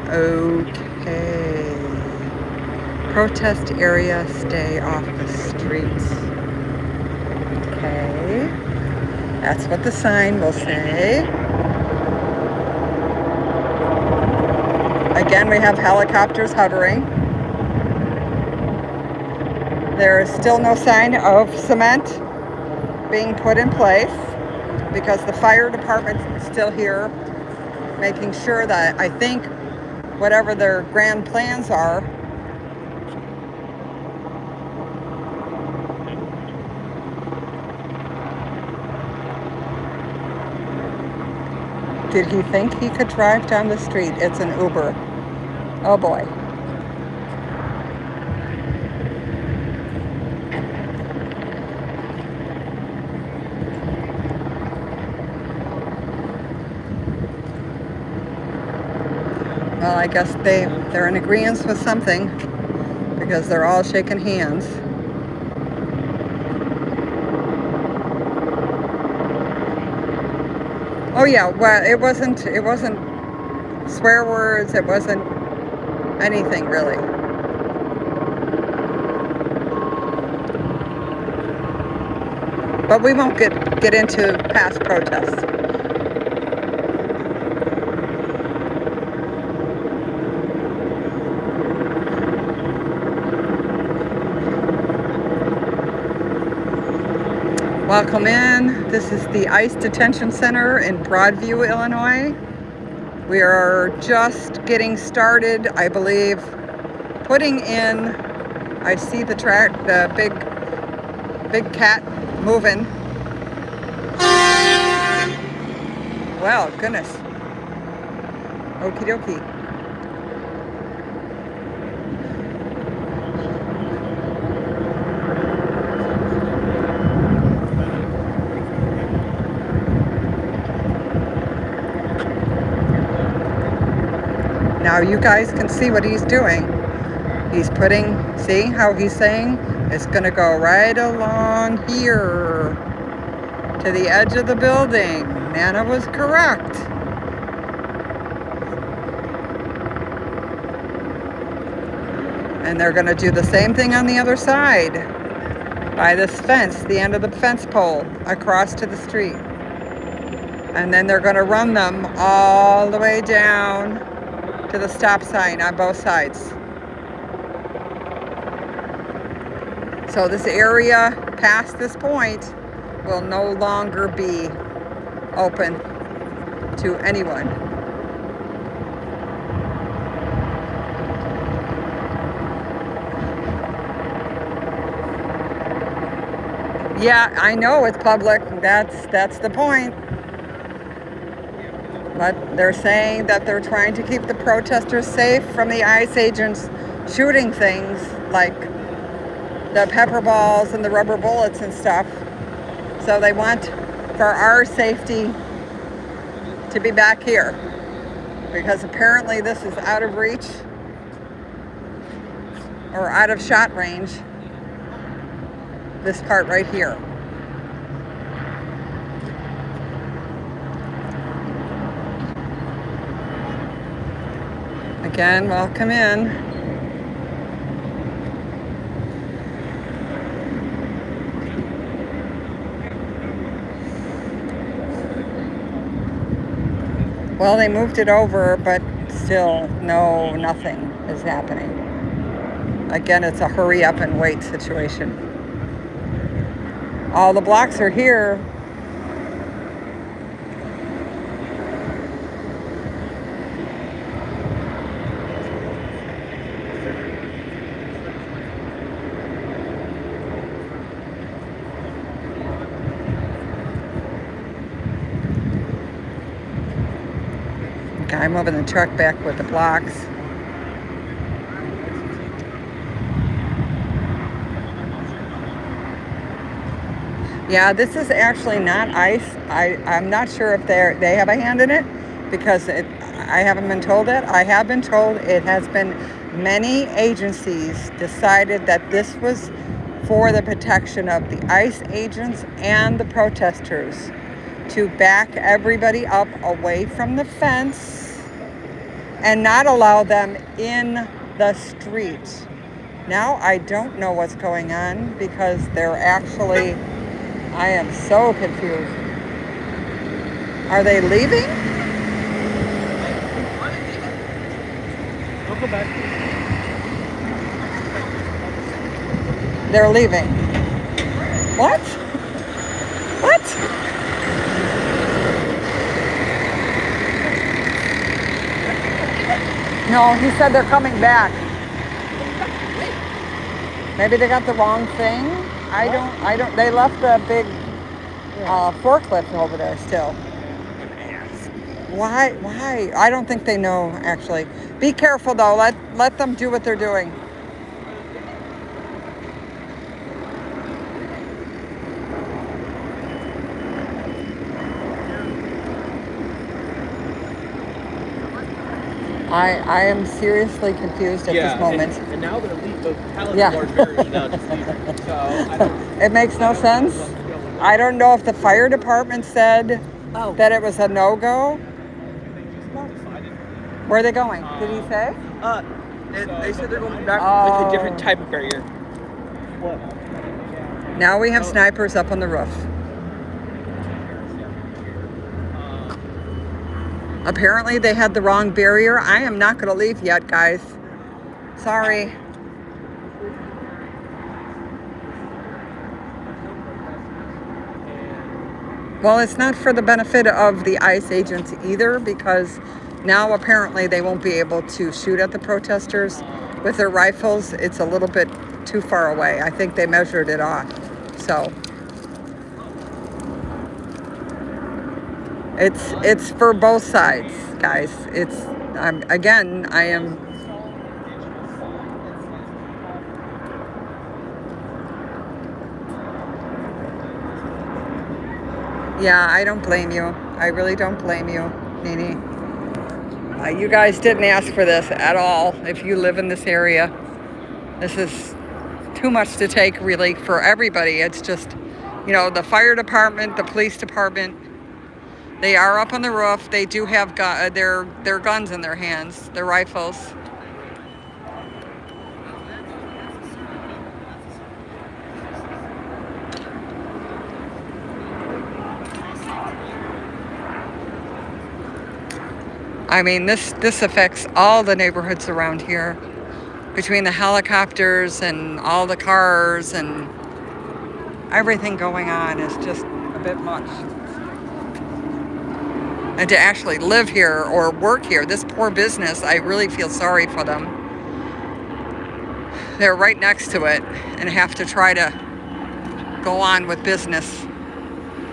Okay. Protest area, stay off the street. Okay. That's what the sign will say. Again, we have helicopters hovering. There is still no sign of cement being put in place, because the fire department is still here making sure that, I think, whatever their grand plans are, did he think he could drive down the street? It's an Uber. Oh boy. Well, I guess they're in agreement with something, because they're all shaking hands. Oh yeah, well, it wasn't swear words, it wasn't anything really. But we won't get into past protests. Welcome in. This is the ICE Detention Center in Broadview, Illinois. We are just getting started, I believe, putting in, I see the big cat moving. Well, goodness. Okie dokie. Now you guys can see what he's doing. He's putting, see how he's saying? It's gonna go right along here to the edge of the building. Nana was correct. And they're gonna do the same thing on the other side by this fence, the end of the fence pole, across to the street. And then they're gonna run them all the way down to the stop sign on both sides. So this area past this point will no longer be open to anyone. Yeah, I know it's public. That's the point. But they're saying that they're trying to keep the protesters safe from the ICE agents shooting things like the pepper balls and the rubber bullets and stuff. So they want, for our safety, to be back here, because apparently this is out of reach or out of shot range. This part right here. Again, welcome in. Well, they moved it over, but still, nothing is happening. Again, it's a hurry up and wait situation. All the blocks are here. Okay, I'm moving the truck back with the blocks. Yeah, this is actually not ICE. I'm not sure if they have a hand in it because I haven't been told it. I have been told it has been many agencies decided that this was for the protection of the ICE agents and the protesters to back everybody up away from the fence and not allow them in the street. Now I don't know what's going on because they're actually... I am so confused. Are they leaving? I'll go back. They're leaving. What? What? No, he said they're coming back. Maybe they got the wrong thing. I don't, they left the big forklift over there still. Why? I don't think they know, actually. Be careful, though. Let them do what they're doing. I am seriously confused at this moment. And now they're leaving the pallets large barriers now, just leaving. So I don't, it makes no sense. I don't know if the fire department said that it was a no-go. Where are they going? Did he say? They said they're going back with a different type of barrier. what? Now we have snipers up on the roof. Apparently they had the wrong barrier. I am not going to leave yet, guys. Sorry. Well, it's not for the benefit of the ICE agents either, because now apparently they won't be able to shoot at the protesters with their rifles. It's a little bit too far away. I think they measured it off. So it's for both sides, guys. It's again, I am. Yeah, I don't blame you. I really don't blame you, Nene. You guys didn't ask for this at all. If you live in this area, this is too much to take, really, for everybody. It's just, you know, the fire department, the police department. They are up on the roof. They do have their guns in their hands, their rifles. I mean, this affects all the neighborhoods around here. Between the helicopters and all the cars and everything going on is just a bit much. And to actually live here or work here, this poor business, I really feel sorry for them. They're right next to it and have to try to go on with business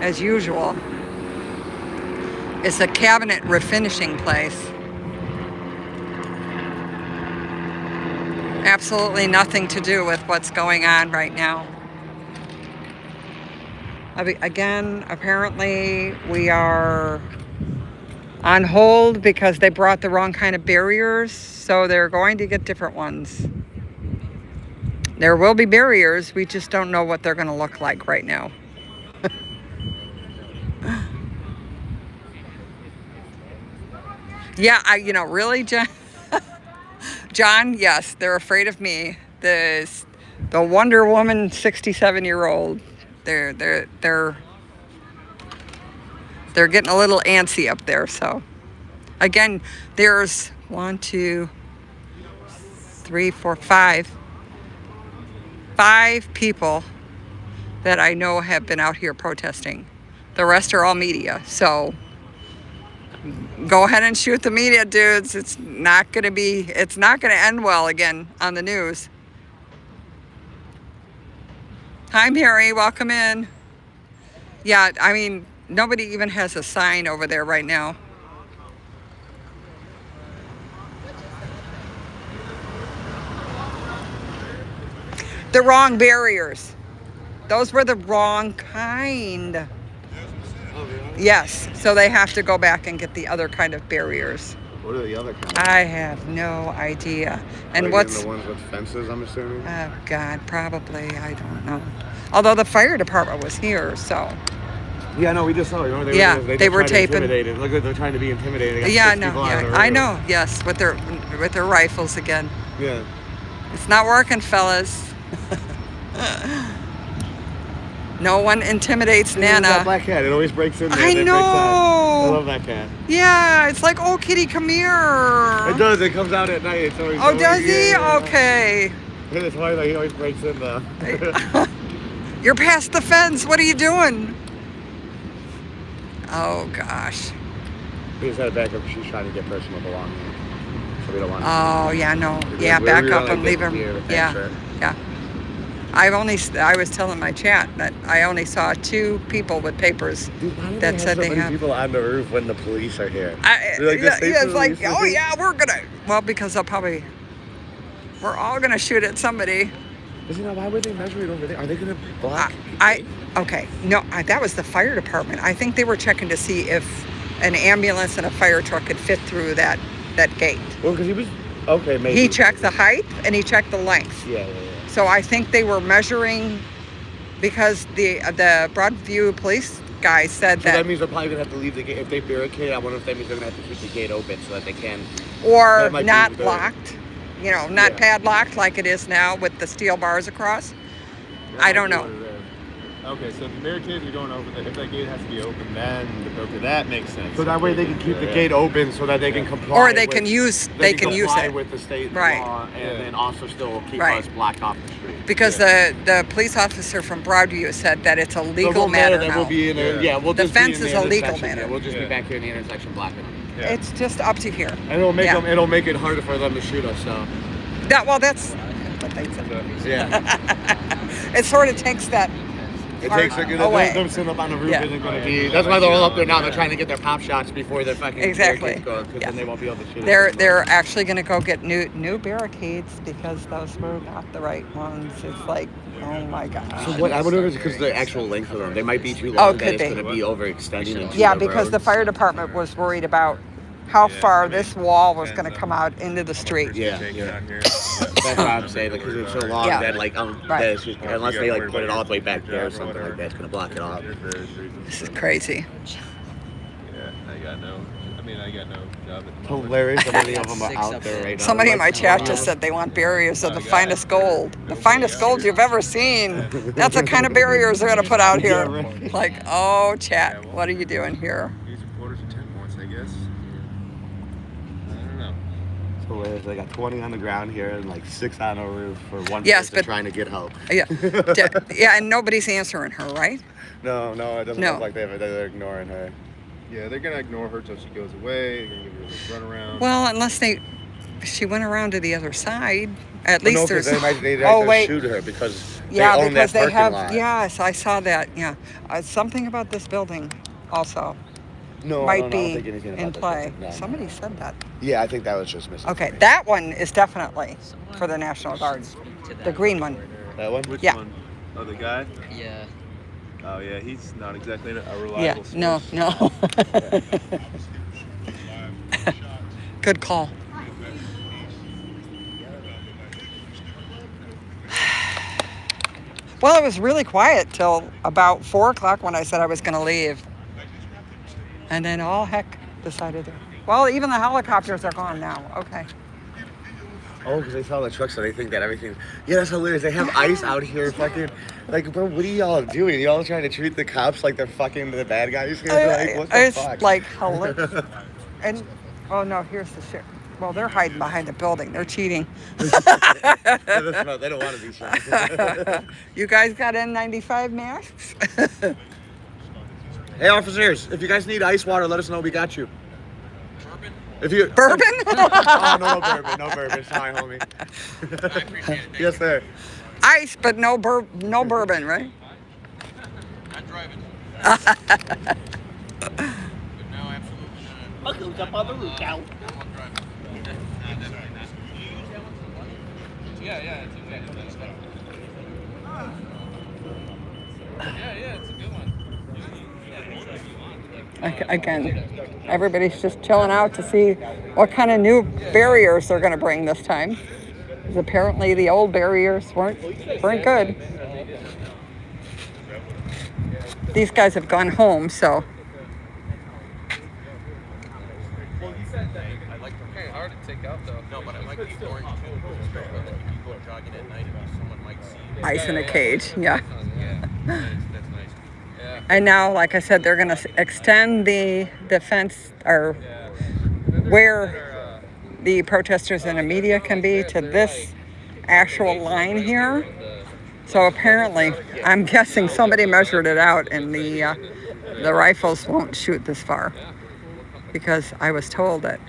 as usual. It's a cabinet refinishing place. Absolutely nothing to do with what's going on right now. Again, apparently we are on hold because they brought the wrong kind of barriers, so they're going to get different ones. There will be barriers. We just don't know what they're going to look like right now. Yeah, really, John? John, yes, they're afraid of me. The Wonder Woman 67-year-old. They're getting a little antsy up there. So again, there's 1, 2, 3, 4, 5 people that I know have been out here protesting. The rest are all media. So go ahead and shoot the media, dudes. It's not going to end well again on the news. Hi, Mary. Welcome in. Yeah, I mean, nobody even has a sign over there right now. The wrong barriers. Those were the wrong kind. Yes, so they have to go back and get the other kind of barriers. What are the other kinds? I have no idea. And Are what's the ones with fences, I'm assuming? Oh God, probably. I don't know. Although the fire department was here, so. Yeah, no, we just saw it. Remember, They were taping. Look, they're trying to be intimidating. Yeah, no, yeah, I know. Yes, with their rifles again. Yeah. It's not working, fellas. No one intimidates Nana. That black cat, it always breaks in there. I know. I love that cat. Yeah, it's like, oh, kitty, come here. It does. It comes out at night. It's always. Oh, does he? Yeah. Okay. That's why he always breaks in though. You're past the fence. What are you doing? Oh gosh. We just had to back up. She's trying to get personal belongings, so we don't want. Oh yeah, no. Yeah, back up and leave him. Yeah, yeah. I was telling my chat that I only saw 2 people with papers that said they have people on the roof when the police are here. It's like, oh yeah, because we're all gonna shoot at somebody. Why would they measure it over there? Are they gonna block? Okay, no, that was the fire department. I think they were checking to see if an ambulance and a fire truck could fit through that gate. Well, because he was maybe he checked the height and he checked the length. Yeah. So I think they were measuring because the Broadview police guy said so that means they're probably gonna have to leave the gate if they barricade. I wonder if that means they're gonna have to keep the gate open so that they can. Or not locked, not padlocked like it is now with the steel bars across. I don't know. Okay, so if the barricades are going over, if that gate has to be open, then that makes sense. So that way they can keep the gate open so that they can comply. Or they can use it with the state right. law, and then also still keep us blocked off the street. Because the police officer from Broadview said that it's a legal matter now. We'll be in the fence is a legal matter. Yeah, we'll just be back here in the intersection blocking them. Yeah. It's just up to here. And it'll make it harder for them to shoot us. So. That's what they said. Yeah. It sort of takes that. It takes them sitting up on the roof isn't going to be. That's why they're all up there now. They're trying to get their pop shots before they're fucking barricades go, because then they won't be able to shoot. They're actually going to go get new barricades because those were not the right ones. It's like, oh my god. So what? I wonder if it's because the actual length of them. They might be too long. That it's going to be overextending. Yeah, because the fire department was worried about how far this wall was going to come out into the street. Yeah. That's what I'm saying, because it's so long that that it's just, unless they put it all the way back there or something like that, it's gonna block it off. This is crazy. Yeah, I got no job at the moment. Hilarious. So many of them are out there right now. Somebody in my chat just said they want barriers of the finest gold. The finest gold you've ever seen. That's the kind of barriers they're gonna put out here. Like, oh, chat, what are you doing here? They got 20 on the ground here and 6 on a roof for one person trying to get help. Yeah, and nobody's answering her, right? No, it doesn't look like they're ignoring her. Yeah, they're gonna ignore her till she goes away. They're gonna give her a run around. Well, unless she went around to the other side. At least there's. They might shoot her because they own that parking lot. Yes, I saw that. Yeah, something about this building, also. No, might I be don't think anything in play. No. Somebody said that. Yeah, I think that was just missing. Okay, that one is definitely for the National Guard. The green one. That one? Which yeah. one? Oh, the guy? Yeah. Oh, yeah, he's not exactly a reliable source. No. Good call. Well, it was really quiet till about 4 o'clock when I said I was going to leave. And then all heck decided to. Well, even the helicopters are gone now. Okay. Oh, because they saw the truck, so they think that everything. Yeah, that's hilarious. They have ICE out here, fucking. Like, bro, what are y'all doing? Y'all trying to treat the cops like they're fucking the bad guys? Like, what the It's fuck? like hilarious. And oh no, here's the shit. Well, they're hiding behind the building. They're cheating. They don't want to be shot. You guys got N95 masks? Hey, officers, if you guys need ice water, let us know. We got you. If you Bourbon? Oh, no bourbon, no bourbon. Sorry, homie. I appreciate it. Yes, sir. Ice, but no bourbon, right? I'm driving. But no, absolutely not. I'll go jump on the roof now. Yeah, it's exactly that stuff. Yeah, it's a good one. Again, everybody's just chilling out to see what kind of new barriers they're going to bring this time. Because apparently the old barriers weren't good. These guys have gone home, so. Well, you said that I like them kind of hard to take out though. No, but I like the orange too. People are jogging at night and someone might see you. Ice in a cage, yeah. Yeah, that's nice. Yeah. And now, like I said, they're going to extend the fence, or where the protesters and the media can be, to this actual line here. So apparently, I'm guessing somebody measured it out, and the rifles won't shoot this far, because I was told that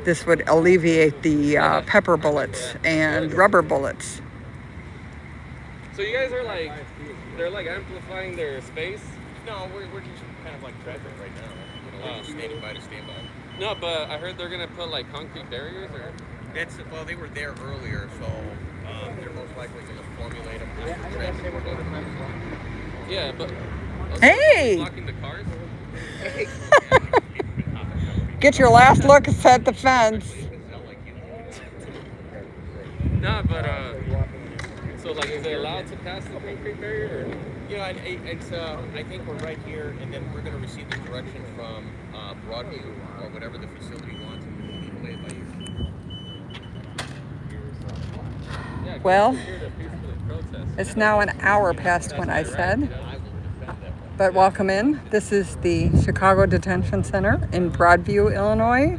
this would alleviate the pepper bullets and rubber bullets. So you guys are like, they're like amplifying their space? No, we're just kind of like traffic right now. You know, we're just standing by to stand by. No, but I heard they're gonna put like concrete barriers, or? Well, they were there earlier, so they're most likely going to formulate them just for traffic. Yeah, but Hey! blocking the cars? Get your last look at the fence. No, but so like, is it allowed to pass the concrete barrier? Or? Yeah, it's. I think we're right here, and then we're going to receive the direction from Broadview or whatever the facility wants, and we'll play it by ear. Well, it's now an hour past when I said, but welcome in. This is the Chicago Detention Center in Broadview, Illinois.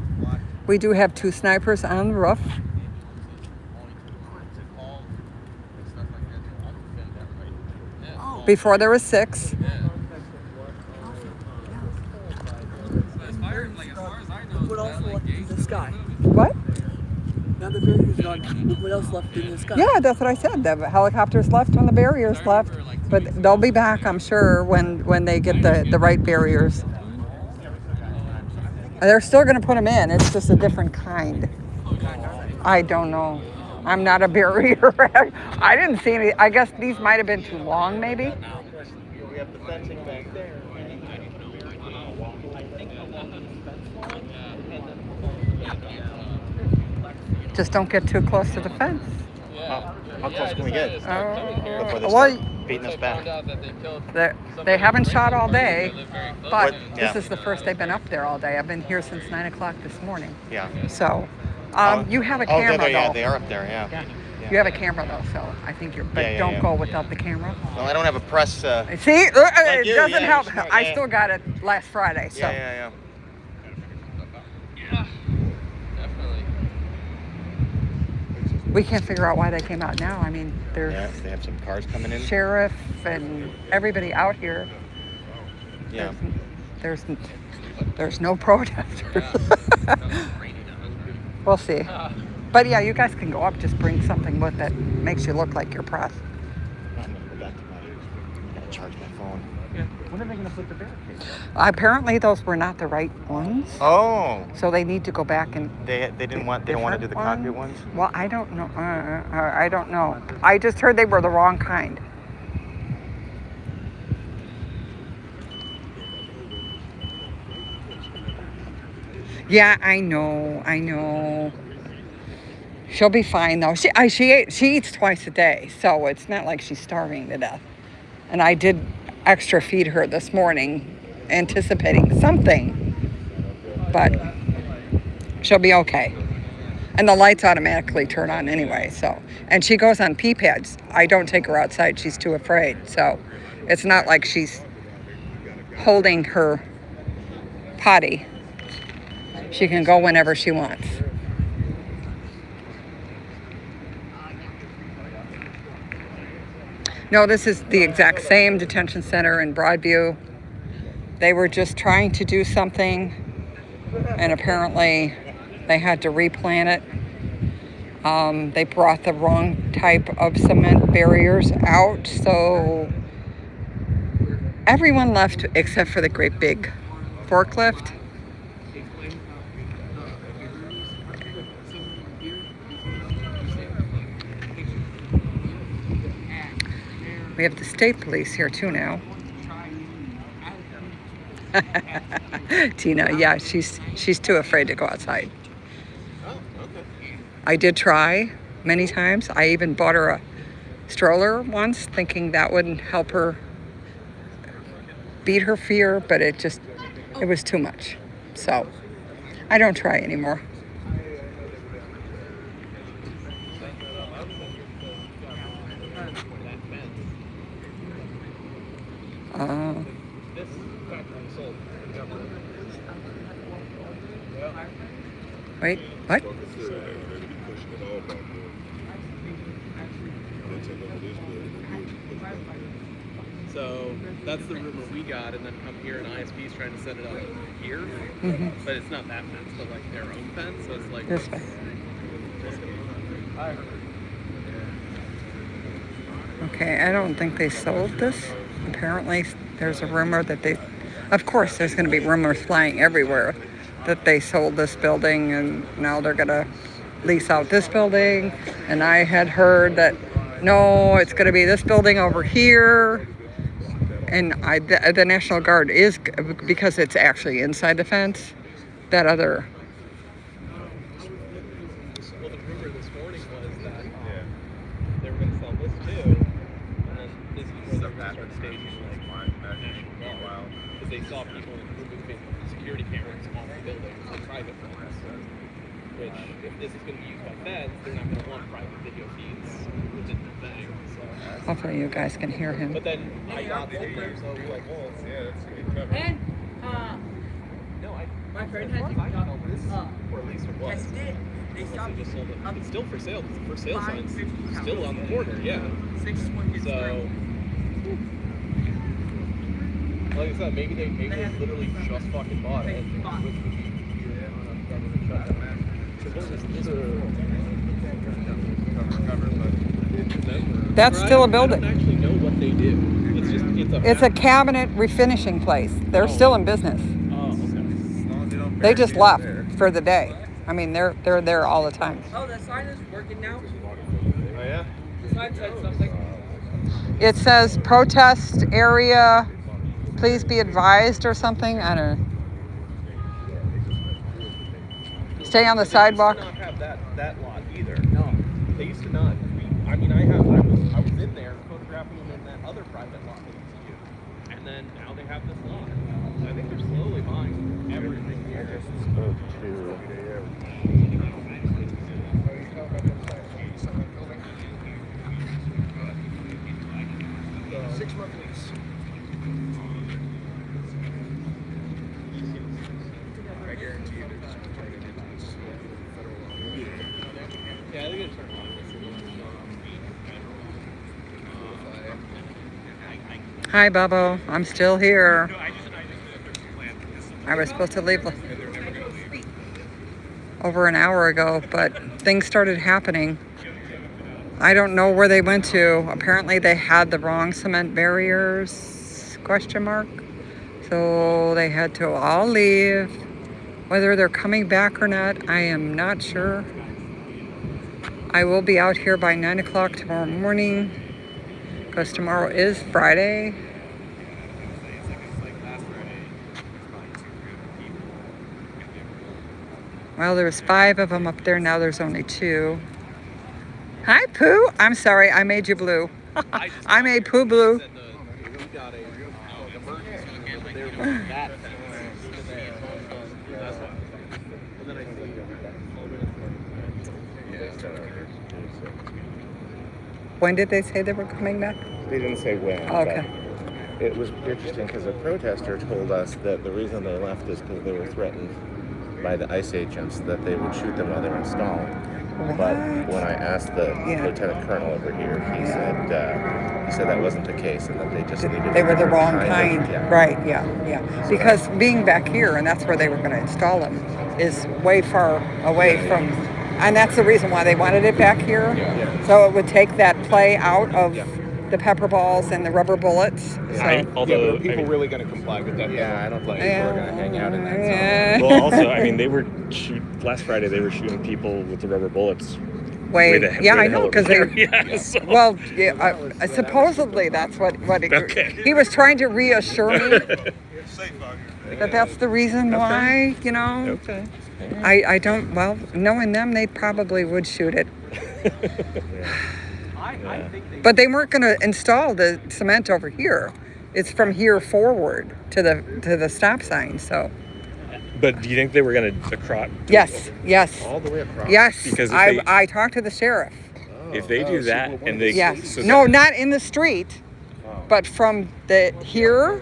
We do have 2 snipers on the roof. Before there was 6. What else left in the sky? What? Now the barrier's gone. Look what else left in the sky. Yeah, that's what I said. The helicopters left when the barriers left, but they'll be back, I'm sure, when they get the right barriers. They're still going to put them in. It's just a different kind. I don't know. I'm not a barrier. I didn't see any. I guess these might have been too long, maybe. We have the fencing back there. Just don't get too close to the fence. How close can we get before they Well, start beating us back? they haven't shot all day, but Yeah. this is the first they've been up there all day. I've been here since 9 o'clock this morning. Yeah. So, you have a camera, though. They are up there, yeah. You have a camera, though, so I think you're. But don't go without the camera. Well, I don't have a press. See, it you, doesn't help. you just- I still got it last Friday. So. Yeah. We can't figure out why they came out now. I mean, there's they have some cars coming in. Sheriff and everybody out here. Yeah. There's no protesters. We'll see. But yeah, you guys can go up. Just bring something with that makes you look like you're press. I'm gonna go back to I gotta charge my phone. When are they going to put the barricades? Apparently, those were not the right ones. Oh. So they need to go back and. They don't want to do the concrete ones. Well, I don't know. I don't know. I just heard they were the wrong kind. Yeah, I know. She'll be fine though. She eats twice a day, so it's not like she's starving to death. And I did extra feed her this morning, anticipating something, but she'll be okay. And the lights automatically turn on anyway, so. And she goes on pee pads. I don't take her outside. She's too afraid. So it's not like she's holding her potty. She can go whenever she wants. No, this is the exact same detention center in Broadview. They were just trying to do something, and apparently they had to replant it. They brought the wrong type of cement barriers out, so everyone left except for the great big forklift. We have the state police here too now. Tina, yeah, she's too afraid to go outside. I did try many times. I even bought her a stroller once, thinking that wouldn't help her beat her fear, but it was too much. So I don't try anymore. Wait, what? So that's the rumor we got, and then come here and ISP's trying to set it up here, but it's not that fence, but like their own fence, so it's like this way. Okay, I don't think they sold this. Apparently, there's a rumor that of course, there's going to be rumors flying everywhere that they sold this building and now they're going to lease out this building. And I had heard that, no, it's going to be this building over here. And the National Guard is, because it's actually inside the fence, that other. Well, the rumor this morning was that they were going to sell this too, and then this is where they're going to start staging because they saw people removing security cameras off the building, like private ones. Which, if this is going to be used by feds, they're not going to want private video feeds within the thing. So. Hopefully, you guys can hear him. But then I got the thing, so we're like, well, yeah, that's good cover. And No, my friend had to I got all this, or at least it was. test it. They stopped Just sold it. It's still for sale. It's for sale signs. 550 Still on the corner, yeah. 6-1 gets So, like I said, maybe they literally just fucking bought it. Which would be weird on a government shutdown. That's still a building. I don't actually know what they do. It's a cabinet refinishing place. They're still in business. Oh, okay. They just left for the day. I mean, they're there all the time. Oh, that sign is working now? Oh, yeah? The sign said something. It says protest area, please be advised or something. I don't know. Stay on the sidewalk. They used to not have that lot either. No. They used to not. I was in there photographing them in that other private lot they used to use. And then now they have this lot. So I think they're slowly buying everything here. 6-month lease. I guarantee you it's turning into this federal law. Yeah, they're gonna turn on. Hi, Bubbo. I'm still here. I was supposed to leave over an hour ago, but things started happening. I don't know where they went to. Apparently they had the wrong cement barriers, ? So they had to all leave. Whether they're coming back or not, I am not sure. I will be out here by 9 o'clock tomorrow morning, because tomorrow is Friday. Well, there was 5 of them up there. Now there's only 2. Hi, Pooh. I'm sorry, I made you blue. I made Pooh blue. When did they say they were coming back? They didn't say when. Oh, okay. But it was interesting because a protester told us that the reason they left is because they were threatened by the ICE agents that they would shoot them while they were installed. But when I asked the lieutenant colonel over here, he said that wasn't the case and that they just needed. They were the wrong kind. kind. Right? Yeah. Because being back here, and that's where they were going to install them, is way far away from. And that's the reason why they wanted it back here. So it would take that play out of the pepper balls and the rubber bullets. So. Although, are people really going to people with that? Yeah, I don't think people are going to hang out in that zone. Well, also, I mean, they were last Friday. They were shooting people with the rubber bullets. I know, because they. Well, supposedly that's what he was trying to reassure me that that's the reason why. You know. Okay. I don't. Well, knowing them, they probably would shoot it. But they weren't going to install the cement over here. It's from here forward to the stop sign. So. But do you think they were going to across? Yes. All the way across. Yes. Because I talked to the sheriff. If they do that and they not in the street, but from the here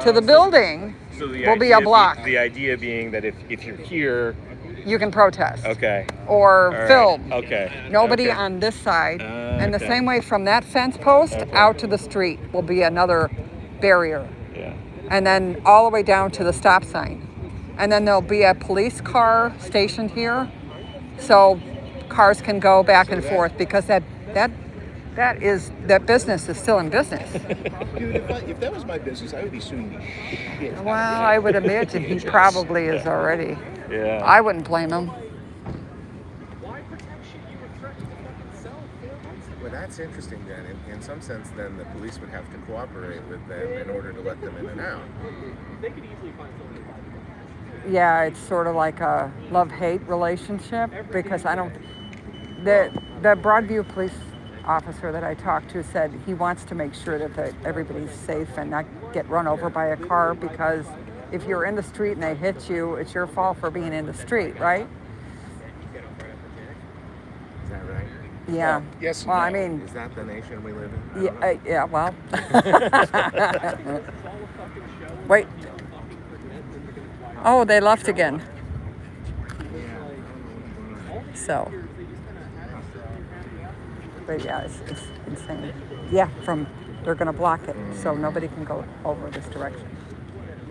to the building will be a block. The idea being that if you're here, you can protest. Okay. Or film. Okay. Nobody on this side. And the same way from that fence post out to the street will be another barrier. Yeah. And then all the way down to the stop sign. And then there'll be a police car stationed here. So cars can go back and forth because that business is still in business. Dude, if that was my business, I would be suing the shit. Well, I would imagine he probably is already. Yeah. I wouldn't blame him. Well, that's interesting then. In some sense, then the police would have to cooperate with them in order to let them in and out. They could easily find something. Yeah, it's sort of like a love-hate relationship because the Broadview police officer that I talked to said he wants to make sure that everybody's safe and not get run over by a car because if you're in the street and they hit you, it's your fault for being in the street, right? Is that right? Yeah. Yes. Well, no. I mean, is that the nation we live in? Yeah. Well. Wait. Oh, they left again. So. But yeah, it's insane. Yeah, they're going to block it, so nobody can go over this direction.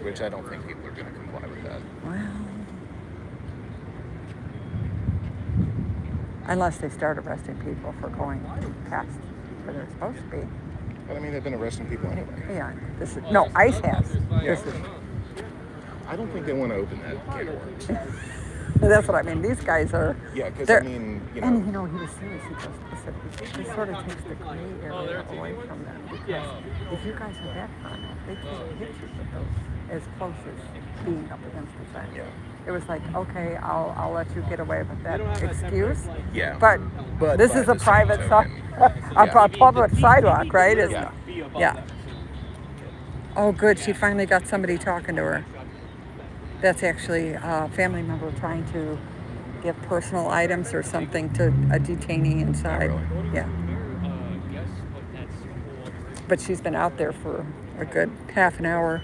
Which I don't think people are going to comply with that. Well, unless they start arresting people for going past where they're supposed to be. But I mean, they've been arresting people anyway. Yeah, ICE has. Yeah. I don't think they want to open that can of worms. That's what I mean. These guys are. Yeah, because I mean, And he was serious. He sort of takes the gray area away from them because if you guys are that far enough, they can't hit you with those as close as being up against the fence. Yeah. It was like, okay, I'll let you get away with that excuse. Yeah. But this is a private a public sidewalk, right? Yeah. Oh, good. She finally got somebody talking to her. That's actually a family member trying to give personal items or something to a detainee inside. Yeah. But she's been out there for a good half an hour.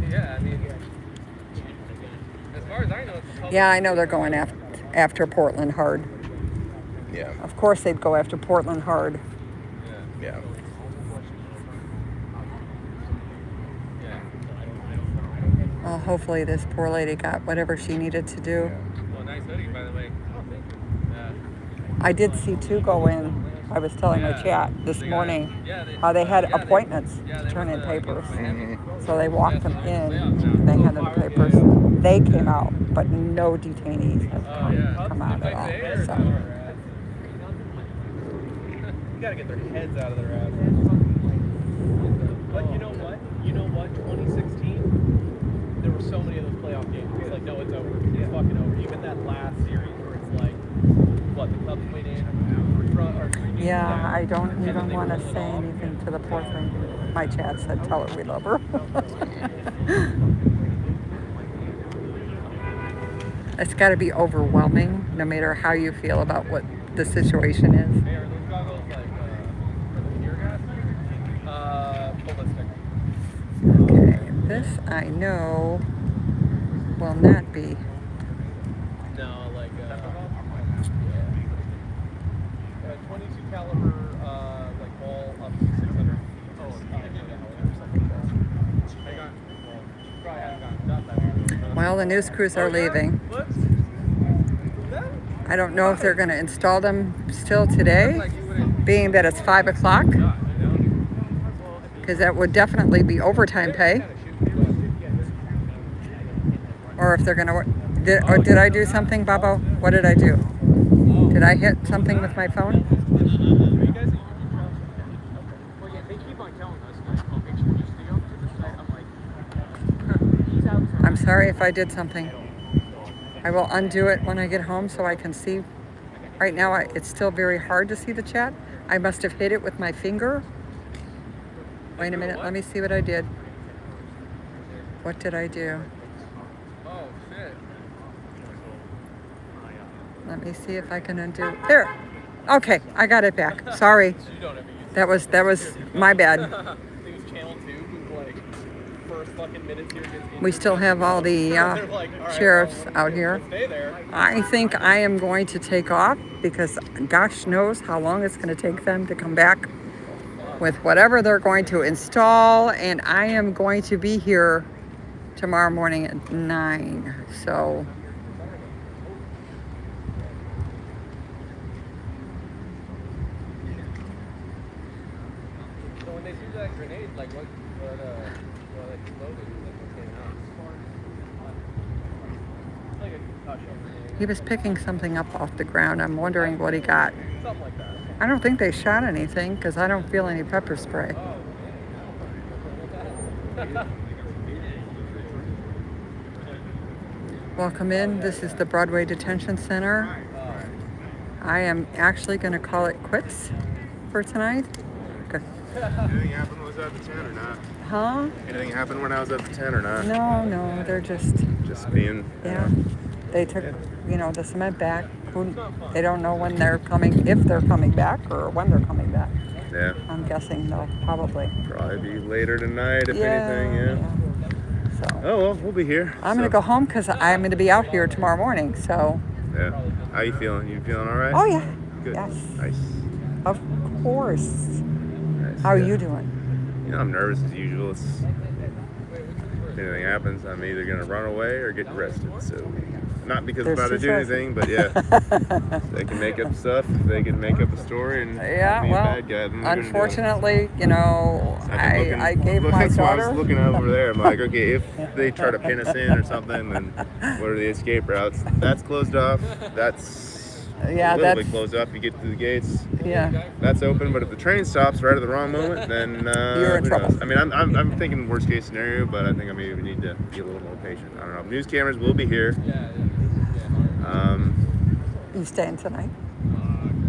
Yeah, I mean, as far as I know, yeah, I know they're going after Portland hard. Yeah. Of course they'd go after Portland hard. Yeah. Well, hopefully this poor lady got whatever she needed to do. well, nice hoodie, by the way. I did see two go in. I was telling my chat this morning how they had appointments to turn in papers. So they walked them in and they handed them the papers. They came out, but no detainees have come out at all. So. You gotta get their heads out of their ass. But you know what? 2016 It's like, no, it's over. It's fucking over. Even that last series where it's like, what, the Cubs went in or 3 games Yeah, down, I don't and then even they want to rolled it say off. anything to the poor thing. My chat said, tell her we love her. It's got to be overwhelming, no matter how you feel about what the situation is. Hey, are those goggles like for the tear gas? Ballistic. Okay, this I know will not be. No, like 22 caliber, like ball up to 600. Oh, something like that. Hang on. Probably haven't gotten that. Well, the news crews are leaving. I don't know if they're going to install them still today, being that it's 5 o'clock, because that would definitely be overtime pay. Or if they're going to, did I do something, Babo? What did I do? Did I hit something with my phone? I'm sorry if I did something. I will undo it when I get home so I can see. Right now, it's still very hard to see the chat. I must have hit it with my finger. Wait a minute, let me see what I did. What did I do? Oh, shit. Let me see if I can undo. There. Okay, I got it back. Sorry. That was my bad. We still have all the sheriffs out here. I think I am going to take off because gosh knows how long it's going to take them to come back with whatever they're going to install, and I am going to be here tomorrow morning at 9. So when they threw that grenade, like what exploded? Like a concussion grenade. he was picking something up off the ground. I'm wondering what he got. Something like that. I don't think they shot anything because I don't feel any pepper spray. Welcome in. This is the Broadway Detention Center. I am actually going to call it quits for tonight. Anything happen when I was at the 10 or not? Huh? Anything happen when I was at the 10 or not? No, they're just being. Yeah. They took, the cement back. They don't know when they're coming, if they're coming back or when they're coming back. Yeah. I'm guessing they'll probably be later tonight, if anything, yeah. So. Oh, well, we'll be here. I'm going to go home because I'm going to be out here tomorrow morning, so. Yeah. How you feeling? You feeling all right? Oh, yeah. Good. Yes. Nice. Of course. Nice. How are you doing? I'm nervous as usual. If anything happens, I'm either going to run away or get arrested, so. Not because I'm about to do anything, but yeah. They can make up stuff. They can make up a story and be a bad guy. Unfortunately, I gave my That's why I daughter. was looking over there. I'm like, okay, if they try to pin us in or something, then what are the escape routes? That's closed off. That's a little bit closed off. You get through the gates. Yeah. That's open, but if the train stops right at the wrong moment, then you're in trouble. knows? I mean, I'm thinking worst case scenario, but I think I maybe need to be a little more patient. I don't know. News cameras will be here. You staying tonight?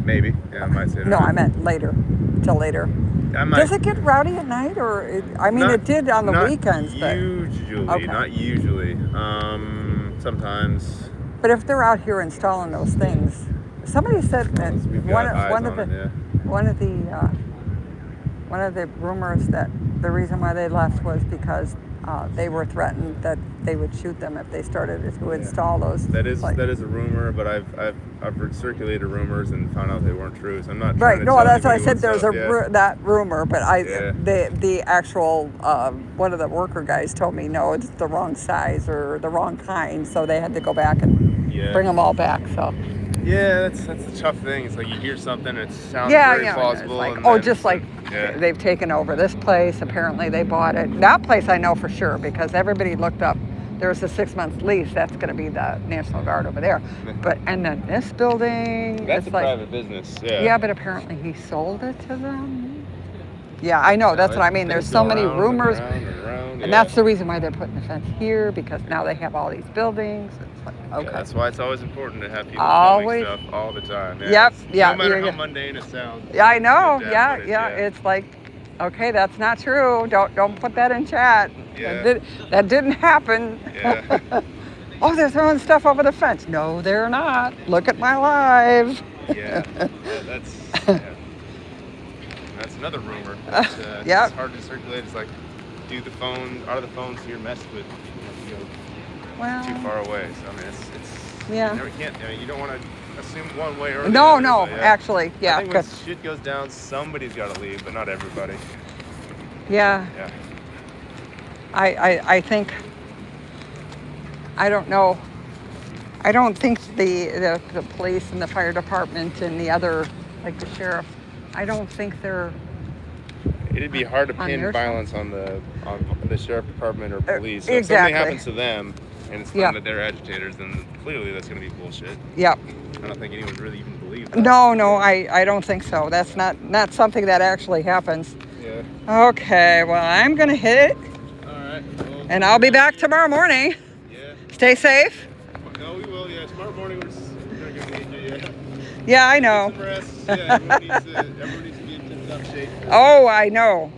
Maybe. Yeah, I might say that. No, I meant later. Till later. Does it get rowdy at night, or it did on the weekends? But usually, not usually. Sometimes. But if they're out here installing those things, somebody said that one of the rumors that the reason why they left was because they were threatened that they would shoot them if they started to install those. That is a rumor, but I've circulated rumors and found out they weren't true. So I'm not right. trying to No, tell that's why I anybody said what's there's up. that rumor, but the actual one of the worker guys told me no, it's the wrong size or the wrong kind, so they had to go back and bring them all back. So. Yeah, that's the tough thing. It's like you hear something, it sounds very plausible. It's like, they've taken over this place. Apparently they bought it. That place I know for sure because everybody looked up. There's a 6-month lease. That's going to be the National Guard over there. And then this building. That's it's a private business. Yeah. Yeah, but apparently he sold it to them. Yeah, I know. That's You what I mean. There's things so go many around and rumors. around and around, And yeah. that's the reason why they're putting the fence here, because now they have all these buildings. It's like, Yeah, okay. that's why it's always important to have people Always. filming stuff all the time. Yeah, Yep. it's- Yeah. No matter yeah, how mundane it sounds. yeah, I it's know. good to have Yeah, footage, yeah. It's like, okay, that's not true. Don't put that in chat. Yeah. That didn't happen. Yeah. Oh, they're throwing stuff over the fence. No, they're not. Look at my live. Yeah. That's another rumor. Yep. It's hard to circulate. It's like, do the phone out of the phone so you're messed with. You know, Well, too far away. So I mean, it's yeah. You never can't. I mean, you don't want to assume one way or the No, other. no, but actually, yeah. I think when 'cause- shit goes down, somebody's got to leave, but not everybody. yeah. Yeah. I think, I don't know. I don't think the police and the fire department and the other, like the sheriff, I don't think they're. It'd be hard to On pin their violence on the sheriff department or police. So exactly. if something happens to them and it's found Yeah. that they're agitators, then clearly that's going to be bullshit. Yep. I don't think anyone would really even believe that. No, I don't think so. That's not something that actually happens. Yeah. Okay, well, I'm going to hit it. All right. Well, And I'll be back tomorrow morning. Yeah. Stay safe. No, we will. Yeah. Tomorrow morning we're going to need you. Yeah. Yeah, I know. Get some rest. Yeah. Everyone needs to be in tip-top shape. Oh, I know.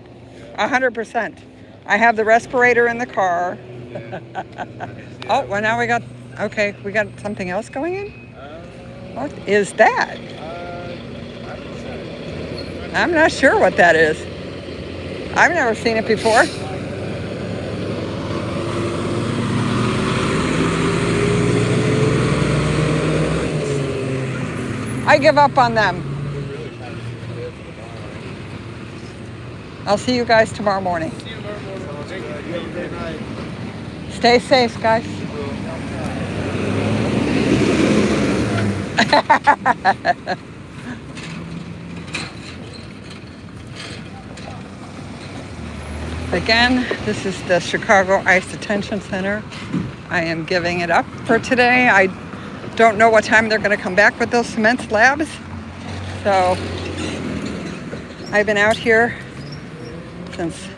100%. I have the respirator in the car. Oh, well, now we got something else going in? What is that? I'm not sure what that is. I've never seen it before. I give up on them. I'll see you guys tomorrow morning. Stay safe, guys. Again, this is the Chicago ICE Detention Center. I am giving it up for today. I don't know what time they're going to come back with those cement slabs. So I've been out here since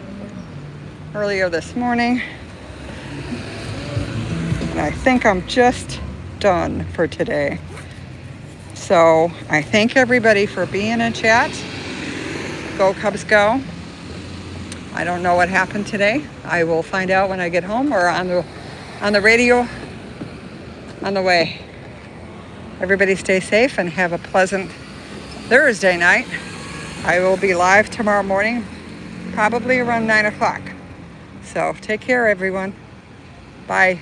earlier this morning. And I think I'm just done for today. So I thank everybody for being in chat. Go Cubs go. I don't know what happened today. I will find out when I get home or on the radio on the way. Everybody stay safe and have a pleasant Thursday night. I will be live tomorrow morning, probably around 9 o'clock. So take care, everyone. Bye.